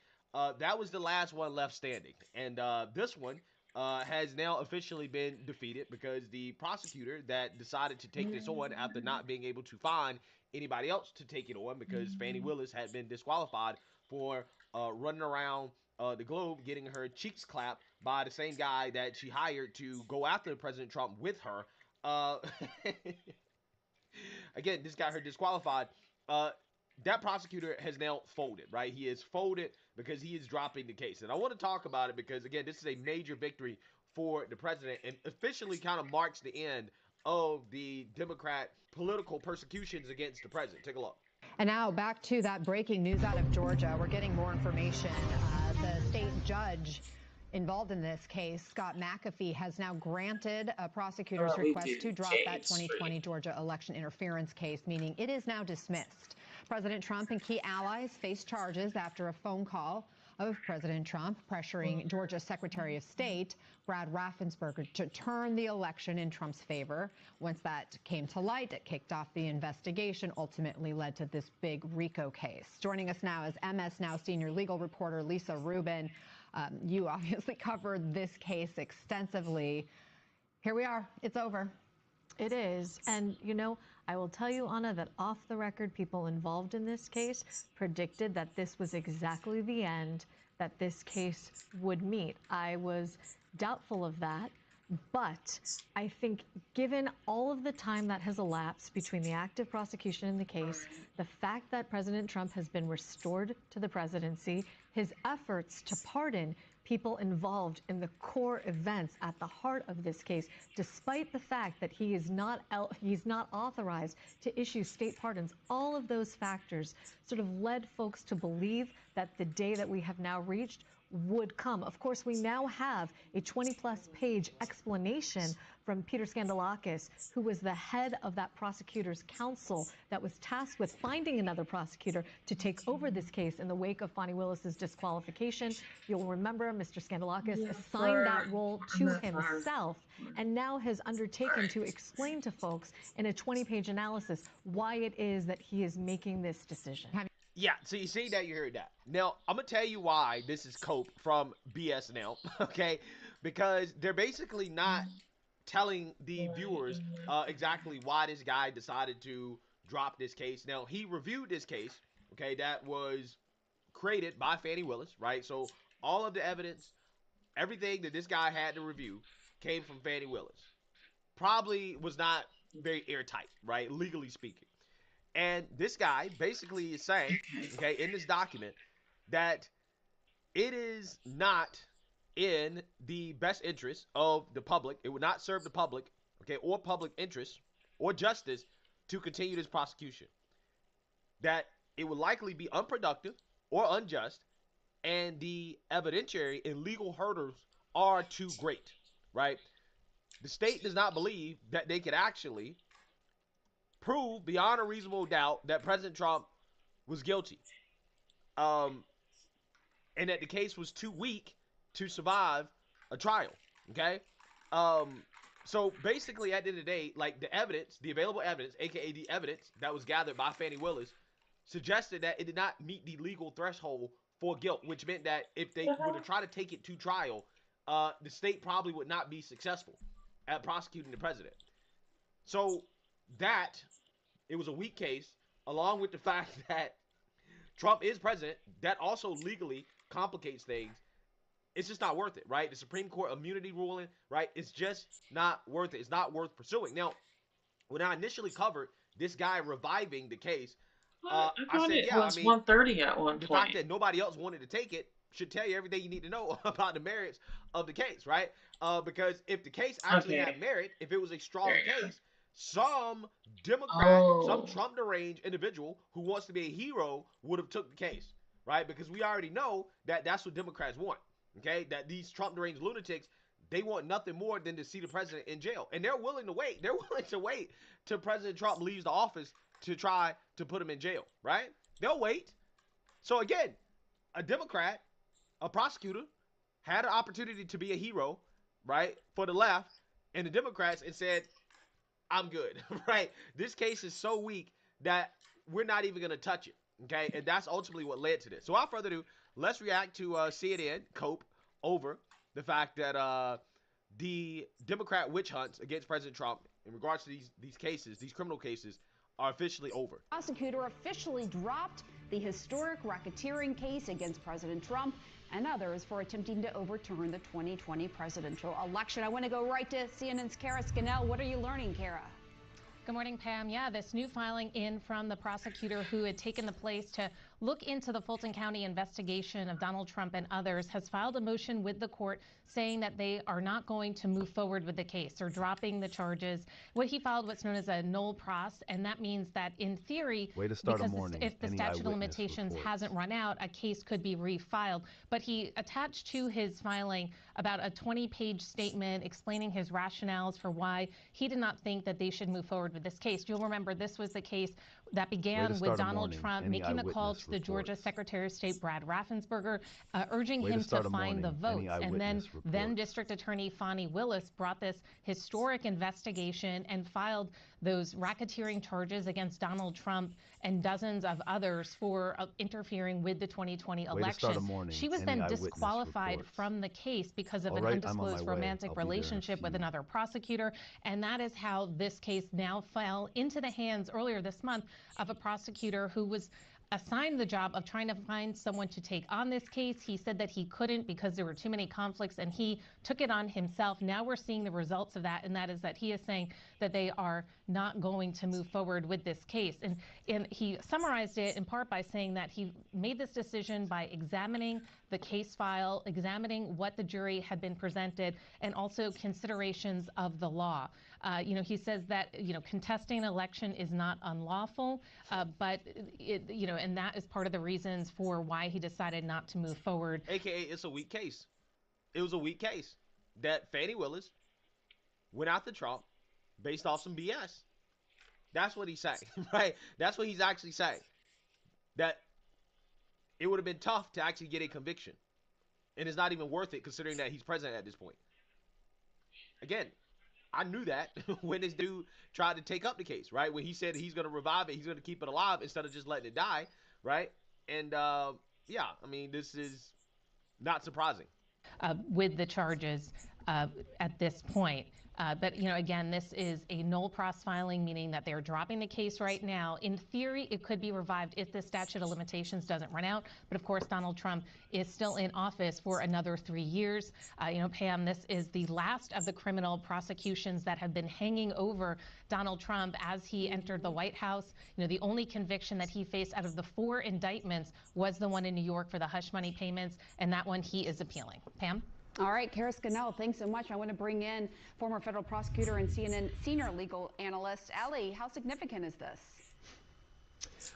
That was the last one left standing. And this one has now officially been defeated because the prosecutor that decided to take this on after not being able to find anybody else to take it on because Fannie Willis had been disqualified for running around the globe getting her cheeks clapped by the same guy that she hired to go after President Trump with her. Again, this got her disqualified. That prosecutor has now folded, right? He is folded because he is dropping the case. And I want to talk about it because, again, this is a major victory for the president and officially kind of marks the end of the Democrat political persecutions against the president. Take a look. And now back to that breaking news out of Georgia. We're getting more information. The state judge involved in this case, Scott McAfee, has now granted a prosecutor's request to drop that 2020 Georgia election interference case, meaning it is now dismissed. President Trump and key allies face charges after a phone call of President Trump pressuring Georgia Secretary of State Brad Raffensperger to turn the election in Trump's favor. Once that came to light, it kicked off the investigation, ultimately led to this big RICO case. Joining us now is MS Now senior legal reporter Lisa Rubin. You obviously covered this case extensively. Here we are. It's over. It is. And, you know, I will tell you, Anna, that off the record, people involved in this case predicted that this was exactly the end that this case would meet. I was doubtful of that, But I think given all of the time that has elapsed between the active prosecution in the case, the fact that President Trump has been restored to the presidency, his efforts to pardon people involved in the core events at the heart of this case, despite the fact that he's not authorized to issue state pardons, all of those factors sort of led folks to believe that the day that we have now reached would come. Of course, we now have a 20-plus page explanation from Peter Skandalakis, who was the head of that prosecutor's council that was tasked with finding another prosecutor to take over this case in the wake of Fani Willis's disqualification. You'll remember Mr. Skandalakis assigned that role to himself and now has undertaken to explain to folks in a 20-page analysis why it is that he is making this decision. Yeah, so you see that, you heard that. Now, I'm going to tell you why this is Cope from BS now, okay? Because they're basically not telling the viewers exactly why this guy decided to drop this case. Now, he reviewed this case, okay, that was created by Fani Willis, right? So all of the evidence, everything that this guy had to review came from Fani Willis. Probably was not very airtight, right, legally speaking. And this guy basically is saying, okay, in this document, that it is not in the best interest of the public. It would not serve the public, okay, or public interest or justice to continue this prosecution. That it would likely be unproductive or unjust, and the evidentiary and legal hurdles are too great, right? The state does not believe that they could actually prove beyond a reasonable doubt that President Trump was guilty, and that the case was too weak to survive a trial. Okay, so basically, at the end of the day, like the evidence, the available evidence, aka the evidence that was gathered by Fani Willis, suggested that it did not meet the legal threshold for guilt, which meant that if they were to try to take it to trial, the state probably would not be successful at prosecuting the president. So that it was a weak case, along with the fact that Trump is president, that also legally complicates things. It's just not worth it, right? The Supreme Court immunity ruling, right? It's just not worth it. It's not worth pursuing. Now, when I initially covered this guy reviving the case, I thought said, it yeah, was I mean, 1:30 at one the point. fact that nobody else wanted to take it should tell you everything you need to know about the merits of the case, right? Because if the case actually had merit, if it was a strong case, some Democrat, some Trump deranged individual who wants to be a hero would have took the case, right? Because we already know that that's what Democrats want, okay? That these Trump deranged lunatics, they want nothing more than to see the president in jail. And they're willing to wait. They're willing to wait till President Trump leaves the office to try to put him in jail, right? They'll wait. So again, a Democrat, a prosecutor, had an opportunity to be a hero, right, for the left, and the Democrats, and said, I'm good, right? This case is so weak that we're not even going to touch it, okay? And that's ultimately what led to this. So without further ado, let's react to CNN, Cope, over the fact that the Democrat witch hunts against President Trump in regards to these cases, these criminal cases, are officially over. Prosecutor officially dropped the historic racketeering case against President Trump and others for attempting to overturn the 2020 presidential election. I want to go right to CNN's Kara Scannell. What are you learning, Kara? Good morning, Pam. Yeah, this new filing in from the prosecutor who had taken the place to look into the Fulton County investigation of Donald Trump and others has filed a motion with the court saying that they are not going to move forward with the case or dropping the charges. What he filed what's known as a nolle pros, and that means that in theory, because if the statute of limitations hasn't run out, a case could be refiled. But he attached to his filing about a 20-page statement explaining his rationales for why he did not think that they should move forward with this case. You'll remember this was the case that began with Donald Trump making the call to the Georgia Secretary of State, Brad Raffensperger, urging him to find the votes. And then District Attorney Fani Willis brought this historic investigation and filed those racketeering charges against Donald Trump and dozens of others for interfering with the 2020 election. She was then disqualified from the case because of an undisclosed romantic relationship with another prosecutor. And that is how this case now fell into the hands earlier this month of a prosecutor who was assigned the job of trying to find someone to take on this case. He said that he couldn't because there were too many conflicts, and he took it on himself. Now we're seeing the results of that, and that is that he is saying that they are not going to move forward with this case. And he summarized it in part by saying that he made this decision by examining the case file, examining what the jury had been presented, and also considerations of the law. He says that, contesting an election is not unlawful, but and that is part of the reasons for why he decided not to move forward. AKA, it's a weak case. It was a weak case that Fani Willis went after Trump based off some BS. That's what he's saying, right? That's what he's actually saying. That it would have been tough to actually get a conviction. And it's not even worth it considering that he's president at this point. Again, I knew that when this dude tried to take up the case, right? When he said he's going to revive it, he's going to keep it alive instead of just letting it die, right? And yeah, I mean, this is not surprising. With the charges at this point. But, again, this is a null pros filing, meaning that they're dropping the case right now. In theory, it could be revived if the statute of limitations doesn't run out. But, of course, Donald Trump is still in office for another 3 years. Pam, this is the last of the criminal prosecutions that have been hanging over Donald Trump as he entered the White House. The only conviction that he faced out of the 4 indictments was the one in New York for the hush money payments, and that one he is appealing. Pam? All right, Kara Scannell, thanks so much. I want to bring in former federal prosecutor and CNN senior legal analyst, Ali. How significant is this?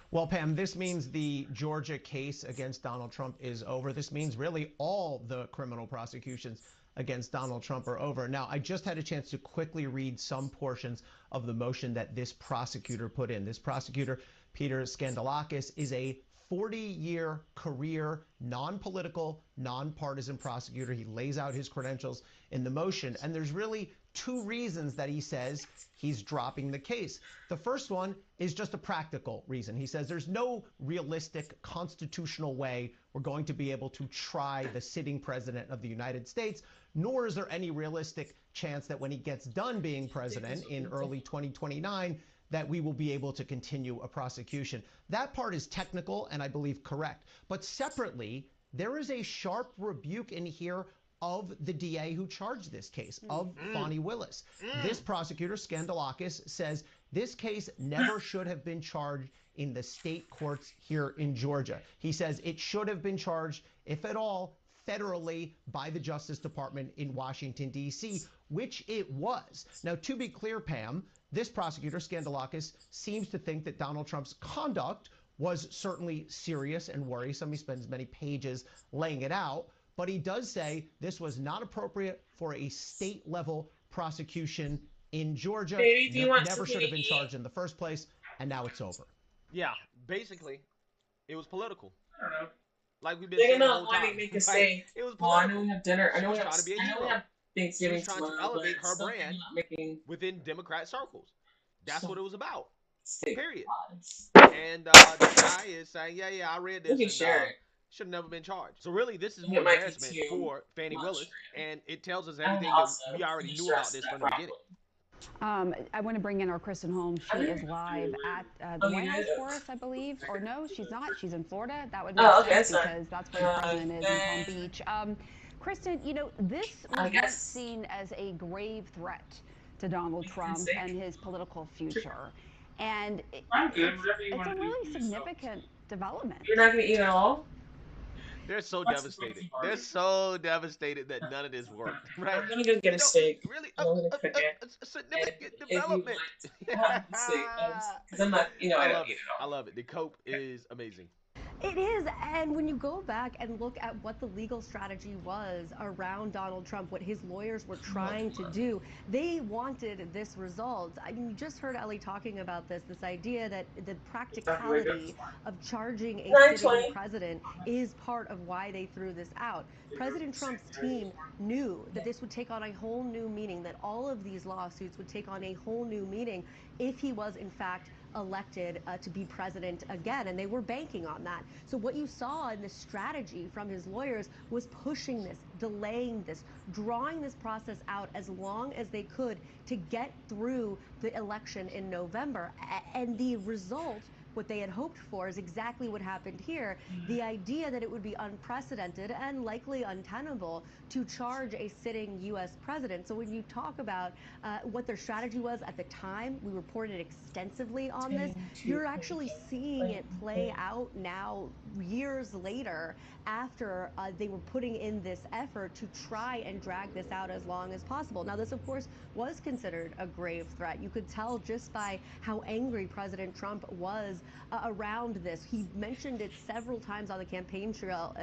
Well, Pam, this means the Georgia case against Donald Trump is over. This means really all the criminal prosecutions against Donald Trump are over. Now, I just had a chance to quickly read some portions of the motion that this prosecutor put in. This prosecutor, Peter Skandalakis, is a 40-year career, non-political, non-partisan prosecutor. He lays out his credentials in the motion, and there's really 2 reasons that he says he's dropping the case. The first one is just a practical reason. He says there's no realistic constitutional way we're going to be able to try the sitting president of the United States, nor is there any realistic chance that when he gets done being president in early 2029, that we will be able to continue a prosecution. That part is technical and I believe correct. But separately, there is a sharp rebuke in here of the DA who charged this case, of Fani Willis. This prosecutor, Skandalakis, says this case never should have been charged in the state courts here in Georgia. He says it should have been charged, if at all, federally by the Justice Department in Washington, D.C., which it was. Now, to be clear, Pam, this prosecutor, Skandalakis, seems to think that Donald Trump's conduct was certainly serious and worrisome. He spends many pages laying it out, but he does say this was not appropriate for a state-level prosecution in Georgia. Baby, never should have been charged in the first place, and now it's over. Yeah, basically, it was political. I don't know. Like we've been saying the whole time. Make a say, it was well, I know we have dinner. I know we have, trying to be a hero. Thanksgiving. She was trying to elevate her brand within Democrat circles. That's what it was about. Period. And the guy is saying, yeah, I read this. You can share it. Should have never been charged. So really, this is more embarrassment for Fani Willis, and it tells us everything that we already knew about this from the beginning. I want to bring in our Kristen Holmes. She is live at the White House for us, I believe. Or no, she's not. She's in Florida. That would make sense because that's where the president is, in Palm Beach. Kristen, this was once seen as a grave threat to Donald Trump and his political future. And it's a really significant development. You're not going to eat at all? They're so devastated. They're so devastated that none of this worked. Right? I'm going to go get a steak. Really, a significant development. Because I'm not, I don't eat it all. I love it. The cope is amazing. It is, and when you go back and look at what the legal strategy was around Donald Trump, what his lawyers were trying to do, they wanted this result. I mean, you just heard Ellie talking about this idea that the practicality of charging a sitting president is part of why they threw this out. President Trump's team knew that this would take on a whole new meaning, that all of these lawsuits would take on a whole new meaning if he was, in fact, elected to be president again, and they were banking on that. So what you saw in the strategy from his lawyers was pushing this, delaying this, drawing this process out as long as they could to get through the election in November. And the result what they had hoped for is exactly what happened here. The idea that it would be unprecedented and likely untenable to charge a sitting U.S. president. So when you talk about what their strategy was at the time, we reported extensively on this. You're actually seeing it play out now, years later, after they were putting in this effort to try and drag this out as long as possible. Now, this, of course, was considered a grave threat. You could tell just by how angry President Trump was around this. He mentioned it several times on the campaign trail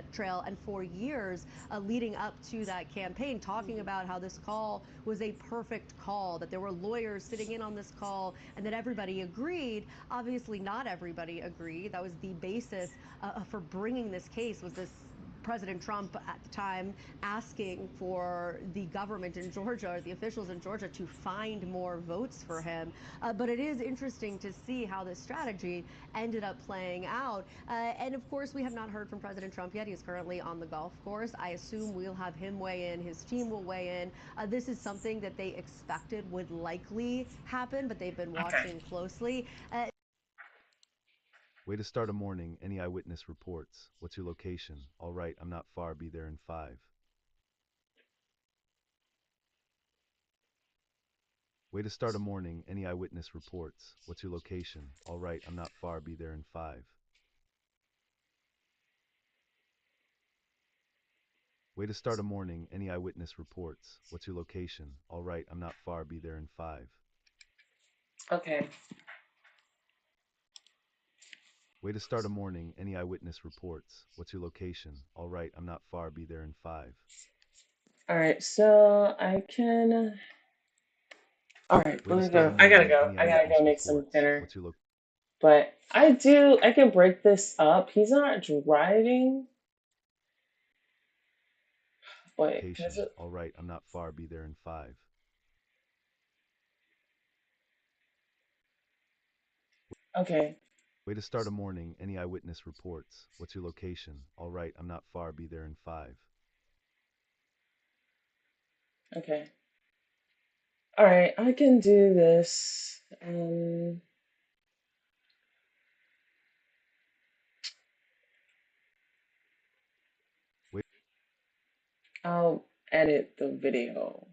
and for years leading up to that campaign, talking about how this call was a perfect call, that there were lawyers sitting in on this call, and that everybody agreed. Obviously, not everybody agreed. That was the basis for bringing this case, was this President Trump at the time asking for the government in Georgia, or the officials in Georgia, to find more votes for him. But it is interesting to see how this strategy ended up playing out. And of course, we have not heard from President Trump yet. He is currently on the golf course. I assume we'll have him weigh in. His team will weigh in. This is something that they expected would likely happen, but they've been watching closely. Way to start a morning. Any eyewitness reports? What's your location? All right, I'm not far. Be there in 5. Way to start a morning. Any eyewitness reports? What's your location? All right, I'm not far. Be there in 5. Way to start a morning. Any eyewitness reports? What's your location? All right, I'm not far. Be there in 5. Okay. Way to start a morning. Any eyewitness reports? What's your location? All right, I'm not far. Be there in 5. All right, so I can. All right, Way let to me start a go. I gotta morning. go. Any I gotta eyewitness go make some reports? dinner. What's your But I can break this up. He's not driving. Wait, location? is it? All right, I'm not far. Be there in 5. Okay. Way to start a morning. Any eyewitness reports? What's your location? All right, I'm not far. Be there in 5. Okay. All right, I can do this. Wait. I'll edit the video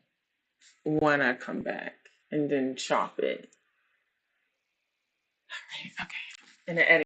when I come back and then chop it. All right, okay. And the edit.